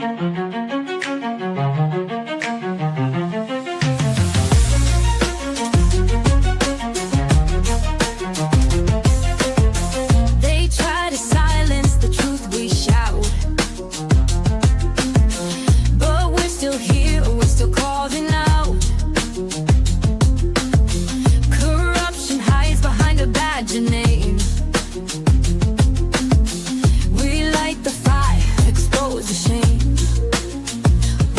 They try to silence the truth we shout, but we're still here, we're still calling out. Corruption hides behind a badge and name. We light the fire, expose the shame.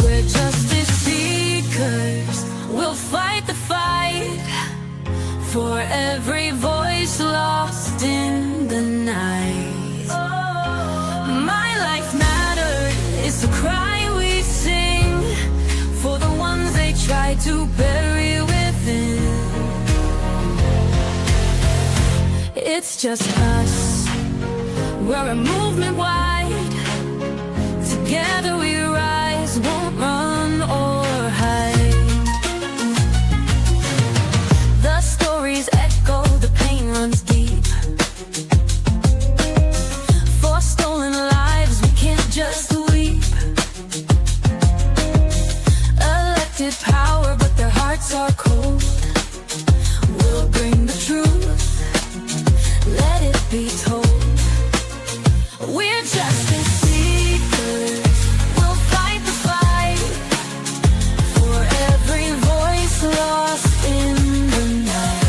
We're justice seekers, we'll fight the fight for every voice lost in the night. My life matters is the cry we sing for the ones they try to bury within. It's just us, we're a movement wide. Together we rise, won't run or hide. The stories echo, the pain runs deep. For stolen lives, we can't just weep. Elected power, but their hearts are cold. We'll bring the truth, let it be told. We're justice seekers, we'll fight the fight for every voice lost in the night.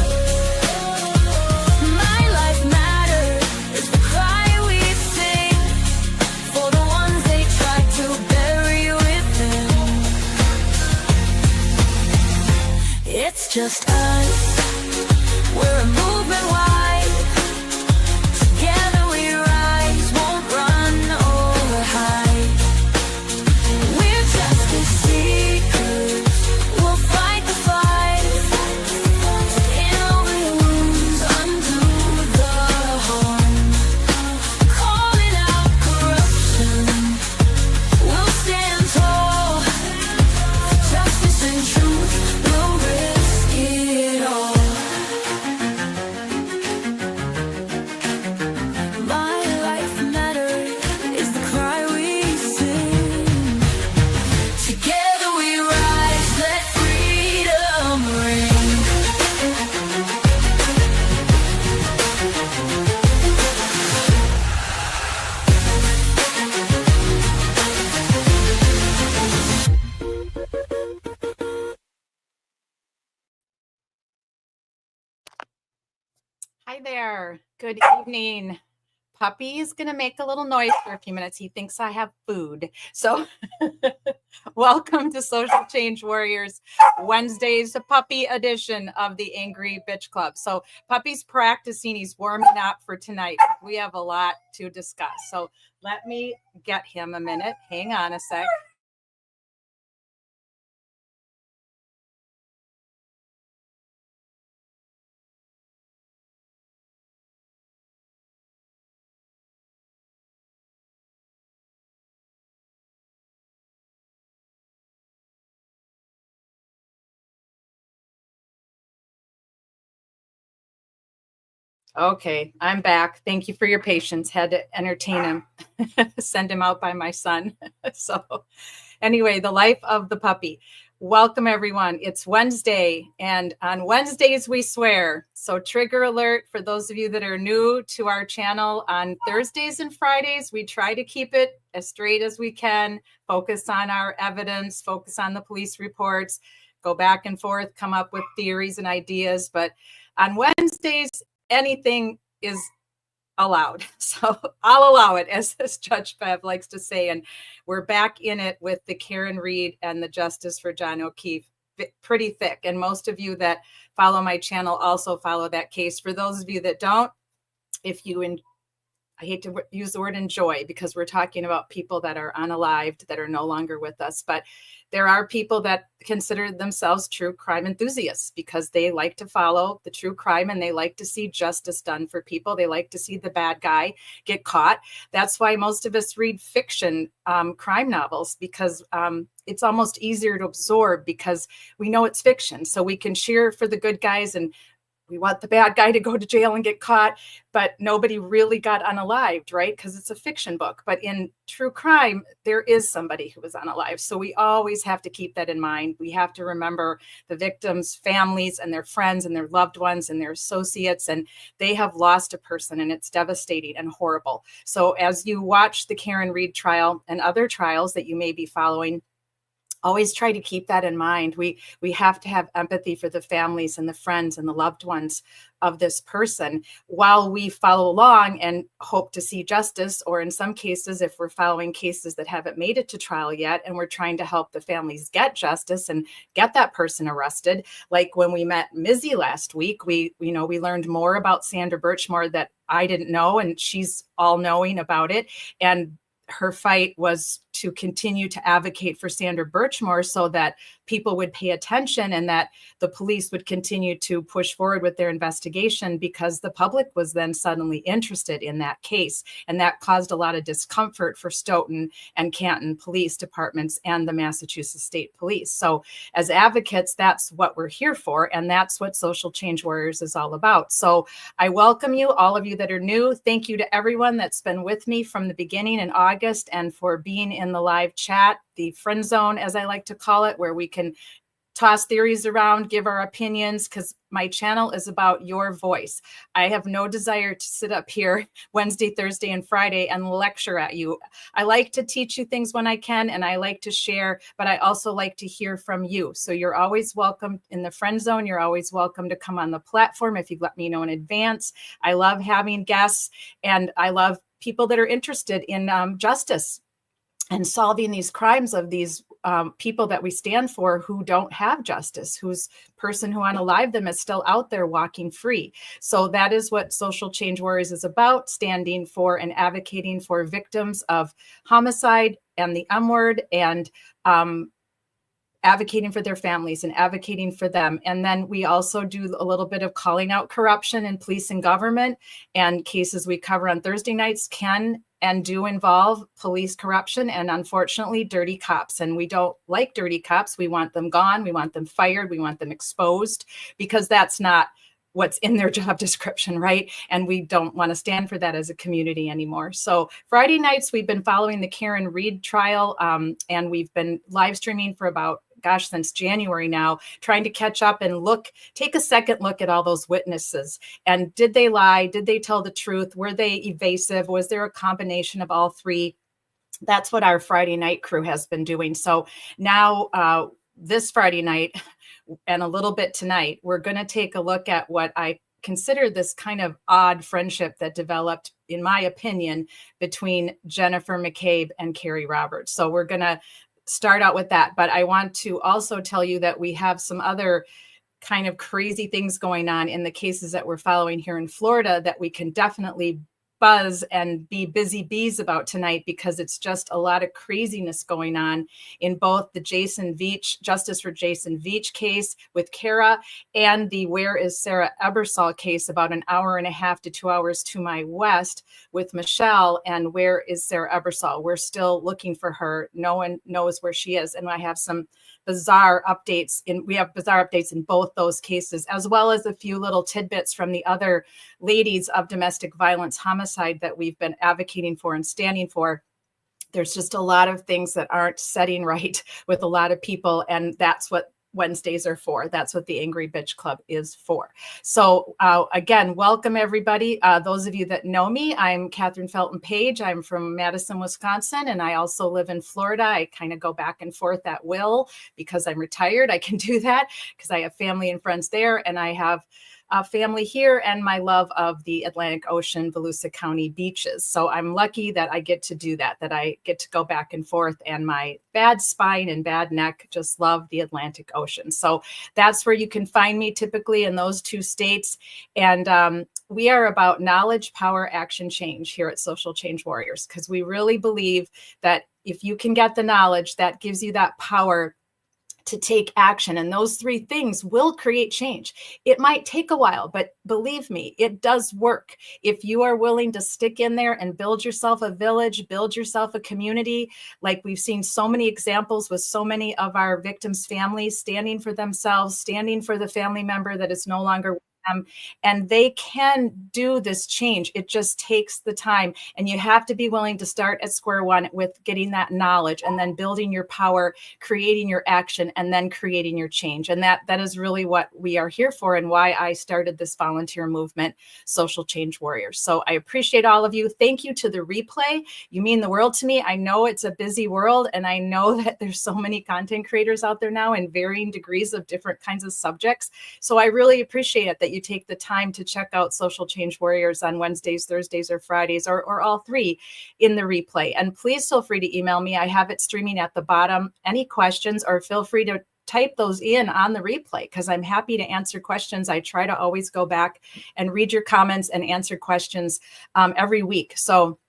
My life matters is the cry we sing for the ones they try to bury within. It's just us, we're a movement wide. Together we rise, won't run or hide. We're justice seekers, we'll fight the fight. Heal the wounds, undo the harm. Calling out corruption, we'll stand tall. For justice and truth, we'll risk it all. My life matters is the cry we sing. Together we rise, let freedom ring. Hi there. Good evening. Puppy's going to make a little noise for a few minutes. He thinks I have food. So welcome to Social Change Warriors Wednesday's puppy edition of the Angry Bitch Club. So Puppy's practicing. He's warming up for tonight. We have a lot to discuss. So let me get him a minute. Hang on a sec. Okay, I'm back. Thank you for your patience. Had to entertain him, send him out by my son. So anyway, the life of the puppy. Welcome, everyone. It's Wednesday, and on Wednesdays we swear. So trigger alert for those of you that are new to our channel. On Thursdays and Fridays, we try to keep it as straight as we can, focus on our evidence, focus on the police reports, go back and forth, come up with theories and ideas. But on Wednesdays, anything is allowed. So I'll allow it, as Judge Bev likes to say. And we're back in it with the Karen Reed and the Justice for John O'Keefe. Pretty thick. And most of you that follow my channel also follow that case. For those of you that don't, if you I hate to use the word enjoy, because we're talking about people that are unalived, that are no longer with us. But there are people that consider themselves true crime enthusiasts because they like to follow the true crime and they like to see justice done for people. They like to see the bad guy get caught. That's why most of us read fiction crime novels, because it's almost easier to absorb because we know it's fiction. So we can cheer for the good guys and we want the bad guy to go to jail and get caught, but nobody really got unalived, right? Because it's a fiction book. But in true crime, there is somebody who was unalived. So we always have to keep that in mind. We have to remember the victims' families and their friends and their loved ones and their associates, and they have lost a person, and it's devastating and horrible. So as you watch the Karen Reed trial and other trials that you may be following, always try to keep that in mind. We have to have empathy for the families and the friends and the loved ones of this person while we follow along and hope to see justice, or in some cases, if we're following cases that haven't made it to trial yet and we're trying to help the families get justice and get that person arrested. Like when we met Mizzy last week, we learned more about Sandra Birchmore that I didn't know, and she's all knowing about it. And her fight was to continue to advocate for Sandra Birchmore so that people would pay attention and that the police would continue to push forward with their investigation, because the public was then suddenly interested in that case. And that caused a lot of discomfort for Stoughton and Canton police departments and the Massachusetts State Police. So as advocates, that's what we're here for. And that's what Social Change Warriors is all about. So I welcome you, all of you that are new. Thank you to everyone that's been with me from the beginning in August and for being in the live chat, the friend zone, as I like to call it, where we can toss theories around, give our opinions, because my channel is about your voice. I have no desire to sit up here Wednesday, Thursday, and Friday and lecture at you. I like to teach you things when I can, and I like to share, but I also like to hear from you. So you're always welcome in the friend zone. You're always welcome to come on the platform if you've let me know in advance. I love having guests, and I love people that are interested in justice and solving these crimes of these people that we stand for who don't have justice, whose person who unalived them is still out there walking free. So that is what Social Change Warriors is about, standing for and advocating for victims of homicide and the M word, and advocating for their families and advocating for them. And then we also do a little bit of calling out corruption in police and government, and cases we cover on Thursday nights can and do involve police corruption and, unfortunately, dirty cops. And we don't like dirty cops. We want them gone. We want them fired. We want them exposed, because that's not what's in their job description, right? And we don't want to stand for that as a community anymore. So Friday nights, we've been following the Karen Reed trial, and we've been live streaming for about, since January now, trying to catch up and take a second look at all those witnesses. And did they lie? Did they tell the truth? Were they evasive? Was there a combination of all three? That's what our Friday night crew has been doing. So now this Friday night and a little bit tonight, we're going to take a look at what I consider this kind of odd friendship that developed, in my opinion, between Jennifer McCabe and Carrie Roberts. So we're going to start out with that. But I want to also tell you that we have some other kind of crazy things going on in the cases that we're following here in Florida that we can definitely buzz and be busy bees about tonight, because it's just a lot of craziness going on in both the Jason Veach, Justice for Jason Veach case with Kara, and the Where is Sarah Ebersol case about an hour and a half to 2 hours to my west with Michelle. And where is Sarah Ebersol? We're still looking for her. No one knows where she is. And I have some bizarre updates in both those cases, as well as a few little tidbits from the other ladies of domestic violence homicide that we've been advocating for and standing for. There's just a lot of things that aren't setting right with a lot of people, and that's what Wednesdays are for. That's what the Angry Bitch Club is for. So again, welcome everybody. Those of you that know me, I'm Catherine Felton Page. I'm from Madison, Wisconsin, and I also live in Florida. I kind of go back and forth at will because I'm retired. I can do that because I have family and friends there, and I have family here and my love of the Atlantic Ocean, Volusia County beaches. So I'm lucky that I get to do that I get to go back and forth, and my bad spine and bad neck just love the Atlantic Ocean. So that's where you can find me typically, in those two states. And we are about knowledge, power, action, change here at Social Change Warriors, because we really believe that if you can get the knowledge, that gives you that power to take action. And those three things will create change. It might take a while, but believe me, it does work. If you are willing to stick in there and build yourself a village, build yourself a community, like we've seen so many examples with so many of our victims' families standing for themselves, standing for the family member that is no longer with them, and they can do this change. It just takes the time, and you have to be willing to start at square one with getting that knowledge and then building your power, creating your action, and then creating your change. And that is really what we are here for, and why I started this volunteer movement, Social Change Warriors. So I appreciate all of you. Thank you to the replay. You mean the world to me. I know it's a busy world, and I know that there's so many content creators out there now in varying degrees of different kinds of subjects. So I really appreciate it that you take the time to check out Social Change Warriors on Wednesdays, Thursdays, or Fridays, or all three in the replay. And please feel free to email me. I have it streaming at the bottom. Any questions, or feel free to type those in on the replay, because I'm happy to answer questions. I try to always go back and read your comments and answer questions every week. So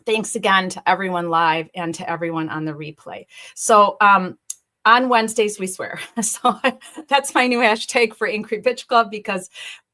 thanks again to everyone live and to everyone on the replay. So on Wednesdays, we swear. So that's my new hashtag for Angry Bitch Club, because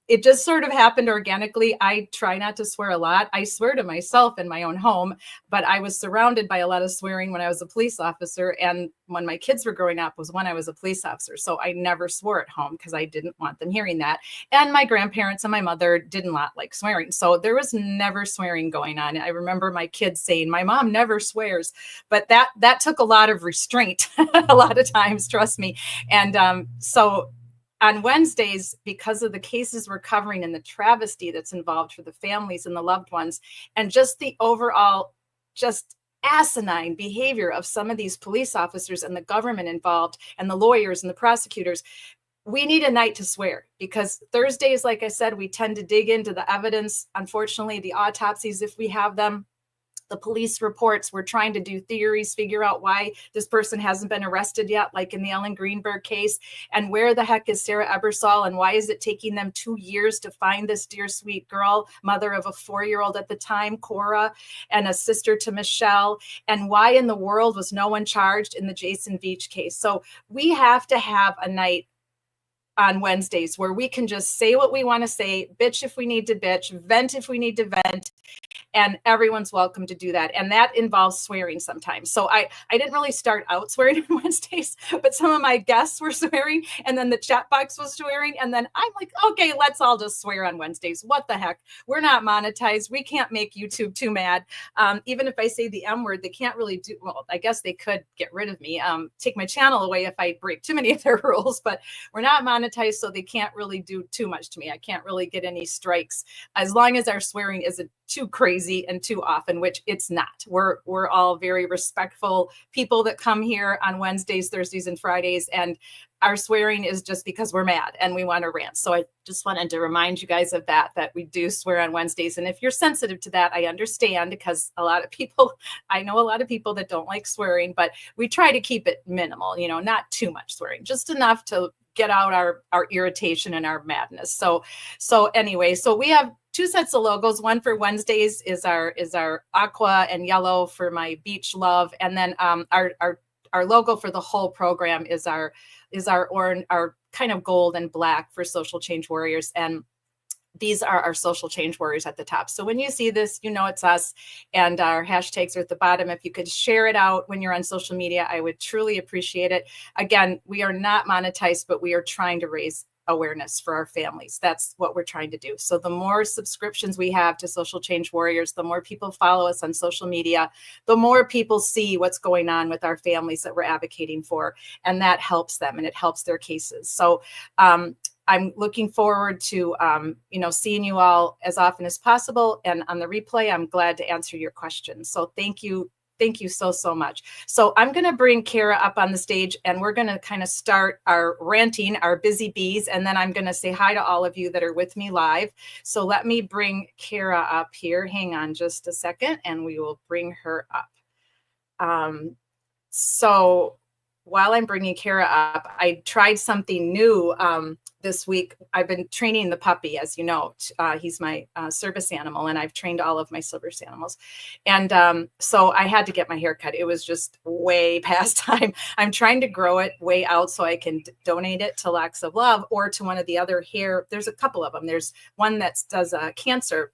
it just sort of happened organically. I try not to swear a lot. I swear to myself in my own home, but I was surrounded by a lot of swearing when I was a police officer. And when my kids were growing up was when I was a police officer. So I never swore at home because I didn't want them hearing that. And my grandparents and my mother did not like swearing. So there was never swearing going on. I remember my kids saying, my mom never swears, but that took a lot of restraint a lot of times, trust me. And so on Wednesdays, because of the cases we're covering and the travesty that's involved for the families and the loved ones, and just the overall just asinine behavior of some of these police officers and the government involved and the lawyers and the prosecutors, we need a night to swear, because Thursdays, like I said, we tend to dig into the evidence. Unfortunately, the autopsies, if we have them, the police reports, we're trying to do theories, figure out why this person hasn't been arrested yet, like in the Ellen Greenberg case. And where the heck is Sarah Ebersol? And why is it taking them 2 years to find this dear, sweet girl, mother of a 4-year-old at the time, Cora, and a sister to Michelle? And why in the world was no one charged in the Jason Veach case? So we have to have a night on Wednesdays where we can just say what we want to say, bitch if we need to bitch, vent if we need to vent, and everyone's welcome to do that. And that involves swearing sometimes. So I didn't really start out swearing on Wednesdays, but some of my guests were swearing, and then the chat box was swearing. And then I'm like, okay, let's all just swear on Wednesdays. What the heck? We're not monetized. We can't make YouTube too mad. Even if I say the M word, they can't really do, well, I guess they could get rid of me, take my channel away if I break too many of their rules, but we're not monetized, so they can't really do too much to me. I can't really get any strikes as long as our swearing isn't too crazy and too often, which it's not. We're all very respectful people that come here on Wednesdays, Thursdays, and Fridays, and our swearing is just because we're mad and we want to rant. So I just wanted to remind you guys of that we do swear on Wednesdays. And if you're sensitive to that, I understand, because I know a lot of people that don't like swearing, but we try to keep it minimal, not too much swearing, just enough to get out our irritation and our madness. So anyway, so we have 2 sets of logos. One for Wednesdays is our aqua and yellow for my beach love, and then our logo for the whole program is our orange, our kind of gold and black for Social Change Warriors. And these are our Social Change Warriors at the top. So when you see this, it's us, and our hashtags are at the bottom. If you could share it out when you're on social media, I would truly appreciate it. Again, we are not monetized, but we are trying to raise awareness for our families. That's what we're trying to do. So the more subscriptions we have to Social Change Warriors, the more people follow us on social media, the more people see what's going on with our families that we're advocating for, and that helps them and it helps their cases. So I'm looking forward to, seeing you all as often as possible. And on the replay, I'm glad to answer your questions. So thank you. Thank you so much. So I'm going to bring Kara up on the stage, and we're going to kind of start our ranting, our busy bees. And then I'm going to say hi to all of you that are with me live. So let me bring Kara up here. Hang on just a second, and we will bring her up. So while I'm bringing Kara up, I tried something new this week. I've been training the puppy, as you know. He's my service animal, and I've trained all of my service animals. And so I had to get my hair cut. It was just way past time. I'm trying to grow it way out so I can donate it to Locks of Love or to one of the other hair. There's a couple of them. There's one that does cancer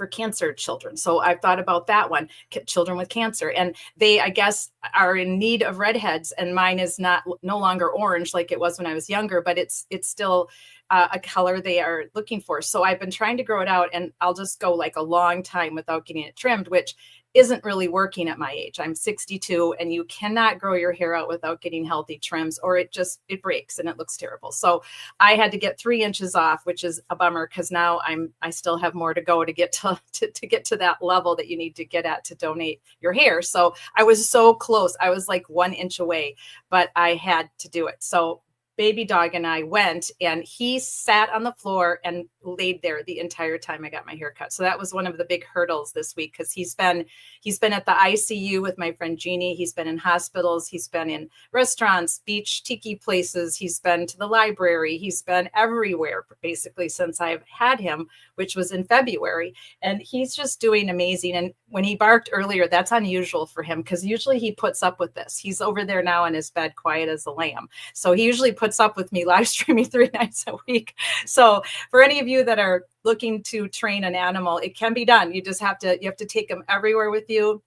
for cancer children. So I've thought about that one, children with cancer, and they, I guess, are in need of redheads, and mine is no longer orange like it was when I was younger, but it's still a color they are looking for. So I've been trying to grow it out, and I'll just go like a long time without getting it trimmed, which isn't really working at my age. I'm 62, and you cannot grow your hair out without getting healthy trims, or it breaks and it looks terrible. So I had to get 3 inches off, which is a bummer, because now I still have more to go to get to get to that level that you need to get at to donate your hair. So I was so close. I was like 1 inch away, but I had to do it. So baby dog and I went, and he sat on the floor and laid there the entire time I got my hair cut. So that was one of the big hurdles this week, because he's been at the ICU with my friend Jeannie. He's been in hospitals. He's been in restaurants, beach, tiki places. He's been to the library. He's been everywhere basically since I've had him, which was in February. And he's just doing amazing. And when he barked earlier, that's unusual for him, because usually he puts up with this. He's over there now in his bed, quiet as a lamb. So he usually puts up with me live streaming 3 nights a week. So for any of you that are looking to train an animal, it can be done. You have to take them everywhere with you.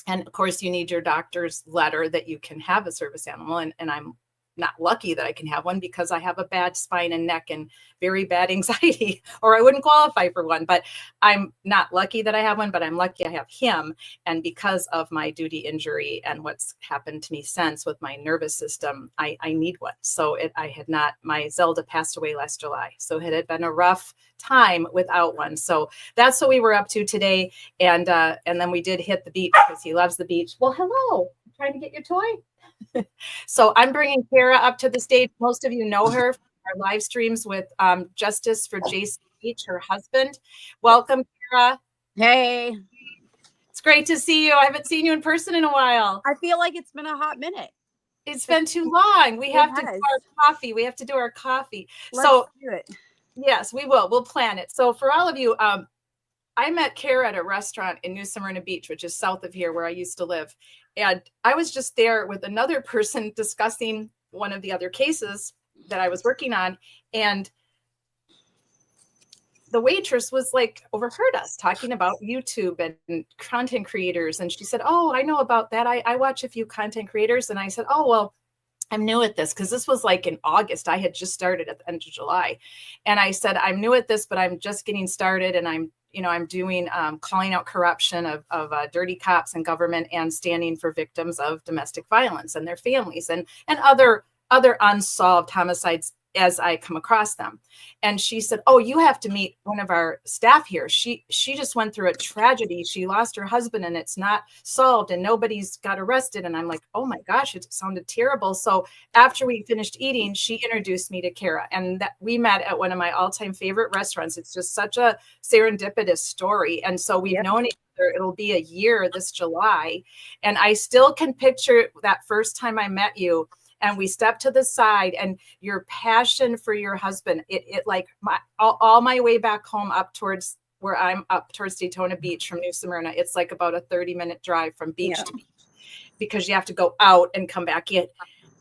And of course, you need your doctor's letter that you can have a service animal. And I'm not lucky that I can have one, because I have a bad spine and neck and very bad anxiety, or I wouldn't qualify for one. But I'm not lucky that I have one, but I'm lucky I have him. And because of my duty injury and what's happened to me since with my nervous system, I need one. So my Zelda passed away last July. So it had been a rough time without one. So that's what we were up to today. And then we did hit the beach, because he loves the beach. Well, hello, I'm trying to get your toy. So I'm bringing Kara up to the stage. Most of you know her from our live streams with Justice for Jason Beach, her husband. Welcome, Kara. Hey. It's great to see you. I haven't seen you in person in a while. I feel like it's been a hot minute. It's been too long. We have to do our coffee. Let's do it. Yes, we will. We'll plan it. So for all of you, I met Kara at a restaurant in New Smyrna Beach, which is south of here where I used to live. And I was just there with another person discussing one of the other cases that I was working on. And the waitress was like, overheard us talking about YouTube and content creators. And she said, oh, I know about that. I watch a few content creators. And I said, oh, well, I'm new at this, because this was like in August. I had just started at the end of July. And I said, I'm new at this, but I'm just getting started. And I'm doing calling out corruption of dirty cops and government, and standing for victims of domestic violence and their families, and other unsolved homicides as I come across them. And she said, oh, you have to meet one of our staff here. She just went through a tragedy. She lost her husband, and it's not solved, and nobody's got arrested. And I'm like, oh my gosh, it sounded terrible. So after we finished eating, she introduced me to Kara, and that we met at one of my all-time favorite restaurants. It's just such a serendipitous story. And so we've known each other. It'll be a year this July. And I still can picture that first time I met you. And we stepped to the side, and your passion for your husband, it like all my way back home up towards where I'm up towards Daytona Beach from New Smyrna. It's like about a 30-minute drive from beach to beach, because you have to go out and come back in.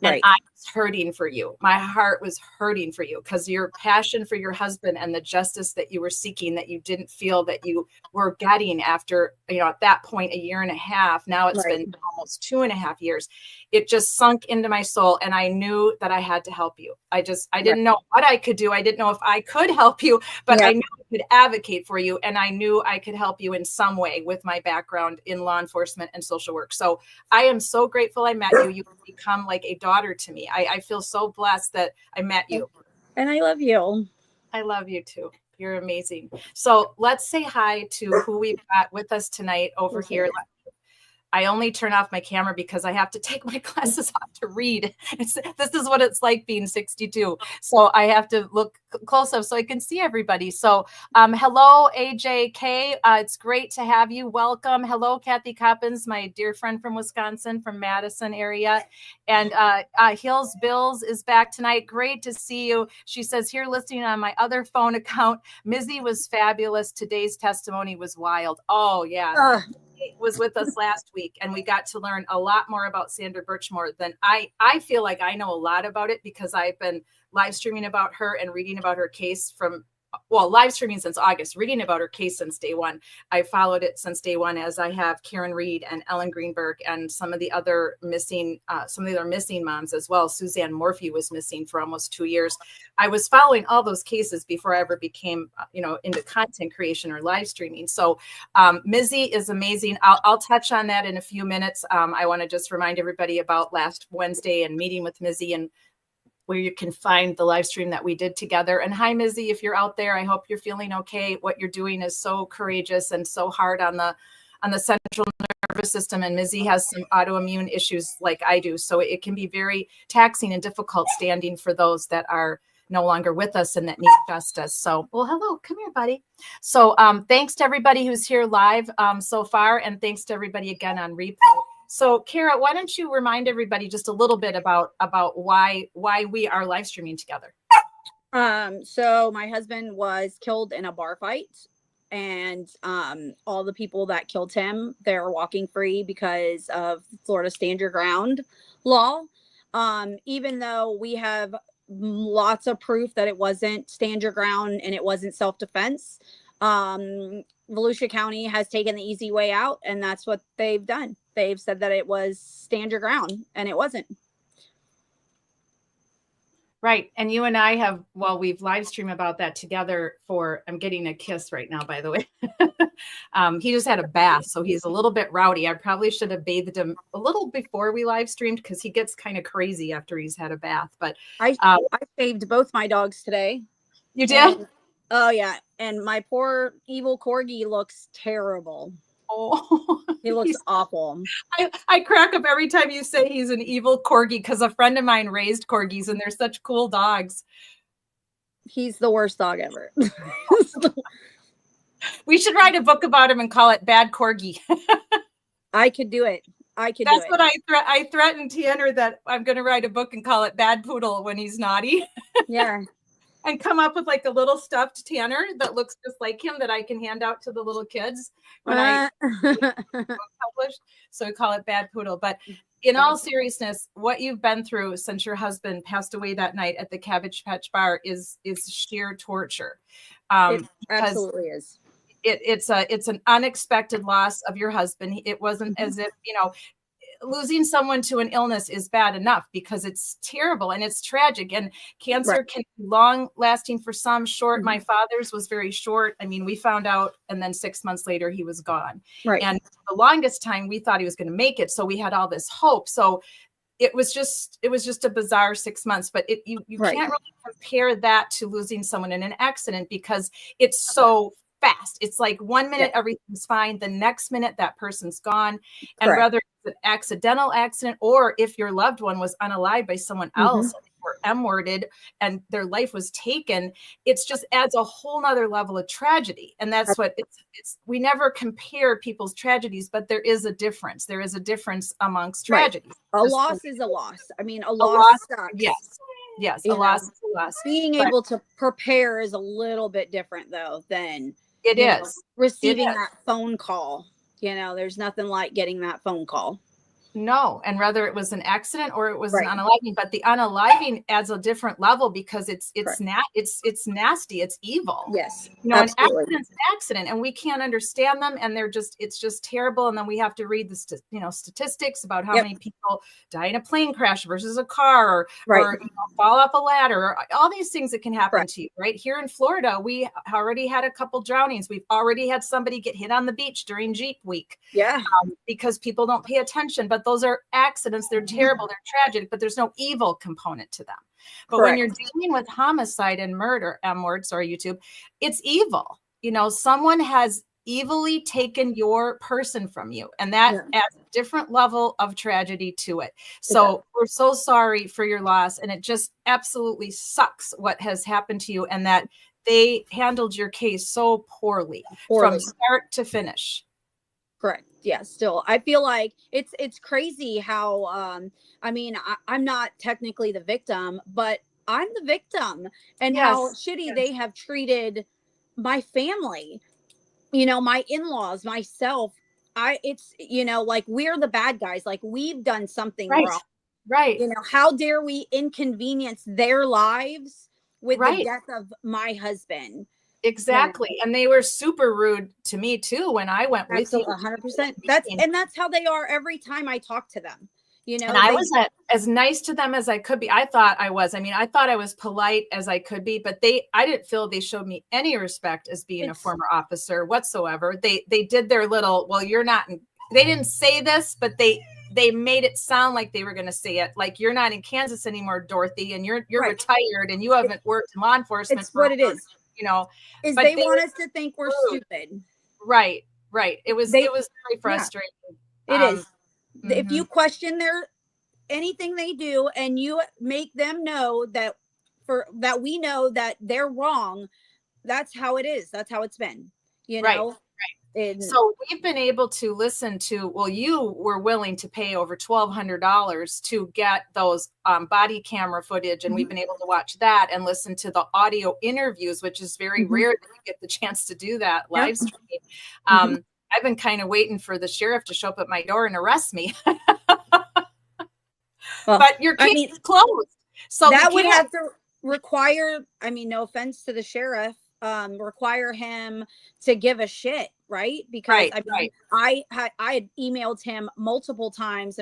And I was hurting for you. My heart was hurting for you, because your passion for your husband and the justice that you were seeking, that you didn't feel that you were getting after, at that point, a year and a half. Now it's been almost 2.5 years. It just sunk into my soul. And I knew that I had to help you. I didn't know what I could do. I didn't know if I could help you, but I knew I could advocate for you. And I knew I could help you in some way with my background in law enforcement and social work. So I am so grateful I met you. You've become like a daughter to me. I feel so blessed that I met you. And I love you. I love you too. You're amazing. So let's say hi to who we've got with us tonight over here. I only turn off my camera because I have to take my glasses off to read. This is what it's like being 62. So I have to look close up so I can see everybody. So hello, AJK. It's great to have you. Welcome. Hello, Kathy Coppins, my dear friend from Wisconsin, from Madison area. And Hills Bills is back tonight. Great to see you. She says, here listening on my other phone account. Mizzy was fabulous. Today's testimony was wild. Oh, yeah. Was with us last week, and we got to learn a lot more about Sandra Birchmore than I feel like I know a lot about it, because I've been live streaming about her and reading about her case from live streaming since August, reading about her case since day one. I followed it since day one, as I have Karen Reed and Ellen Greenberg and some of the other missing moms as well. Suzanne Morphy was missing for almost 2 years. I was following all those cases before I ever became, into content creation or live streaming. So Mizzy is amazing. I'll touch on that in a few minutes. I want to just remind everybody about last Wednesday and meeting with Mizzy, and where you can find the live stream that we did together. And hi, Mizzy, if you're out there, I hope you're feeling okay. What you're doing is so courageous and so hard on the central nervous system. And Mizzy has some autoimmune issues like I do. So it can be very taxing and difficult standing for those that are no longer with us and that need justice. So, well, hello, come here, buddy. So thanks to everybody who's here live so far. And thanks to everybody again on replay. So, Kara, why don't you remind everybody just a little bit about why we are live streaming together? So my husband was killed in a bar fight, and all the people that killed him, they're walking free because of Florida Stand Your Ground law. Even though we have lots of proof that it wasn't stand your ground and it wasn't self-defense, Volusia County has taken the easy way out, and that's what they've done. They've said that it was stand your ground, and it wasn't. Right. And you and I have, we've live streamed about that together I'm getting a kiss right now, by the way. He just had a bath, so he's a little bit rowdy. I probably should have bathed him a little before we live streamed, because he gets kind of crazy after he's had a bath. But I shaved both my dogs today. You did? Oh yeah. And my poor evil corgi looks terrible. Oh, he looks awful. I crack up every time you say he's an evil corgi, because a friend of mine raised corgis and they're such cool dogs. He's the worst dog ever. We should write a book about him and call it Bad Corgi. I could do it. That's what I threatened Tanner, that I'm going to write a book and call it Bad Poodle when he's naughty. Yeah. And come up with like a little stuffed Tanner that looks just like him that I can hand out to the little kids when I published. So we call it Bad Poodle. But in all seriousness, what you've been through since your husband passed away that night at the Cabbage Patch Bar is sheer torture. It absolutely is. It's an unexpected loss of your husband. It wasn't as if, losing someone to an illness is bad enough, because it's terrible and it's tragic, and cancer can be long lasting for some, short. My father's was very short. I mean, we found out, and then 6 months later he was gone. Right. And the longest time we thought he was going to make it. So we had all this hope. So it was just a bizarre 6 months, but you can't really compare that to losing someone in an accident, because it's so fast. It's like 1 minute, everything's fine. The next minute that person's gone. And whether it's an accidental accident, or if your loved one was unalived by someone else, or M-worded and their life was taken, it's just adds a whole nother level of tragedy. And that's what it's we never compare people's tragedies, but there is a difference. There is a difference amongst tragedies. A loss is a loss. I mean, a loss sucks. Yes, a loss is a loss. Being able to prepare is a little bit different, though, than receiving that phone call. There's nothing like getting that phone call. No, and whether it was an accident or it was an unaliving, but the unaliving adds a different level, because it's nasty, it's evil. Yes, an accident's an accident, and we can't understand them, and it's just terrible. And then we have to read the statistics about how many people die in a plane crash versus a car, or fall off a ladder, or all these things that can happen to you. Right here in Florida, we already had a couple drownings. We've already had somebody get hit on the beach during Jeep Week. Yeah, because people don't pay attention. But those are accidents. They're terrible. They're tragic, but there's no evil component to them. But when you're dealing with homicide and murder, M-word, sorry, YouTube, it's evil. Someone has evilly taken your person from you, and that adds a different level of tragedy to it. So we're so sorry for your loss, and it just absolutely sucks what has happened to you, and that they handled your case so poorly. From start to finish. Correct. Yeah. Still, I feel like it's crazy how, I'm not technically the victim, but I'm the victim, and how shitty they have treated my family, my in-laws, myself. Like, we're the bad guys. Like, we've done something wrong. Right. How dare we inconvenience their lives with the death of my husband? Exactly. And they were super rude to me too when I went with you. Absolutely, 100%. That's how they are every time I talk to them. And I was as nice to them as I could be. I thought I was. I mean, I thought I was polite as I could be, but I didn't feel they showed me any respect as being a former officer whatsoever. They did their little, well, you're not, they didn't say this, but they made it sound like they were going to say it. Like, you're not in Kansas anymore, Dorothy, and you're retired and you haven't worked in law enforcement. It's what it is. You know, is they want us to think we're stupid. Right. It was very frustrating. Yeah, it is. If you question anything they do and you make them know that we know that they're wrong, that's how it is. That's how it's been, you know? Right. So we've been able to listen to, well, you were willing to pay over $1,200 to get those body camera footage. And we've been able to watch that and listen to the audio interviews, which is very rare that you get the chance to do that live streaming. I've been kind of waiting for the sheriff to show up at my door and arrest me. But your case is closed. So that would have to require, I mean, no offense to the sheriff, require him to give a shit, right? Because I had emailed him multiple times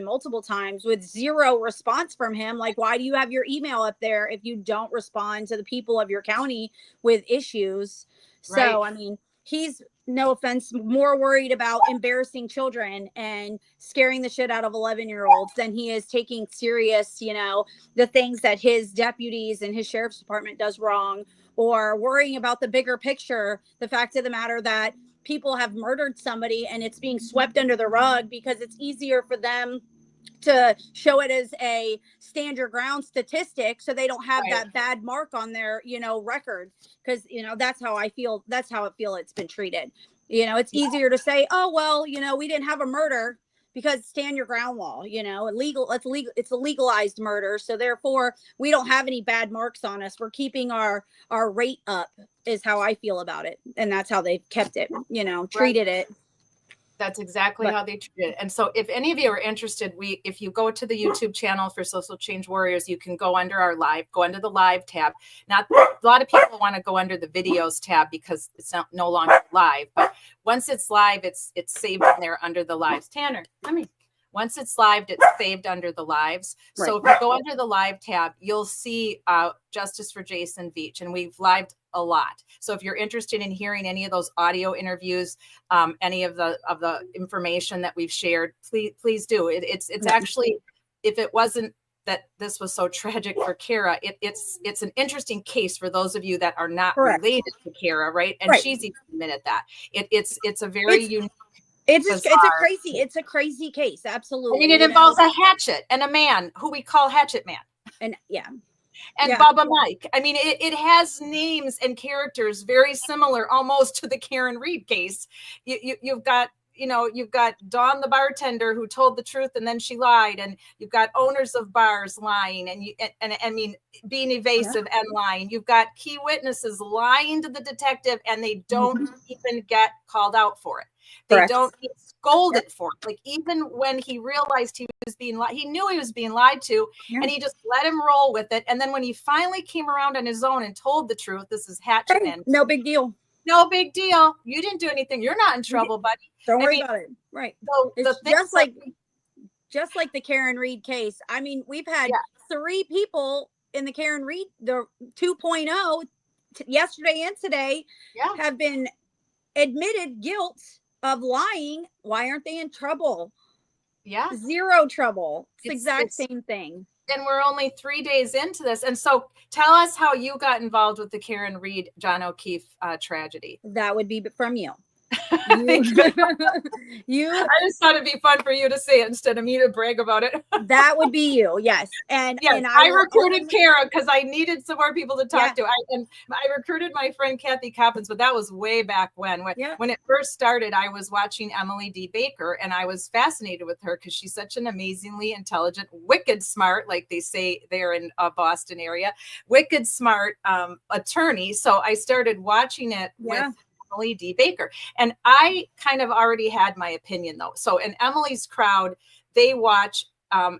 with zero response from him. Like, why do you have your email up there if you don't respond to the people of your county with issues? So, I mean, he's, no offense, more worried about embarrassing children and scaring the shit out of 11-year-olds than he is taking serious, you know, the things that his deputies and his sheriff's department does wrong, or worrying about the bigger picture. The fact of the matter that people have murdered somebody and it's being swept under the rug because it's easier for them to show it as a stand your ground statistic so they don't have that bad mark on their, you know, record. Because, you know, that's how I feel. That's how I feel it's been treated. You know, it's easier to say, oh, well, you know, we didn't have a murder because stand your ground law, you know, it's a legalized murder. So therefore we don't have any bad marks on us. We're keeping our rate up is how I feel about it. And that's how they've kept it, you know, treated it. That's exactly how they treat it. And so if any of you are interested, if you go to the YouTube channel for Social Change Warriors, you can go under go under the live tab. Not a lot of people want to go under the videos tab because it's no longer live. But once it's live, it's saved in there under the lives. Tanner, once it's live, it's saved under the lives. So if you go under the live tab, you'll see Justice for Jason Veach, and we've lived a lot. So if you're interested in hearing any of those audio interviews, any of the information that we've shared, please do. It's actually, if it wasn't that this was so tragic for Kara, it's an interesting case for those of you that are not related to Kara, right? And she's even admitted that it's a very unique. It's a crazy case. Absolutely. I mean, it involves a hatchet and a man who we call Hatchet Man. And Bubba Mike. I mean, it has names and characters very similar almost to the Karen Reed case. You've got Dawn the bartender who told the truth and then she lied, and you've got owners of bars lying, and I mean, being evasive and lying. You've got key witnesses lying to the detective and they don't even get called out for it. They don't get scolded for it. Like, even when he realized he was being lied, he knew he was being lied to, and he just let him roll with it. And then when he finally came around on his own and told the truth, this is Hatchet Man. No big deal. No big deal. You didn't do anything. You're not in trouble, buddy. Don't worry about it. Right. So it's just like the Karen Reed case. I mean, we've had 3 people in the Karen Reed, the 2.0, yesterday and today, have been admitted guilt of lying. Why aren't they in trouble? Yeah. Zero trouble. It's the exact same thing. And we're only 3 days into this. And so tell us how you got involved with the Karen Reed, John O'Keefe tragedy. That would be from you. I just thought it'd be fun for you to say it instead of me to brag about it. That would be you. Yes. And I recruited Kara because I needed some more people to talk to. I recruited my friend Kathy Coppins, but that was way back when it first started. I was watching Emily D. Baker and I was fascinated with her because she's such an amazingly intelligent, wicked smart, like they say there in Boston area, wicked smart attorney. So I started watching it with Emily D. Baker. And I kind of already had my opinion though. So in Emily's crowd, they watch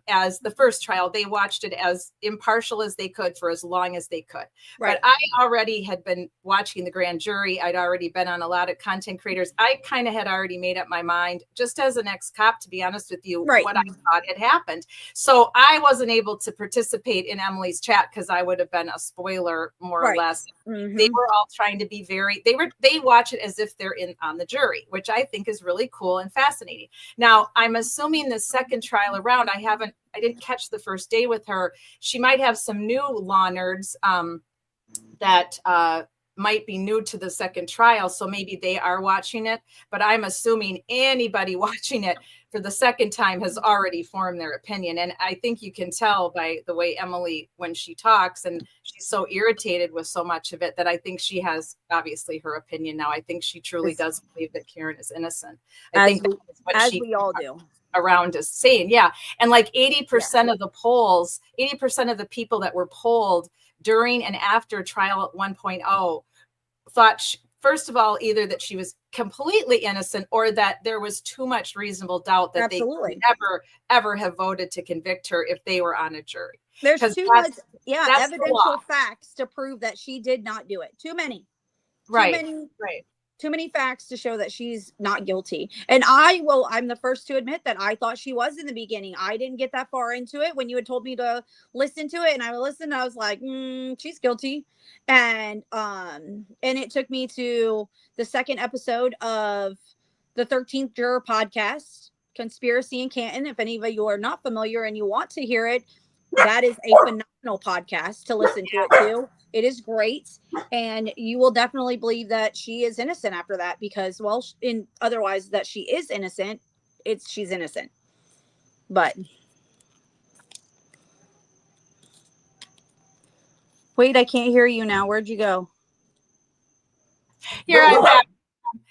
as the first trial. They watched it as impartial as they could for as long as they could. Right. But I already had been watching the grand jury. I'd already been on a lot of content creators. I kind of had already made up my mind, just as an ex-cop, to be honest with you, Right. what I thought had happened. So I wasn't able to participate in Emily's chat because I would have been a spoiler, more or Right. less. Mhm. They were all trying to be they watch it as if they're on the jury, which I think is really cool and fascinating. Now, I'm assuming the second trial around, I didn't catch the first day with her. She might have some new law nerds that might be new to the second trial. So maybe they are watching it, but I'm assuming anybody watching it for the second time has already formed their opinion. And I think you can tell by the way Emily, when she talks, and she's so irritated with so much of it, that I think she has obviously her opinion now. I think she truly does believe that Karen is innocent. I think that's what we all do. Around is saying. Yeah. And like 80% of the polls, 80% of the people that were polled during and after trial 1.0 thought, first of all, either that she was completely innocent or that there was too much reasonable doubt that Absolutely. they could ever have voted to convict her if they were on a jury. There's too much, that's evidential facts to prove that she did not do it. Too many. Right. Too many facts to show that she's not guilty. And I'm the first to admit that I thought she was in the beginning. I didn't get that far into it when you had told me to listen to it, and I listened. I was like, she's guilty. And it took me to the second episode of the 13th Juror podcast, Conspiracy in Canton. If any of you are not familiar and you want to hear it, that is a phenomenal podcast to listen to it too. It is great. And you will definitely believe that she is innocent after that, because, well, otherwise that she is innocent, she's innocent. But wait, I can't hear you now. Where'd you go? Here I'm back.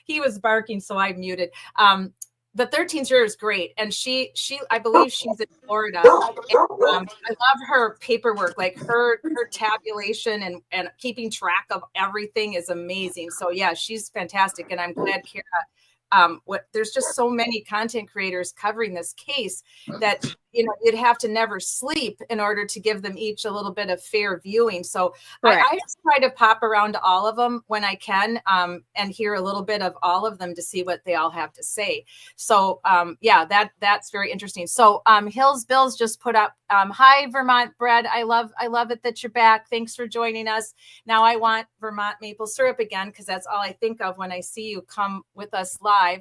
He was barking, so I muted. The 13th juror is great, and she I believe she's in Florida. And, I love her paperwork, like her tabulation and keeping track of everything is amazing. So yeah, she's fantastic, and I'm glad Kara. There's just so many content creators covering this case that you'd have to never sleep in order to give them each a little bit of fair viewing. So I just try to pop around to all of them when I can, and hear a little bit of all of them to see what they all have to say. So yeah, that's very interesting. So Hills Bills just put up, hi Vermont Bread. I love it that you're back. Thanks for joining us. Now I want Vermont maple syrup again, because that's all I think of when I see you come with us live.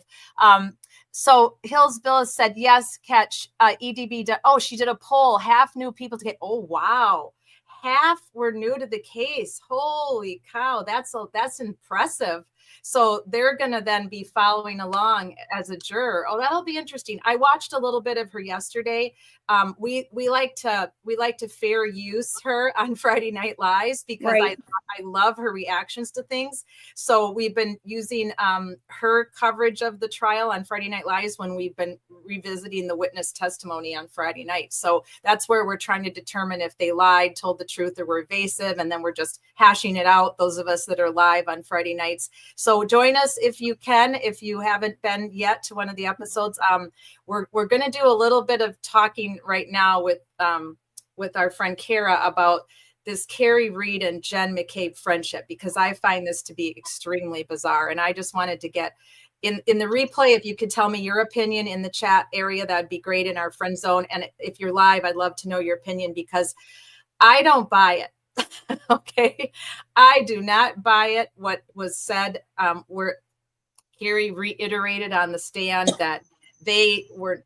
So Hills Bill said, yes, catch EDB. She did a poll. Half new people to get. Oh, wow. Half were new to the case. Holy cow. That's impressive. So they're going to then be following along as a juror. Oh, that'll be interesting. I watched a little bit of her yesterday. We like to fair use her on Friday Night Lives because I love her reactions to things. So we've been using her coverage of the trial on Friday Night Lives when we've been revisiting the witness testimony on Friday night. So that's where we're trying to determine if they lied, told the truth, or were evasive. And then we're just hashing it out, those of us that are live on Friday nights. So join us if you can, if you haven't been yet to one of the episodes. We're going to do a little bit of talking right now with our friend Kara about this Carrie Reed and Jen McCabe friendship, because I find this to be extremely bizarre. And I just wanted to get in the replay, if you could tell me your opinion in the chat area, that'd be great, in our friend zone. And if you're live, I'd love to know your opinion, because I don't buy it. Okay. I do not buy it. What was said, where Carrie reiterated on the stand that they were,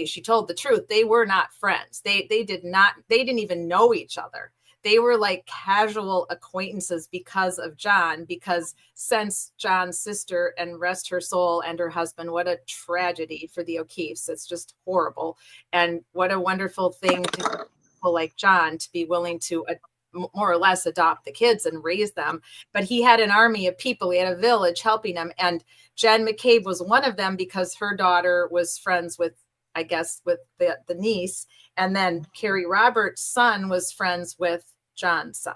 she told the truth. They were not friends. They didn't even know each other. They were like casual acquaintances because of John, because since John's sister, and rest her soul, and her husband, what a tragedy for the O'Keefes. It's just horrible. And what a wonderful thing to people like John to be willing to more or less adopt the kids and raise them. But he had an army of people. He had a village helping him. And Jen McCabe was one of them, because her daughter was friends with, I guess, with the niece. And then Carrie Roberts' son was friends with John's son.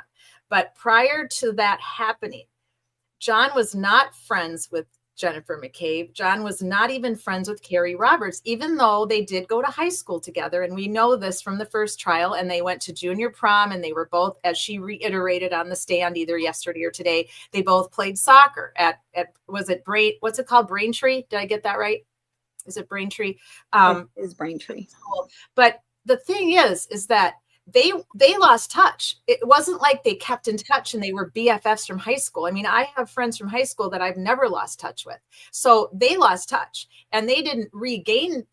But prior to that happening, John was not friends with Jennifer McCabe. John was not even friends with Carrie Roberts, even though they did go to high school together. And we know this from the first trial. And they went to junior prom, and they were both, as she reiterated on the stand either yesterday or today, they both played soccer at was it what's it called? Braintree? Did I get that right? Is it Braintree? It is Braintree. But the thing is that they lost touch. It wasn't like they kept in touch and they were BFFs from high school. I mean, I have friends from high school that I've never lost touch with. So they lost touch, and they didn't regain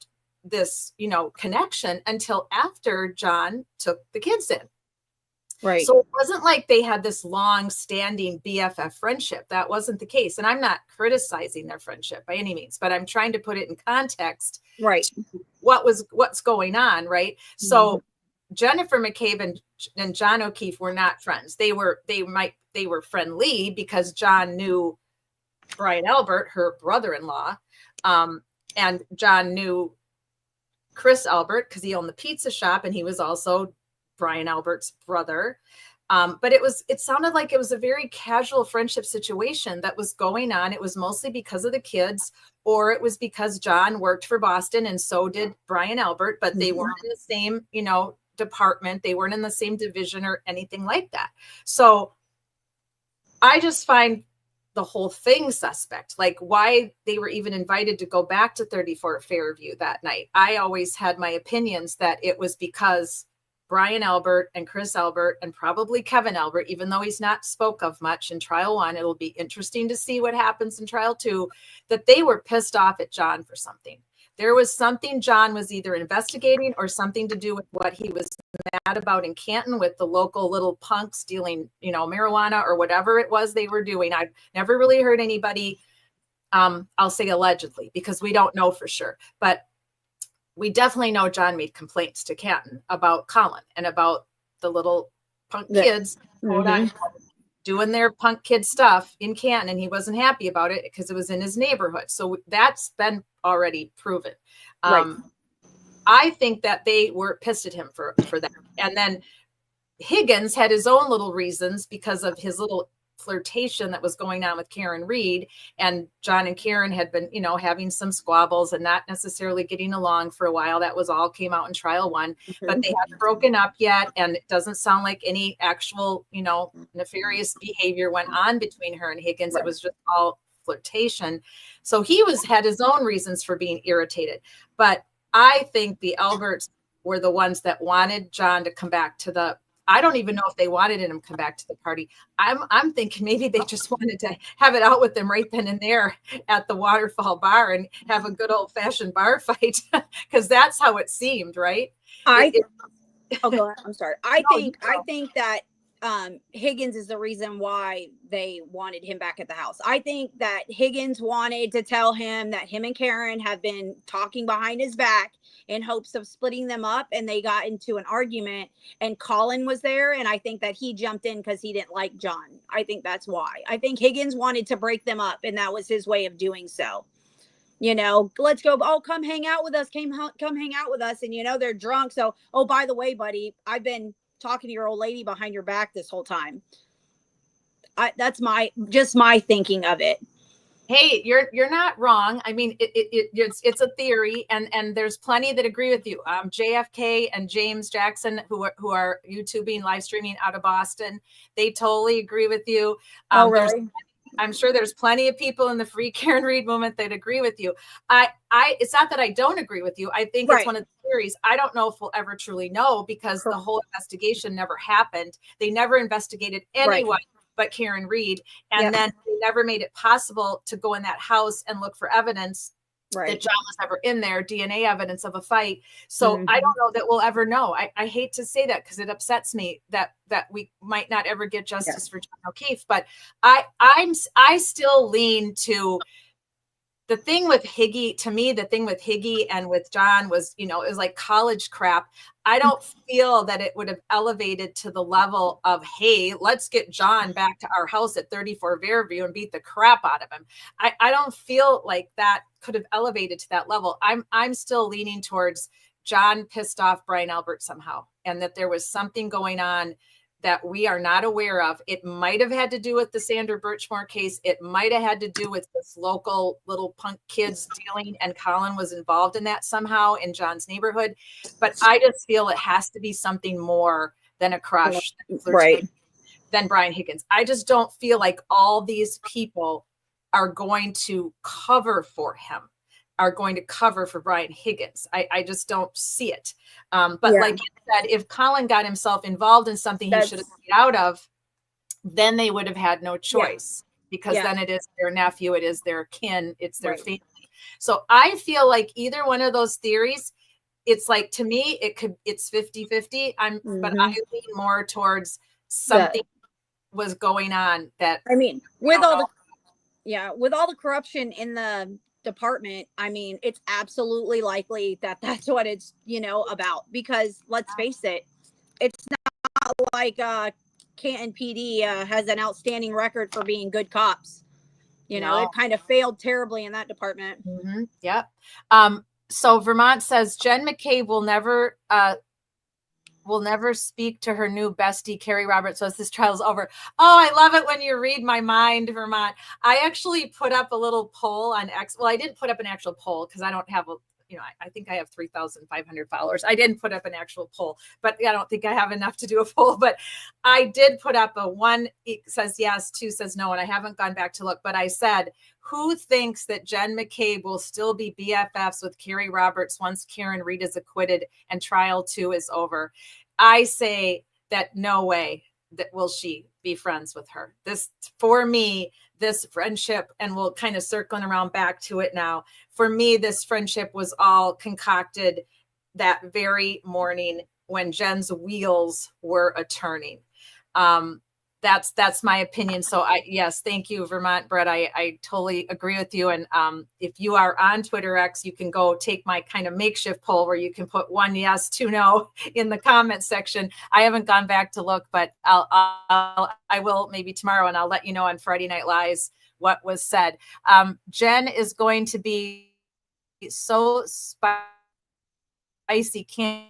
this, connection until after John took the kids in. Right. So it wasn't like they had this long standing BFF friendship. That wasn't the case. And I'm not criticizing their friendship by any means, but I'm trying to put it in context. Right. What's going on. Right. So Jennifer McCabe and John O'Keefe were not friends. They were friendly because John knew Brian Albert, her brother-in-law, and John knew Chris Albert because he owned the pizza shop, and he was also Brian Albert's brother. But it sounded like it was a very casual friendship situation that was going on. It was mostly because of the kids, or it was because John worked for Boston and so did Brian Albert, but they weren't in the same, department. They weren't in the same division or anything like that. So I just find the whole thing suspect, like why they were even invited to go back to 34 Fairview that night. I always had my opinions that it was because Brian Albert and Chris Albert and probably Kevin Albert, even though he's not spoke of much in trial 1, it'll be interesting to see what happens in trial 2, that they were pissed off at John for something. There was something John was either investigating or something to do with what he was mad about in Canton with the local little punks dealing, marijuana or whatever it was they were doing. I've never really heard anybody, I'll say allegedly, because we don't know for sure, but we definitely know John made complaints to Canton about Colin and about the little punk kids doing their punk kid stuff in Canton, and he wasn't happy about it because it was in his neighborhood. So that's been already proven. Right. I think that they were pissed at him for that. And then Higgins had his own little reasons because of his little flirtation that was going on with Karen Reed, and John and Karen had been, having some squabbles and not necessarily getting along for a while. That was all came out in trial 1, but they hadn't broken up yet. And it doesn't sound like any actual, nefarious behavior went on between her and Higgins. Right. It was just all flirtation. So he had his own reasons for being irritated. But I think the Alberts were the ones that wanted John to come back to I don't even know if they wanted him to come back to the party. I'm thinking maybe they just wanted to have it out with them right then and there at the Waterfall Bar and have a good old fashioned bar fight, because that's how it seemed, right? Go ahead. I'm sorry. I think that Higgins is the reason why they wanted him back at the house. I think that Higgins wanted to tell him that him and Karen have been talking behind his back in hopes of splitting them up, and they got into an argument, and Colin was there, and I think that he jumped in because he didn't like John. I think that's why. I think Higgins wanted to break them up, and that was his way of doing so. Let's go. Oh, come hang out with us. Come hang out with us. And, they're drunk. So, oh, by the way, buddy, I've been talking to your old lady behind your back this whole time. That's my thinking of it. Hey, you're not wrong. I mean, it's a theory, and there's plenty that agree with you. JFK and James Jackson, who are YouTubing, live streaming out of Boston, they totally agree with you. Really? I'm sure there's plenty of people in the Free Karen Reed movement that agree with you. It's not that I don't agree with you. I think It's one of the theories. I don't know if we'll ever truly know, because the whole investigation never happened. They never investigated anyone but Karen Reed. And then they never made it possible to go in that house and look for evidence that John was ever in there, DNA evidence of a fight. So I don't know that we'll ever know. I hate to say that because it upsets me that we might not ever get justice for John O'Keefe. But I still lean to the thing with Higgy. To me, the thing with Higgy and with John was, it was like college crap. I don't feel that it would have elevated to the level of, hey, let's get John back to our house at 34 Fairview and beat the crap out of him. I don't feel like that could have elevated to that level. I'm still leaning towards John pissed off Brian Albert somehow, and that there was something going on that we are not aware of. It might have had to do with the Sandra Birchmore case. It might have had to do with this local little punk kids dealing, and Colin was involved in that somehow in John's neighborhood. But I just feel it has to be something more than a crush, Right. than Brian Higgins. I just don't feel like all these people are going to cover for him, are going to cover for Brian Higgins. I just don't see it. But like you said, if Colin got himself involved in something he should have stayed out of, then they would have had no choice, because then it is their nephew, it is their kin, it's their family. So I feel like either one of those theories, it's like, to me, it's 50-50. But I lean more towards something was going on that, I mean, with all the corruption in the department, I mean, it's absolutely likely that that's what it's, about, because let's face it, it's not like Canton PD has an outstanding record for being good cops. It kind of failed terribly in that department. Yep. So Vermont says Jen McCabe will never speak to her new bestie, Carrie Roberts, once this trial is over. Oh, I love it when you read my mind, Vermont. I actually put up a little poll on X. Well, I didn't put up an actual poll because I don't have I think I have 3,500 followers. I didn't put up an actual poll, but I don't think I have enough to do a poll. But I did put up a 1 says yes, 2 says no, and I haven't gone back to look. But I said, who thinks that Jen McCabe will still be BFFs with Carrie Roberts once Karen Reed is acquitted and trial 2 is over? I say that no way that will she be friends with her. This, for me, this friendship, and we'll kind of circling around back to it now. For me, this friendship was all concocted that very morning when Jen's wheels were a turning. That's my opinion. So yes, thank you, Vermont Brett. I totally agree with you. And if you are on Twitter X, you can go take my kind of makeshift poll where you can put 1 yes, 2 no in the comment section. I haven't gone back to look, but I will maybe tomorrow, and I'll let you know on Friday Night Lies what was said. Jen is going to be so spicy, can't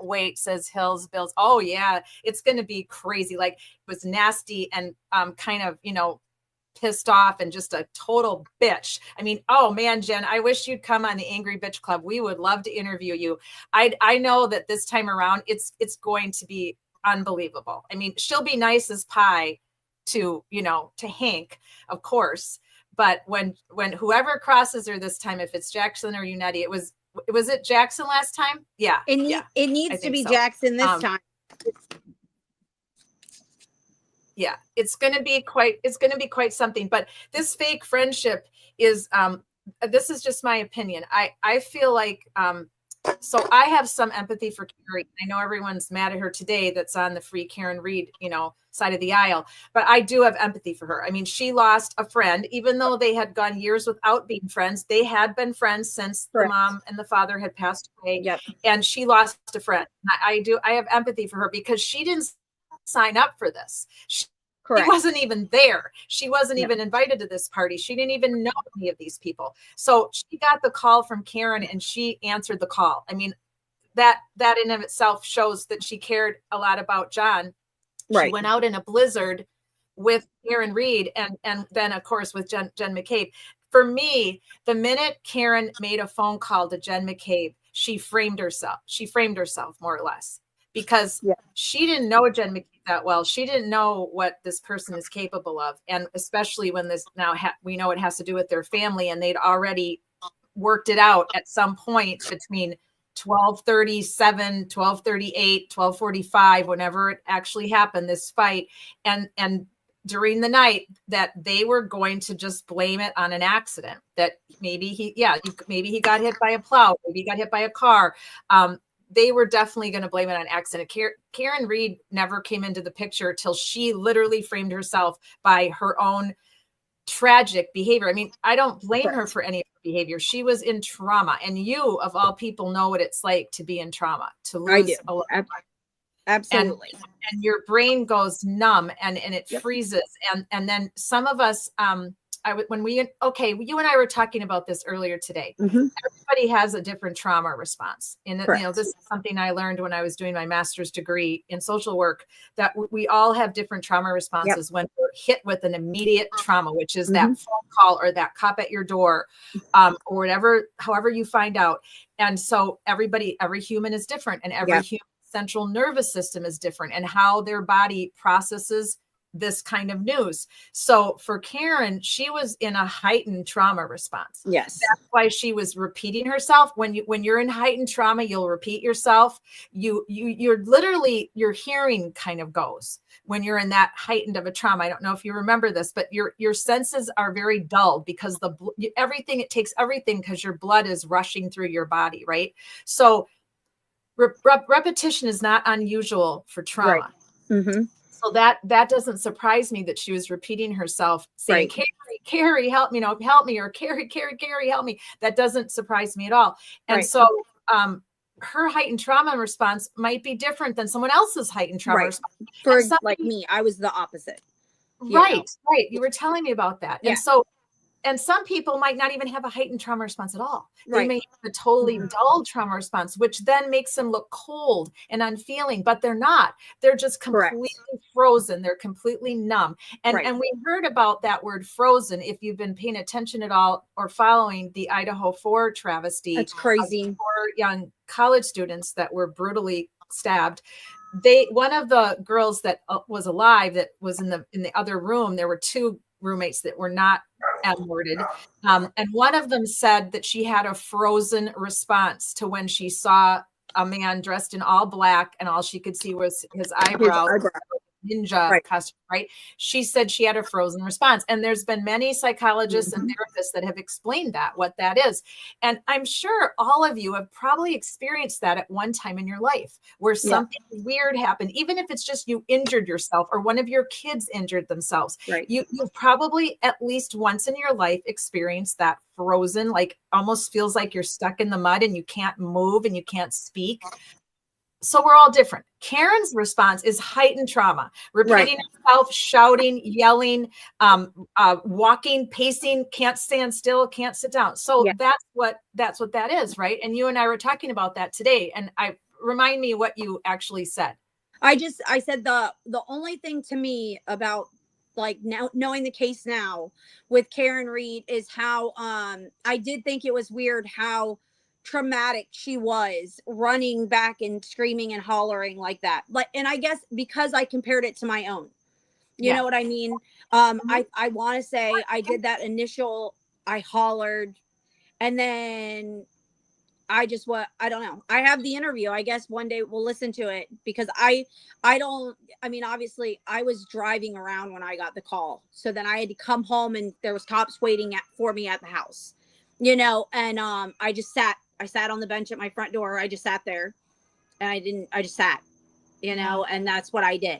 wait, says Hills Bills. Oh yeah, it's going to be crazy. Like, it was nasty and kind of, pissed off and just a total bitch. I mean, oh man, Jen, I wish you'd come on the Angry Bitch Club. We would love to interview you. I know that this time around it's going to be unbelievable. I mean, she'll be nice as pie to Hank, of course, but when whoever crosses her this time, if it's Jackson or Unetti, was it Jackson last time? Yeah. It needs to be so. Jackson this time. Yeah, it's going to be quite something. But this fake friendship is, this is just my opinion. I feel like, so I have some empathy for Carrie. I know everyone's mad at her today that's on the free Karen Reed, side of the aisle, but I do have empathy for her. I mean, she lost a friend, even though they had gone years without being friends. They had been friends since the mom and the father had passed away. Yep. And she lost a friend. I have empathy for her because she didn't sign up for this. She wasn't even there. She wasn't even invited to this party. She didn't even know any of these people. So she got the call from Karen and she answered the call. I mean, that in of itself shows that she cared a lot about John. She went out in a blizzard with Karen Reed and then of course with Jen McCabe. For me, the minute Karen made a phone call to Jen McCabe, she framed herself. She framed herself more or less, because she didn't know Jen McCabe that well. She didn't know what this person is capable of. And especially when this now we know it has to do with their family, and they'd already worked it out at some point between 12:37, 12:38, 12:45, whenever it actually happened, this fight, and during the night, that they were going to just blame it on an accident, that maybe he got hit by a plow, maybe he got hit by a car. They were definitely going to blame it on accident. Karen Reed never came into the picture till she literally framed herself by her own tragic behavior. I mean, I don't blame her for any of her behavior. She was in trauma, and you, of all people, know what it's like to be in trauma, to lose a lot. Absolutely. And your brain goes numb and it freezes. And then some of us, you and I were talking about this earlier today. Mhm. Everybody has a different trauma response. And, Correct. this is something I learned when I was doing my master's degree in social work, that we all have different trauma responses when we're hit with an immediate trauma, which is that phone call or that cop at your door, or whatever, however you find out. And so every human is different, and every human central nervous system is different, and how their body processes this kind of news. So for Karen, she was in a heightened trauma response. Yes. That's why she was repeating herself. When you're in heightened trauma, you'll repeat yourself. You're literally, your hearing kind of goes when you're in that heightened of a trauma. I don't know if you remember this, but your senses are very dulled because it takes everything, because your blood is rushing through your body, right? So repetition is not unusual for trauma. Right. Mm-hmm. So that doesn't surprise me that she was repeating herself, saying, Carrie, help me, help me, or Carrie, help me. That doesn't surprise me at all. And so her heightened trauma response might be different than someone else's heightened trauma response. For like me, I was the opposite. Right. You were telling me about that. Yeah. And some people might not even have a heightened trauma response at all. Right. They may have a totally dull trauma response, which then makes them look cold and unfeeling, but they're not. They're just completely frozen. They're completely numb. And we heard about that word frozen. If you've been paying attention at all or following the Idaho 4 travesty. That's crazy. 4 young college students that were brutally stabbed. One of the girls that was alive, that was in the other room, there were 2 roommates that were not aborted. And one of them said that she had a frozen response to when she saw a man dressed in all black and all she could see was his eyebrows. Ninja costume, right? She said she had a frozen response. And there's been many psychologists and therapists that have explained what that is. And I'm sure all of you have probably experienced that at one time in your life, where something weird happened, even if it's just you injured yourself or one of your kids injured themselves. Right. You've probably at least once in your life experienced that frozen, like almost feels like you're stuck in the mud and you can't move and you can't speak. So we're all different. Karen's response is heightened trauma, repeating herself, shouting, yelling, walking, pacing, can't stand still, can't sit down. So that's what that is, right? And you and I were talking about that today. And remind me what you actually said. I said the only thing to me about like now knowing the case now with Karen Reed is how I did think it was weird how traumatic she was, running back and screaming and hollering like that. And I guess because I compared it to my own, you know what I mean? I want to say I did that initial, I hollered, and then I don't know. I have the interview. I guess one day we'll listen to it, because I mean, obviously I was driving around when I got the call. So then I had to come home and there was cops waiting for me at the house, and I sat on the bench at my front door. I just sat there and I just sat, and that's what I did.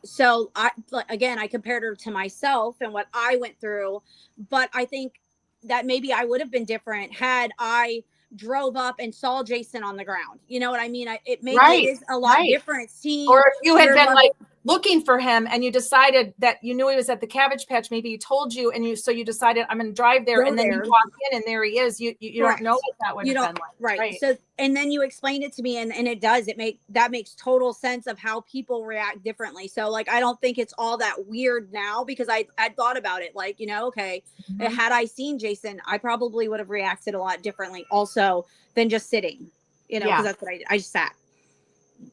So I compared her to myself and what I went through, but I think that maybe I would have been different had I drove up and saw Jason on the ground. You know what I mean? It is a lot different. Or if you had been like looking for him and you decided that you knew he was at the Cabbage Patch, maybe he told you, and you decided I'm going to drive there, and then you walk in and there he is. You don't know what that would have been like. Right. So, and then you explained it to me, and it does. That makes total sense of how people react differently. So like, I don't think it's all that weird now, because I thought about it, like, okay, had I seen Jason, I probably would have reacted a lot differently also than just sitting, because that's what I just sat.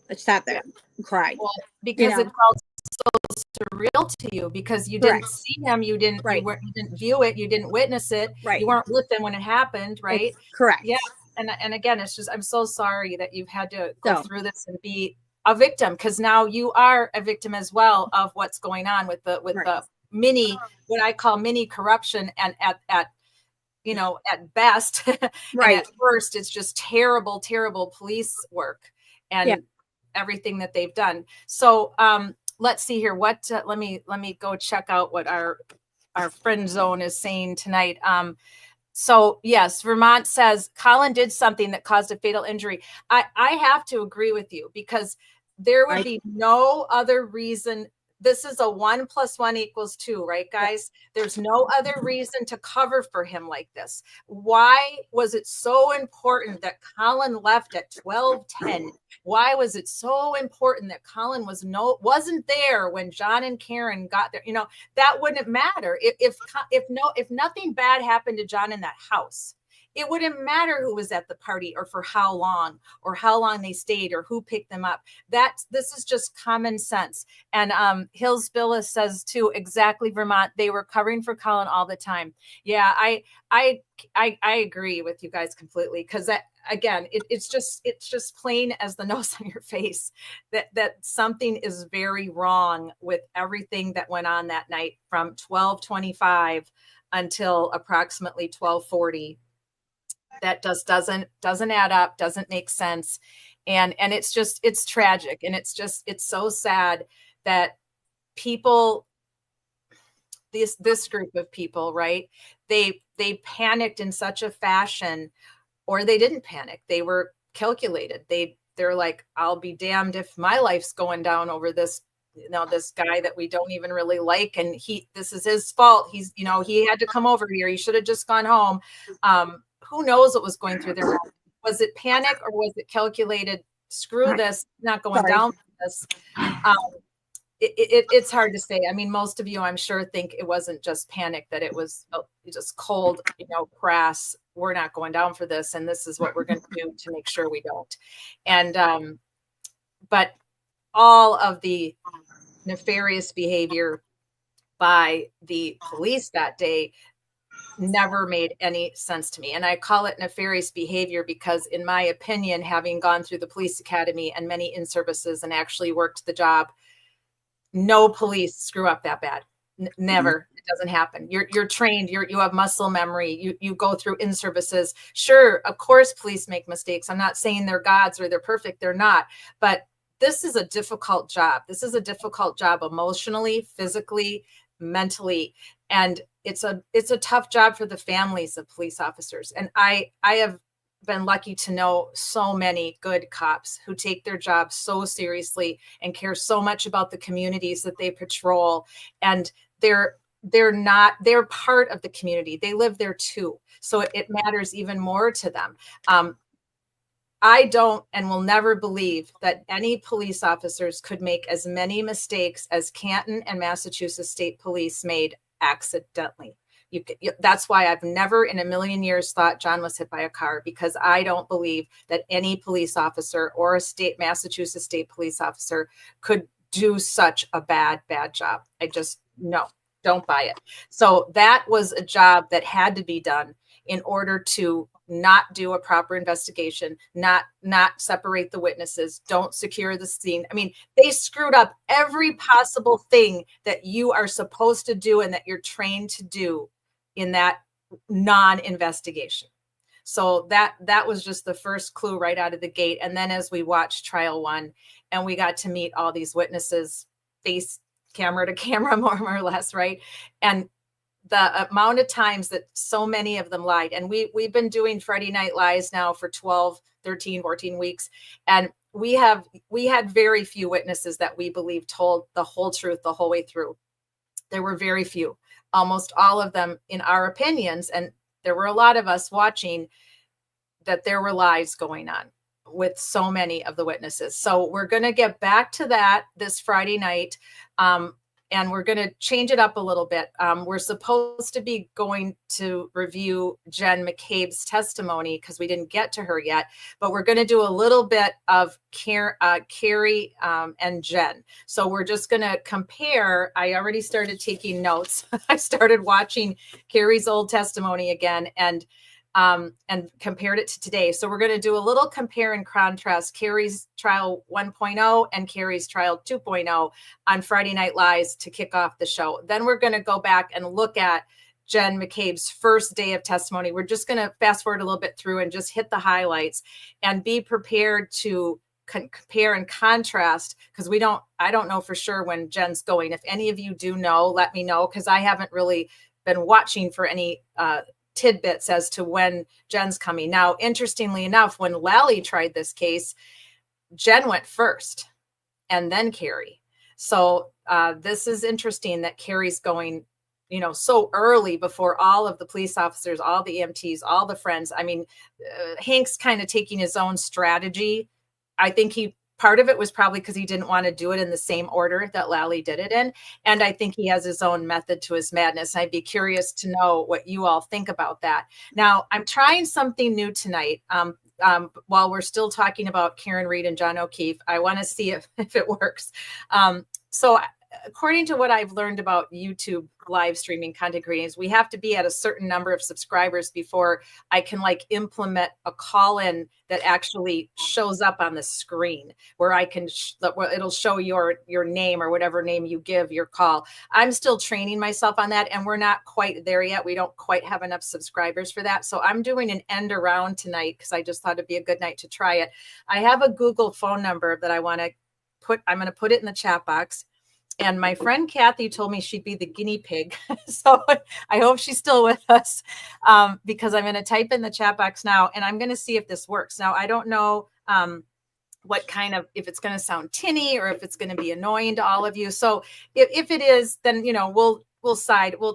I sat there and cried. Well, because it felt so surreal to you, because you didn't see him, you didn't view it, you didn't witness it, you weren't with him when it happened, right? Correct. Yeah. And again, it's just, I'm so sorry that you've had to go through this and be a victim, because now you are a victim as well of what's going on with the what I call mini corruption, and at best, and at worst, it's just terrible police work and everything that they've done. So let's see here. What let me go check out what our friend zone is saying tonight. So yes, Vermont says Colin did something that caused a fatal injury. I have to agree with you, because there would be no other reason this is a 1 + 1 = 2, right, guys? There's no other reason to cover for him like this. Why was it so important that Colin left at 12:10? Why was it so important that Colin wasn't there when John and Karen got there? That wouldn't matter if nothing bad happened to John in that house. It wouldn't matter who was at the party or for how long they stayed or who picked them up. This is just common sense. And Hills Billis says too, exactly, Vermont, they were covering for Colin all the time. Yeah, I agree with you guys completely, because that, again, it's just plain as the nose on your face that something is very wrong with everything that went on that night from 12:25 until approximately 12:40. That just doesn't add up, doesn't make sense. And it's tragic. And it's so sad that people, this group of people, right? They panicked in such a fashion, or they didn't panic. They were calculated. They're like, I'll be damned if my life's going down over this, this guy that we don't even really like. And this is his fault. He had to come over here. He should have just gone home. Who knows what was going through their mind? Was it panic or was it calculated? Screw this, not going down for this. It's hard to say. I mean, most of you, I'm sure, think it wasn't just panic, that it was just cold, crass. We're not going down for this, and this is what we're going to do to make sure we don't. And but all of the nefarious behavior by the police that day never made any sense to me. And I call it nefarious behavior because, in my opinion, having gone through the police academy and many in-services and actually worked the job, no police screw up that bad. Never. It doesn't happen. You're trained. You have muscle memory. You go through in-services. Sure, of course, police make mistakes. I'm not saying they're gods or they're perfect. They're not. But this is a difficult job. This is a difficult job emotionally, physically, mentally. And it's a tough job for the families of police officers. And I have been lucky to know so many good cops who take their job so seriously and care so much about the communities that they patrol. And they're part of the community. They live there too. So it matters even more to them. I don't and will never believe that any police officers could make as many mistakes as Canton and Massachusetts State Police made accidentally. That's why I've never in a million years thought John was hit by a car, because I don't believe that any police officer or a Massachusetts State Police officer could do such a bad job. I just, no, don't buy it. So that was a job that had to be done in order to not do a proper investigation, not separate the witnesses, don't secure the scene. I mean, they screwed up every possible thing that you are supposed to do and that you're trained to do in that non-investigation. So that was just the first clue right out of the gate. And then as we watched trial one and we got to meet all these witnesses face camera to camera, more or less, right? And the amount of times that so many of them lied. And we've been doing Friday Night Lies now for 12, 13, 14 weeks. And we had very few witnesses that we believe told the whole truth the whole way through. There were very few, almost all of them in our opinions. And there were a lot of us watching that there were lies going on with so many of the witnesses. So we're going to get back to that this Friday night. And we're going to change it up a little bit. We're supposed to be going to review Jen McCabe's testimony because we didn't get to her yet, but we're going to do a little bit of Carrie and Jen. So we're just going to compare. I already started taking notes. I started watching Carrie's old testimony again and compared it to today. So we're going to do a little compare and contrast Carrie's trial 1.0 and Carrie's trial 2.0 on Friday Night Lies to kick off the show. Then we're going to go back and look at Jen McCabe's first day of testimony. We're just going to fast forward a little bit through and just hit the highlights and be prepared to compare and contrast, because I don't know for sure when Jen's going. If any of you do know, let me know, because I haven't really been watching for any tidbits as to when Jen's coming. Now, interestingly enough, when Lally tried this case, Jen went first and then Carrie. So this is interesting that Carrie's going, so early before all of the police officers, all the EMTs, all the friends. I mean, Hank's kind of taking his own strategy. I think part of it was probably because he didn't want to do it in the same order that Lally did it in. And I think he has his own method to his madness. I'd be curious to know what you all think about that. Now, I'm trying something new tonight. While we're still talking about Karen Reed and John O'Keefe, I want to see if it works. So according to what I've learned about YouTube live streaming content creators, we have to be at a certain number of subscribers before I can implement a call in that actually shows up on the screen where I can, it'll show your name or whatever name you give your call. I'm still training myself on that, and we're not quite there yet. We don't quite have enough subscribers for that. So I'm doing an end around tonight because I just thought it'd be a good night to try it. I have a Google phone number that I'm going to put it in the chat box. And my friend Kathy told me she'd be the guinea pig. So I hope she's still with us because I'm going to type in the chat box now and I'm going to see if this works. Now, I don't know if it's going to sound tinny or if it's going to be annoying to all of you. So if it is, then, we'll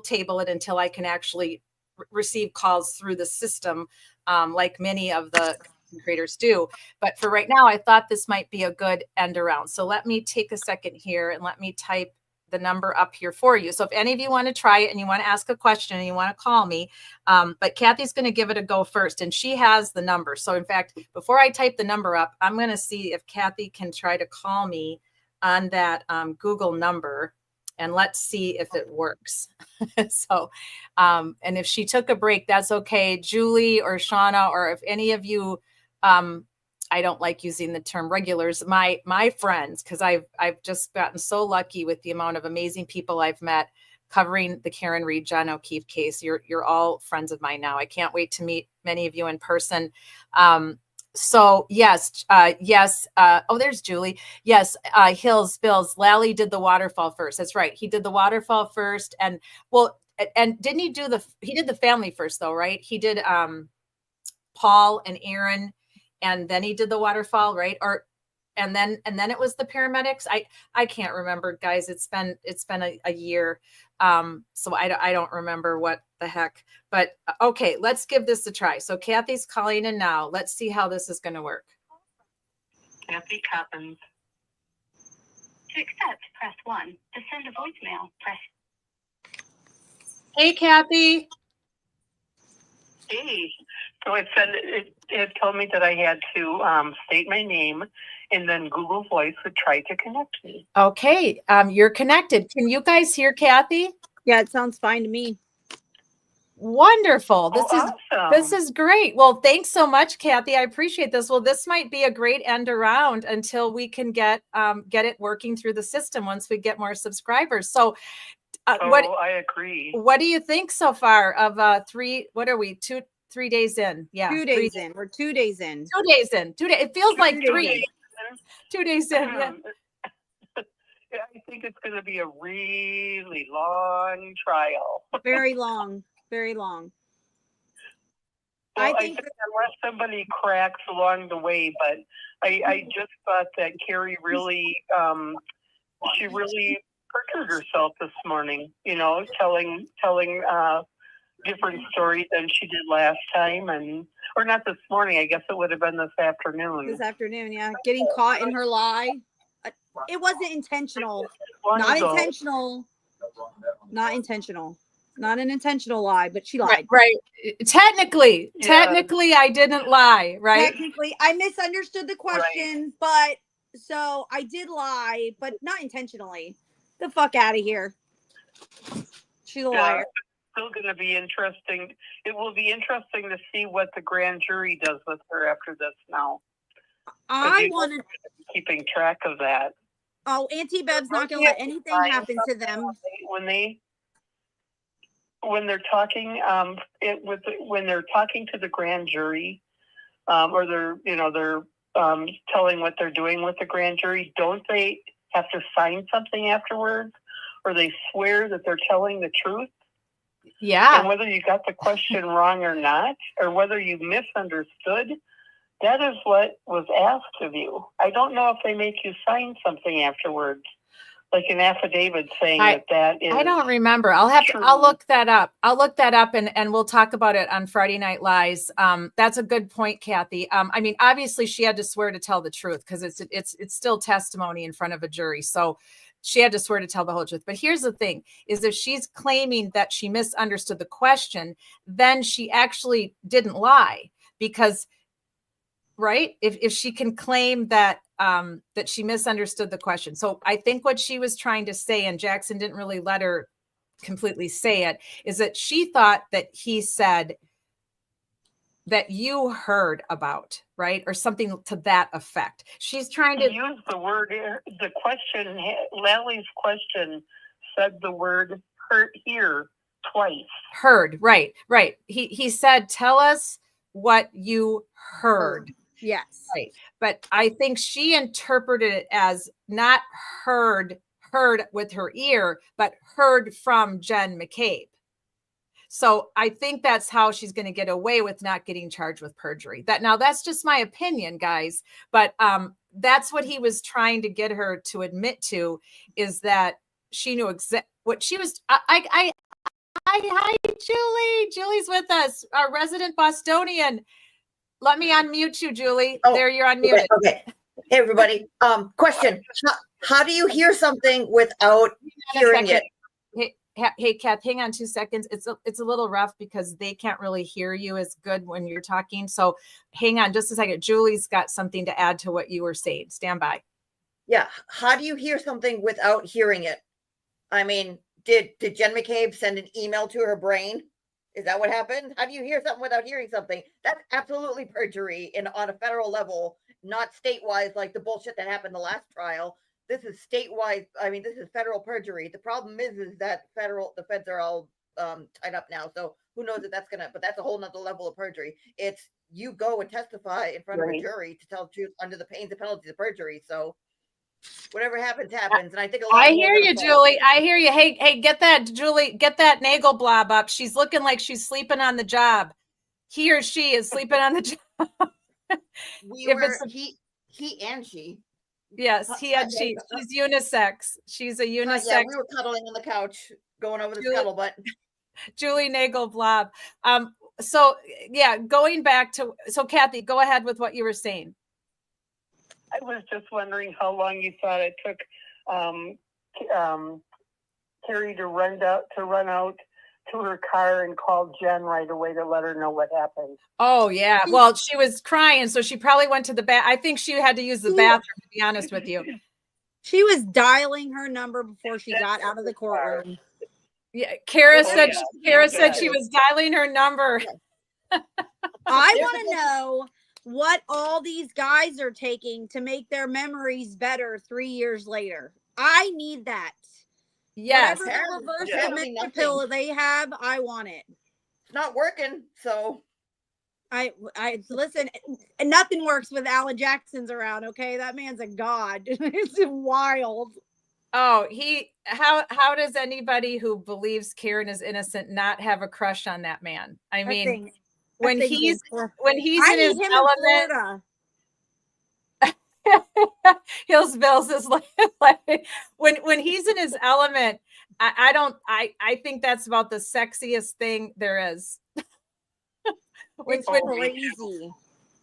table it until I can actually receive calls through the system like many of the creators do. But for right now, I thought this might be a good end around. So let me take a second here and let me type the number up here for you. So if any of you want to try it and you want to ask a question and you want to call me, but Kathy's going to give it a go first and she has the number. So in fact, before I type the number up, I'm going to see if Kathy can try to call me on that Google number. And let's see if it works. So, and if she took a break, that's okay. Julie or Shauna, or if any of you, I don't like using the term regulars, my friends, because I've just gotten so lucky with the amount of amazing people I've met covering the Karen Reed, John O'Keefe case. You're all friends of mine now. I can't wait to meet many of you in person. So yes. Oh, there's Julie. Yes. Hills, Bills, Lally did the waterfall first. That's right. He did the waterfall first. And didn't he he did the family first though, right? He did, Paul and Aaron, and then he did the waterfall, right? And then it was the paramedics. I can't remember, guys. It's been a year. So I don't remember what the heck, but okay, let's give this a try. So Kathy's calling in now. Let's see how this is going to work. Kathy Coppins. To accept, press 1. To send a voicemail, press. Hey, Kathy. Hey. So it said it told me that I had to state my name, and then Google Voice would try to connect me. Okay, you're connected. Can you guys hear Kathy? Yeah, it sounds fine to me. Wonderful. Awesome. This is great. Well, thanks so much, Kathy. I appreciate this. Well, this might be a great end around until we can get it working through the system once we get more subscribers. So I agree. What do you think so far of 3? What are we? 3 days in? Yeah. 2 days in. We're 2 days in. 2 days in. 2 days. It feels like 3. 2 days in. Yeah. Yeah, I think it's going to be a really long trial. Very long. Very long. Well, I think unless somebody cracks along the way, but I just thought that Carrie really, she really perjured herself this morning, telling different stories than she did last time, or not this morning. I guess it would have been this afternoon. This afternoon, yeah. Getting caught in her lie. It wasn't intentional. Not intentional. Not intentional. Not an intentional lie, but she lied. Right. Technically, I didn't lie, right? Technically, I misunderstood the question, but so I did lie, but not intentionally. The fuck out of here. She's a liar. Still going to be interesting. It will be interesting to see what the grand jury does with her after this now. I want to keeping track of that. Oh, Auntie Bev's not going to let anything happen to them. When they're talking, when they're talking to the grand jury, or they're telling what they're doing with the grand jury, don't they have to sign something afterwards, or they swear that they're telling the truth? Yeah. And whether you got the question wrong or not, or whether you misunderstood, that is what was asked of you. I don't know if they make you sign something afterwards. like an affidavit saying that is. I don't remember. I'll look that up. And we'll talk about it on Friday Night Lies. That's a good point, Kathy. I mean, obviously she had to swear to tell the truth because it's still testimony in front of a jury. So she had to swear to tell the whole truth. But here's the thing is if she's claiming that she misunderstood the question, then she actually didn't lie because, right? If she can claim that that she misunderstood the question. So I think what she was trying to say, and Jackson didn't really let her completely say it, is that she thought that he said that you heard about, right? Or something to that effect. She's trying to use the word, the question, Lally's question said the word hear twice. Heard, right. He said, tell us what you heard. Yes. Right. But I think she interpreted it as not heard with her ear, but heard from Jen McCabe. So I think that's how she's going to get away with not getting charged with perjury. That's just my opinion, guys. But that's what he was trying to get her to admit to, is that she knew what she was. Hi, Julie. Julie's with us, our resident Bostonian. Let me unmute you, Julie. Oh, there, you're unmuted. Okay. Hey, everybody. Question. How do you hear something without hearing it? Hey, Kath, hang on 2 seconds. It's a little rough because they can't really hear you as good when you're talking. So hang on just a second. Julie's got something to add to what you were saying. Stand by. Yeah. How do you hear something without hearing it? I mean, did Jen McCabe send an email to her brain? Is that what happened? How do you hear something without hearing something? That's absolutely perjury on a federal level, not statewide like the bullshit that happened the last trial. This is statewide. I mean, this is federal perjury. The problem is that the feds are all tied up now. So who knows if that's but that's a whole nother level of perjury. It's you go and testify in front of a jury to tell the truth under the pains and penalties of perjury. So whatever happens, happens. And I think I hear you, Julie. I hear you. Hey, get that, Julie, get that Nagel blob up. She's looking like she's sleeping on the job. He or she is sleeping on the job. He and she. Yes, he and she. She's unisex. She's a unisex. Yeah, we were cuddling on the couch, going over the scuttlebutt. Julie Nagel blob. So yeah, going back to Kathy, go ahead with what you were saying. I was just wondering how long you thought it took Carrie to run out to her car and call Jen right away to let her know what happened. Oh yeah, well she was crying, so she probably went to the bath. I think she had to use the bathroom, to be honest with you. She was dialing her number before she got out of the courtroom. Yeah, Kara said she was dialing her number. I want to know what all these guys are taking to make their memories better 3 years later. I need that. Yes. Whatever reverse dementia pill they have, I want it. It's not working, so I listen. Nothing works with Alan Jackson's around. Okay, that man's a god. It's wild. Oh, how does anybody who believes Karen is innocent not have a crush on that man? I mean, when he's in his element. Hills Bills is like when he's in his element, I think that's about the sexiest thing there is. It's crazy.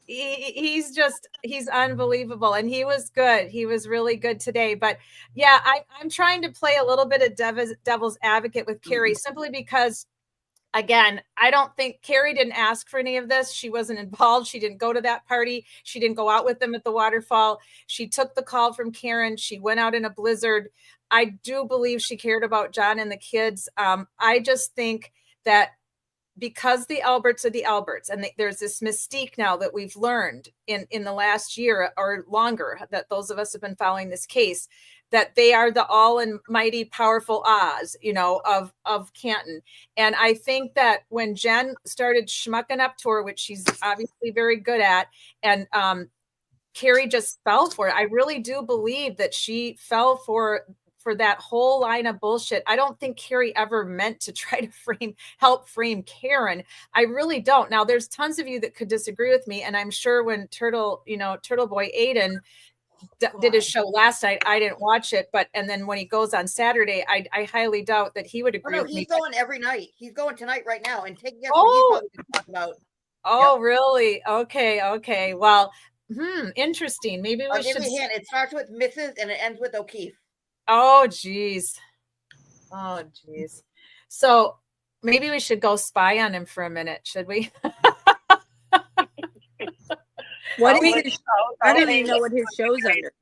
He's unbelievable, and he was good. He was really good today. But yeah, I'm trying to play a little bit of devil's advocate with Carrie, simply because, again, I don't think Carrie didn't ask for any of this. She wasn't involved. She didn't go to that party. She didn't go out with them at the waterfall. She took the call from Karen. She went out in a blizzard. I do believe she cared about John and the kids. I just think that because the Alberts are the Alberts, and there's this mystique now that we've learned in the last year or longer, that those of us have been following this case, that they are the all and mighty powerful Oz, of Canton. And I think that when Jen started schmucking up to her, which she's obviously very good at, and Carrie just fell for it. I really do believe that she fell for that whole line of bullshit. I don't think Carrie ever meant to try to help frame Karen. I really don't. Now, there's tons of you that could disagree with me, and I'm sure when Turtle Boy Aiden did his show last night. I didn't watch it, and then when he goes on Saturday, I highly doubt that he would Oh, agree no, with me. he's going every night. He's going tonight right now. And take guess what Oh. he's probably going to talk about. Oh, Yep. really? Okay. Well, interesting. Maybe we I'll give should. you a hint. It starts with Mrs. and it ends with O'Keefe. Oh, geez. So maybe we should go spy on him for a minute, should we? What is his, I don't even know what his show's under.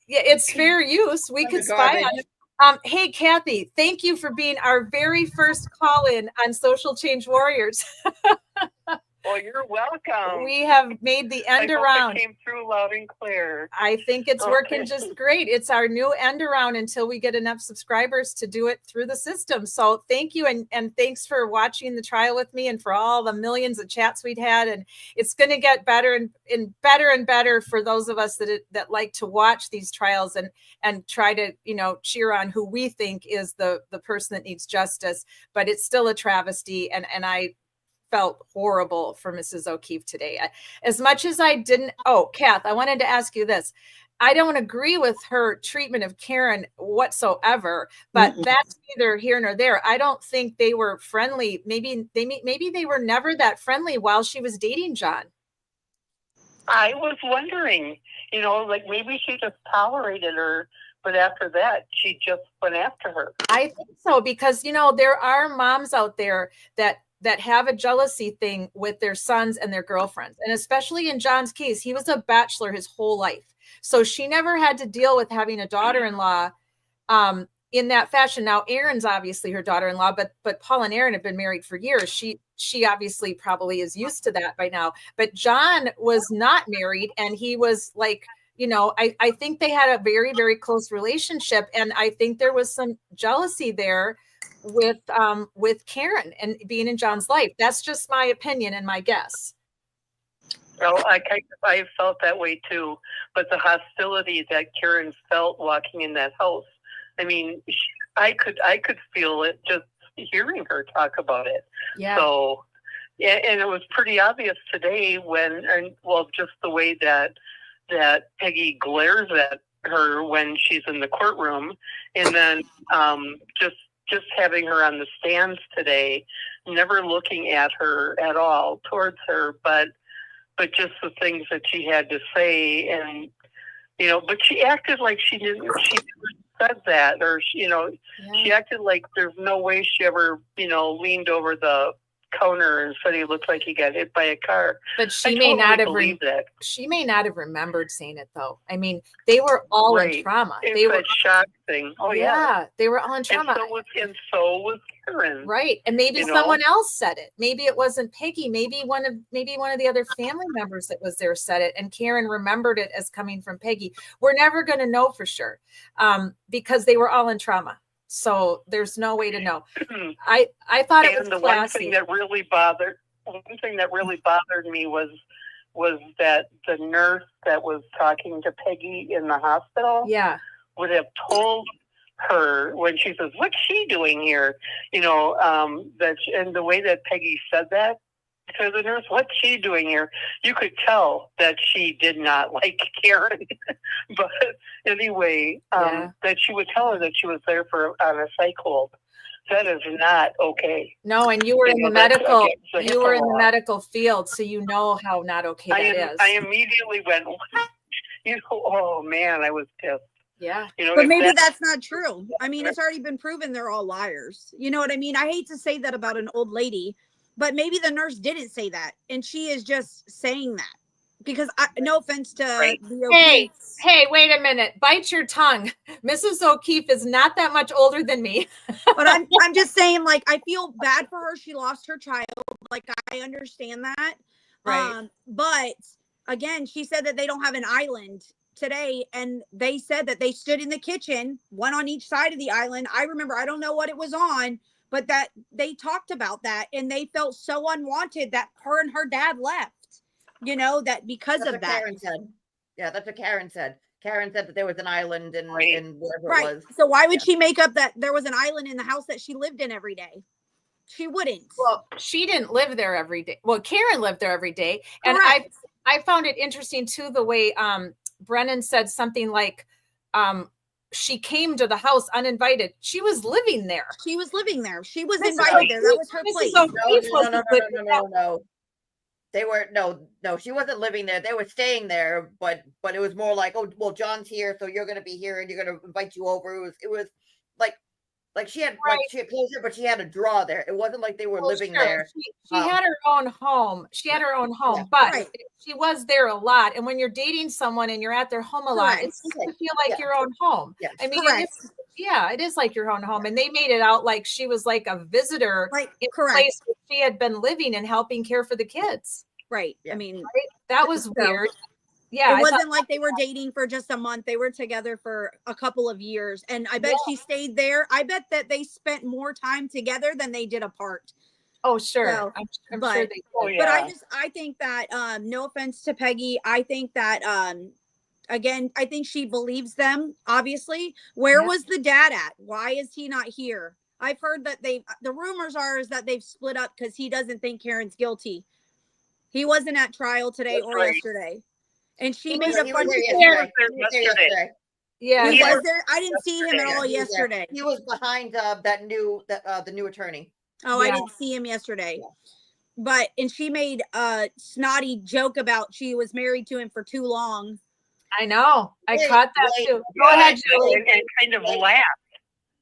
Yeah, it's fair use. We could spy on him. Hey, Kathy, thank you for being our very first call-in on Social Change Warriors. Well, you're welcome. We have made the end around. It came through loud and clear. I think it's working just great. It's our new end around until we get enough subscribers to do it through the system. So thank you. And thanks for watching the trial with me and for all the millions of chats we'd had. And it's going to get better and better for those of us that like to watch these trials and try to, cheer on who we think is the person that needs justice. But it's still a travesty. And I felt horrible for Mrs. O'Keefe today. As much as I didn't, Kath, I wanted to ask you this. I don't agree with her treatment of Karen whatsoever, but that's neither here nor there. I don't think they were friendly. Maybe they were never that friendly while she was dating John. I was wondering, like maybe she just tolerated her, but after that, she just went after her. I think so, because, there are moms out there that have a jealousy thing with their sons and their girlfriends. And especially in John's case, he was a bachelor his whole life. So she never had to deal with having a daughter-in-law in that fashion. Now, Erin's obviously her daughter-in-law, but Paul and Erin have been married for years. She obviously probably is used to that by now. But John was not married, and he was like, I think they had a very, very close relationship. And I think there was some jealousy there with Karen and being in John's life. That's just my opinion and my guess. Well, I felt that way too, but the hostility that Karen felt walking in that house, I mean, I could feel it just hearing her talk about it. Yeah. So, and it was pretty obvious today just the way that Peggy glares at her when she's in the courtroom, and then just having her on the stands today, never looking at her at all towards her, but just the things that she had to say. And, but she acted like she never said that, or, she acted like there's no way she ever, leaned over the counter and said he looked like he got hit by a car. But she may not have remembered saying it, though. I mean, they were all in trauma. It's a shock thing. Oh yeah, they were all in trauma. And so was Karen. Right, and maybe someone else said it. Maybe it wasn't Peggy. Maybe one of the other family members that was there said it, and Karen remembered it as coming from Peggy. We're never going to know for sure, because they were all in trauma. So there's no way to know. I thought it was classy. One thing that really bothered me was that the nurse that was talking to Peggy in the hospital would have told her when she says, "What's she doing here?" And the way that Peggy said that to the nurse, "What's she doing here?" You could tell that she did not like Karen. But anyway, that she would tell her that she was there on a psych hold. That is not okay. No, and you were in the medical field, so you know how not okay that is. I immediately went, oh man, I was pissed. Yeah. But maybe that's not true. I mean, it's already been proven they're all liars. You know what I mean? I hate to say that about an old lady, but maybe the nurse didn't say that, and she is just saying that because no offense to the O'Keefe. Hey, wait a minute! Bite your tongue. Mrs. O'Keefe is not that much older than me. But I'm just saying, like, I feel bad for her. She lost her child. Like, I understand that. Right. But again, she said that they don't have an island today, and they said that they stood in the kitchen, one on each side of the island. I remember, I don't know what it was on, but that they talked about that, and they felt so unwanted that her and her dad left, that because of that. Karen said. Yeah, that's what Karen said. Karen said that there was an island in wherever it was. So why would she make up that there was an island in the house that she lived in every day? She wouldn't. Well, she didn't live there every day. Well, Karen lived there every day. And I found it interesting too, the way Brennan said something like, she came to the house uninvited. She was living there. She was living there. She was Mrs. invited there. That was her Mrs. place. O'Keefe No, no, no, wasn't no, living no, there. no, no. They were no, she wasn't living there. They were staying there, but it was more like, oh, well, John's here, so you're gonna be here and you're gonna invite you over. It was like she had Right. like she had closed it, but she had a draw there. It wasn't like they were living Sure. there. She had her own home. She had her own home, Yeah. but Right. she was there a lot. And when you're dating someone and you're at their home a lot, Correct. it's supposed to feel like Yeah. your own home. Yes. I mean, Correct. it is like your own home. And they made it out like she was like a visitor Right. in a Correct. place where she had been living and helping care for the kids. Right. Yeah. I mean, That was So, weird. Yeah. it wasn't like they were dating for just a month. They were together for a couple of years. And I bet she stayed there. I bet that they spent more time together than they did apart. Oh, sure. So, I'm sure but- they Oh, did. But yeah. I think that, no offense to Peggy, I think that, again, I think she believes them, obviously. Where Yeah. was the dad at? Why is he not here? I've heard that the rumors is that they've split up because he doesn't think Karen's guilty. He wasn't at trial today That's or right. yesterday. And she He made was a He bunch was of there yesterday. there He was there yesterday. yesterday. Yeah. He Yeah. was there. I didn't see him at all He was there. yesterday. He was behind the new attorney. Oh, I Yeah. didn't see him yesterday. Yeah. But and she made a snotty joke about she was married to him for too long. I know. I Wait, caught that wait. too. Go Yeah, ahead, Julie. and kind of laughed.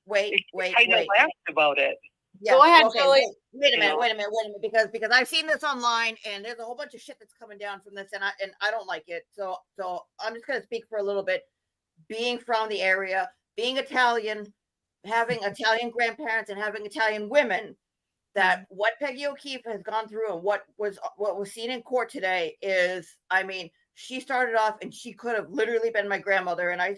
Wait, Kind of laughed about it. Yeah, Go ahead, okay, Julie. wait a Yeah. minute, because I've seen this online and there's a whole bunch of shit that's coming down from this and I don't like it. So I'm just gonna speak for a little bit. Being from the area, being Italian, having Italian grandparents and having Italian women, that what Peggy O'Keefe has gone through and what was seen in court today is, I mean, she started off and she could have literally been my grandmother. And I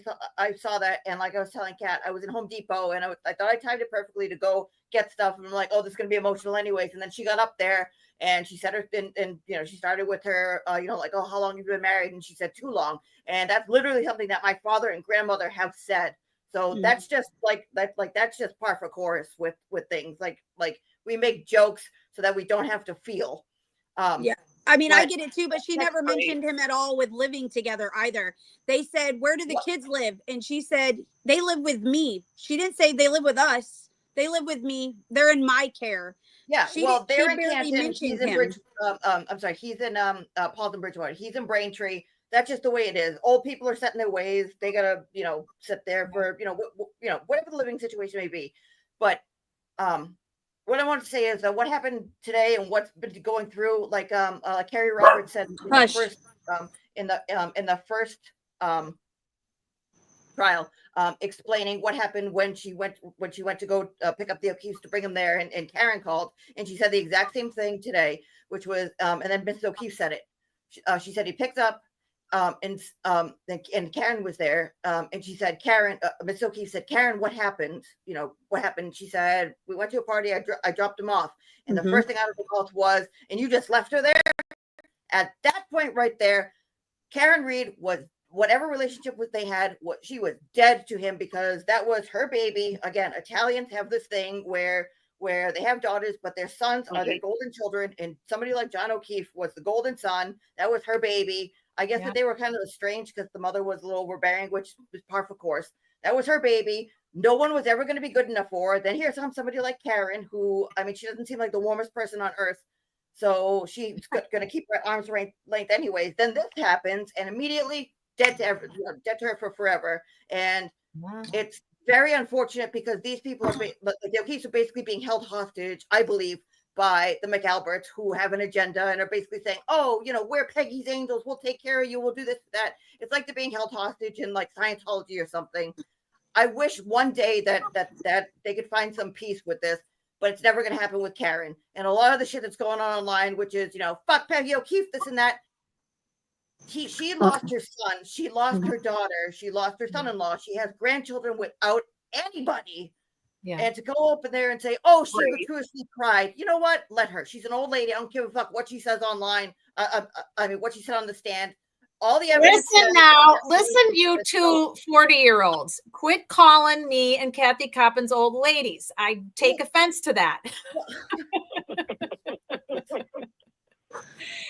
saw that. And like I was telling Kat, I was in Home Depot and I thought I timed it perfectly to go get stuff. And I'm like, oh, this is going to be emotional anyways. And then she got up there and she said her, and she started with her, like, oh, how long have you been married? And she said too long. And that's literally something that my father and grandmother have said. So that's just that's just par for course with things like we make jokes so that we don't have to feel. Yeah. I mean, I but- get it too, but she That's never great. mentioned him at all with living together either. They said, where do the What? kids live? And she said, they live with me. She didn't say they live with us. They live with me. They're in my care. Yeah, She well, didn't- she they're in barely Canton. mentioned He's in him. Bridge. I'm sorry. He's in Paul's and Bridgewater. He's in Braintree. That's just the way it is. Old people are set in their ways. They gotta, sit there for, whatever the living situation may be. But what I want to say is what happened today and what's been going through, like Carrie Roberts said Hush. in the first trial, explaining what happened when she went to go pick up the O'Keefes to bring them there, and Karen called and she said the exact same thing today, which was and then Mrs. O'Keefe said it. She said he picked up and Karen was there, and she said, Karen, Mrs. O'Keefe said, Karen, what happened? What happened? She said, we went to a party. I dropped him off, and the first thing out of the mouth was, and you just left her there. At that point, right there, Karen Reed was, whatever relationship they had, she was dead to him, because that was her baby. Again, Italians have this thing where they have daughters, but their sons are their golden children. And somebody like John O'Keefe was the golden son. That was her baby. I guess that they were kind of estranged because the mother was a little overbearing, which was par for course. That was her baby. No one was ever going to be good enough for her. Then here's somebody like Karen, who, I mean, she doesn't seem like the warmest person on earth. So she's going to keep her arm's length anyways. Then this happens, and immediately dead to her for forever. And it's very unfortunate, because these people are the O'Keefes are basically being held hostage, I believe, by the McAlberts, who have an agenda and are basically saying, oh, we're Peggy's angels, we'll take care of you, we'll do this, that. It's like they're being held hostage in like Scientology or something. I wish one day that they could find some peace with this, but it's never going to happen with Karen. And a lot of the shit that's going on online, which is, fuck Peggy O'Keefe, this and that. She lost her son. She lost her daughter. She lost her son-in-law. She has grandchildren without anybody. Yeah. And to go up in there and say, oh, she gratuitously cried. You know what? Let her. She's an old lady. I don't give a fuck what she says online. I mean, what she said on the stand. All the evidence. Listen, you two 40-year-olds. Quit calling me and Kathy Coppins old ladies. I take offense to that.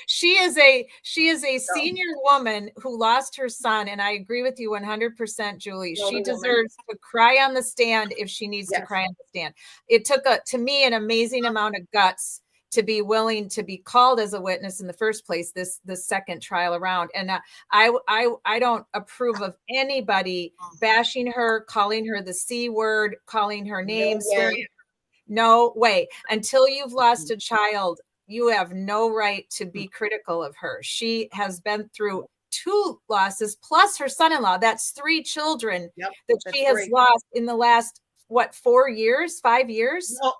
She is a senior woman who lost her son, and I agree with you 100%, Julie. She Older woman. deserves to cry on the stand if she needs to Yes. cry on the stand. It took to me an amazing amount of guts to be willing to be called as a witness in the first place, this second trial around. And I don't approve of anybody bashing her, calling her the C word, calling her names, way. swearing. No way. Until you've lost a child, you have no right to be critical of her. She has been through 2 losses plus her son-in-law. That's 3 children Yep, that that's she has 3. lost in the last, what, 4 years, 5 years? No.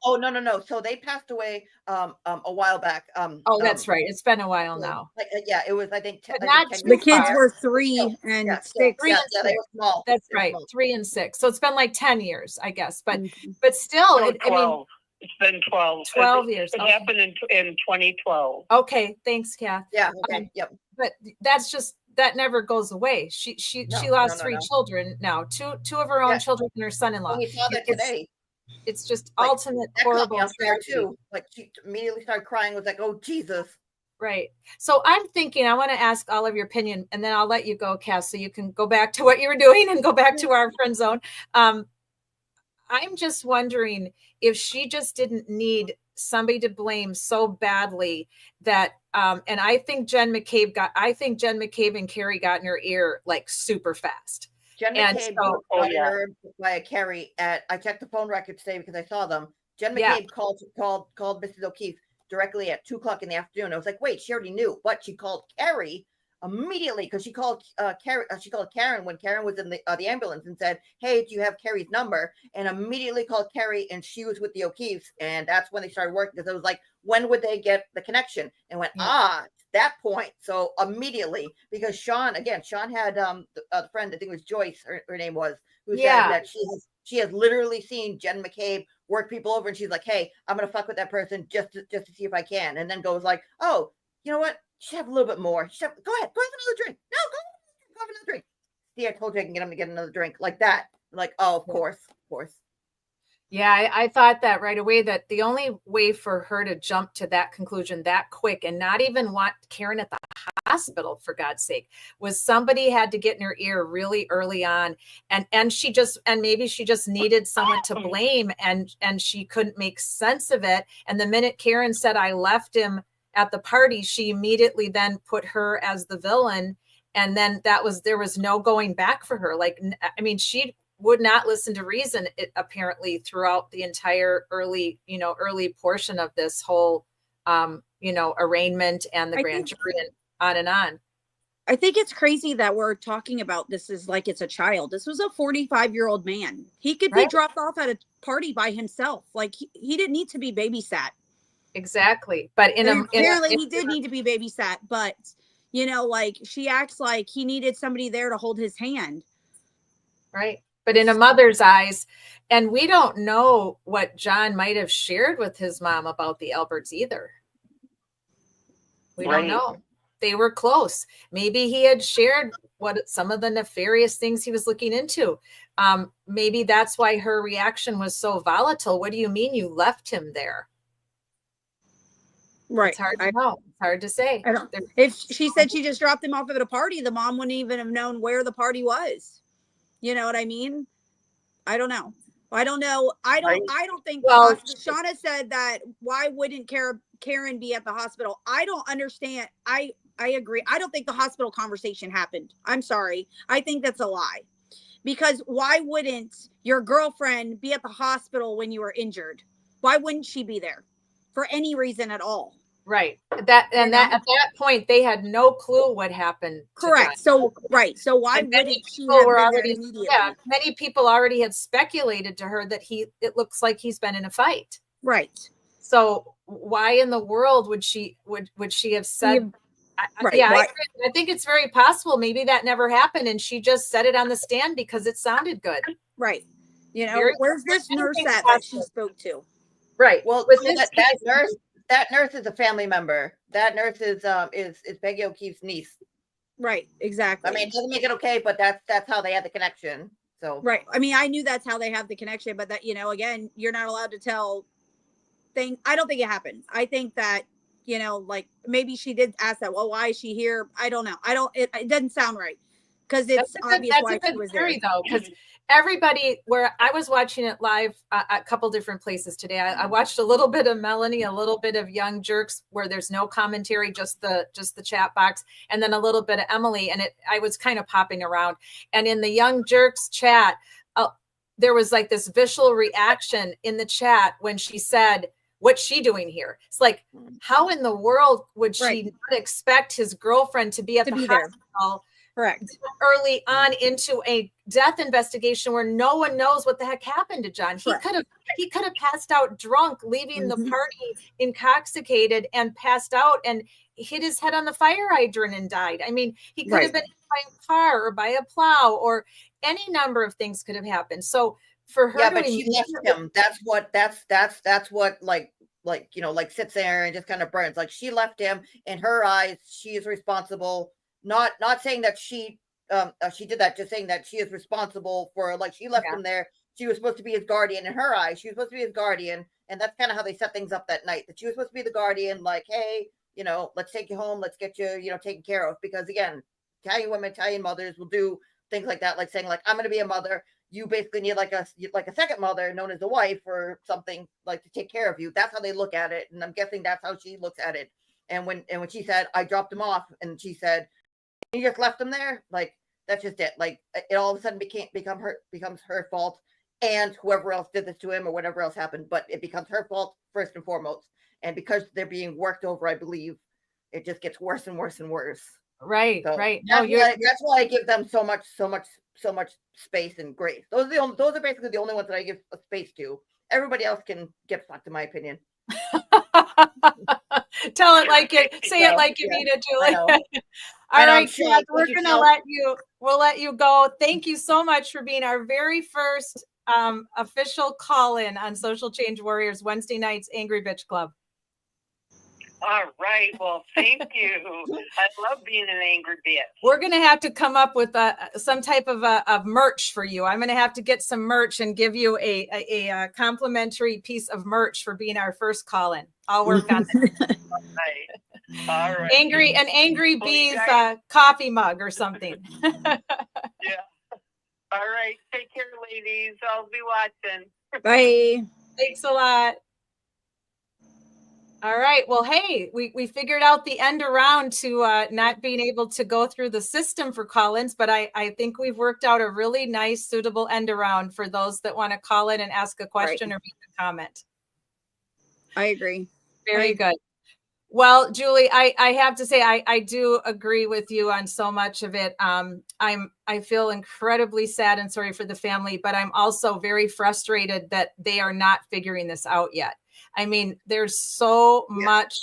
So they passed away a while back. Oh, that's right. It's been a while now. Like yeah, it was I think But I not think 10 too The years kids far. were prior. 3 and Yeah, 6. 3 yeah, and yeah, they 6. were small. That's They were right. small. 3 and 6. So it's been like 10 years, I guess. But Mhm. still, No, I mean, 12. It's been 12. 12 years. It Okay. happened in 2012. Okay, thanks, Kath. Yeah. Okay. Yep. But that's just, that never goes away. She No, lost no, 3 no. children now, two of her own Yeah. children and her son-in-law. And we saw that It's- today. It's just Like, ultimate That caught me horrible off guard tragedy. too. Like she immediately started crying. Was like, "Oh Jesus!" Right. So I'm thinking, I want to ask all of your opinion, and then I'll let you go, Cass, so you can go back to what you were doing and go back to our friend zone. I'm just wondering if she just didn't need somebody to blame so badly that, and I think Jen McCabe and Carrie got in her ear like super fast. Jen And McCabe so- got her by a Carrie at. I checked the phone records today because I saw them. Jen Yeah. McCabe called Mrs. O'Keefe directly at 2:00 in the afternoon. I was like, wait, she already knew, but she called Carrie immediately because she called Carrie. She called Karen when Karen was in the ambulance and said, "Hey, do you have Carrie's number?" And immediately called Carrie, and she was with the O'Keefes, and that's when they started working because it was like, when would they get the connection? And went that point. So immediately, because Sean had the friend, I think it was Joyce, her name was, who said that she has literally seen Jen McCabe work people over, and she's like, "Hey, I'm gonna fuck with that person just to see if I can," and then goes like, "Oh, you know what? Should have a little bit more. Go ahead, go have another drink. No, go have another drink. See, I told you I can get him to get another drink," like that. I'm like, oh, of course. Yeah, I thought that right away, that the only way for her to jump to that conclusion that quick and not even want Karen at the hospital, for God's sake, was somebody had to get in her ear really early on. And maybe she just needed someone to blame, and she couldn't make sense of it. And the minute Karen said, "I left him at the party," she immediately then put her as the villain. And then there was no going back for her. Like, I mean, she would not listen to reason, apparently, throughout the entire early portion of this whole, arraignment and the grand jury and on and on. I think it's crazy that we're talking about this as like it's a child. This was a 45-year-old man. He could be dropped off at a party by himself. Like he didn't need to be babysat. Exactly. But he did need to be babysat, but like she acts like he needed somebody there to hold his hand. Right. But in a mother's eyes, and we don't know what John might have shared with his mom about the Alberts either. We don't know. They were close. Maybe he had shared some of the nefarious things he was looking into. Maybe that's why her reaction was so volatile. What do you mean you left him there? Right. It's hard to know. It's hard to say. If she said she just dropped him off at a party, the mom wouldn't even have known where the party was. You know what I mean? I don't know. I don't think. Well, Shauna said that why wouldn't Karen be at the hospital? I don't understand. I agree. I don't think the hospital conversation happened. I'm sorry. I think that's a lie. Because why wouldn't your girlfriend be at the hospital when you were injured? Why wouldn't she be there for any reason at all? Right. That at that point they had no clue what happened. Correct. So why wouldn't she have been there immediately? Yeah, many people already had speculated to her that it looks like he's been in a fight. Right. So why in the world would she have said? Right. I think it's very possible. Maybe that never happened, and she just said it on the stand because it sounded good. Right. Where's this nurse that she spoke to? Right. Well, that nurse is a family member. That nurse is Peggy O'Keefe's niece. Right. Exactly. I mean, it doesn't make it okay, but that's how they had the connection. So right. I mean, I knew that's how they have the connection, but that again, you're not allowed to tell things. I don't think it happened. I think that like maybe she did ask that. Well, why is she here? I don't know. It doesn't sound right because it's obvious that's why a good she was theory there. though, because everybody, where I was watching it live a couple different places today. I watched a little bit of Melanie, a little bit of Young Jerks, where there's no commentary, just the chat box, and then a little bit of Emily. And I was kind of popping around, and in the Young Jerks chat, there was like this visceral reaction in the chat when she said, "What's she doing here?" It's like, how in the world would she not expect his girlfriend to be at the hospital? Correct. Early on into a death investigation where no one knows what the heck happened to John. He could have passed out drunk, leaving the party intoxicated, and passed out and hit his head on the fire hydrant and died. I mean, he could have been hit by a car or by a plow, or any number of things could have happened. So for her, but she left him. That's what like sits there and just kind of burns. Like, she left him. In her eyes, she is responsible. Not saying that she did that, just saying that she is responsible for, like, she left him there. She was supposed to be his guardian. In her eyes, she was supposed to be his guardian, and that's kind of how they set things up that night. That she was supposed to be the guardian, like, hey, let's take you home, let's get you, taken care of. Because again, Italian women, Italian mothers will do things like that, like saying, like, I'm going to be a mother. You basically need like a second mother, known as a wife, or something, like, to take care of you. That's how they look at it, and I'm guessing that's how she looks at it. And when she said, I dropped him off, and she said, you just left him there, like, that's just it. Like, it all of a sudden becomes her fault, and whoever else did this to him or whatever else happened, but it becomes her fault first and foremost. And because they're being worked over, I believe it just gets worse and worse and worse. Right. So right. That's why I give them so much space and grace. Those are basically the only ones that I give a space to. Everybody else can get fucked, in my opinion. Tell it like it. Say it like you mean it, Julie. All right, Kath, we'll let you go. Thank you so much for being our very first official call-in on Social Change Warriors Wednesday nights Angry Bitch Club. All right. Well, thank you. I love being an angry bitch. We're going to have to come up with some type of merch for you. I'm going to have to get some merch and give you a complimentary piece of merch for being our first call-in. I'll work on that. All right. Angry Bees coffee mug or something. Yeah. All right. Take care, ladies. I'll be watching. Bye. Thanks a lot. All right. Well, hey, we figured out the end around to not being able to go through the system for call-ins, but I think we've worked out a really nice, suitable end around for those that want to call in and ask a question or make a comment. I agree. Very good. Well, Julie, I have to say, I do agree with you on so much of it. I feel incredibly sad and sorry for the family, but I'm also very frustrated that they are not figuring this out yet. I mean, there's so much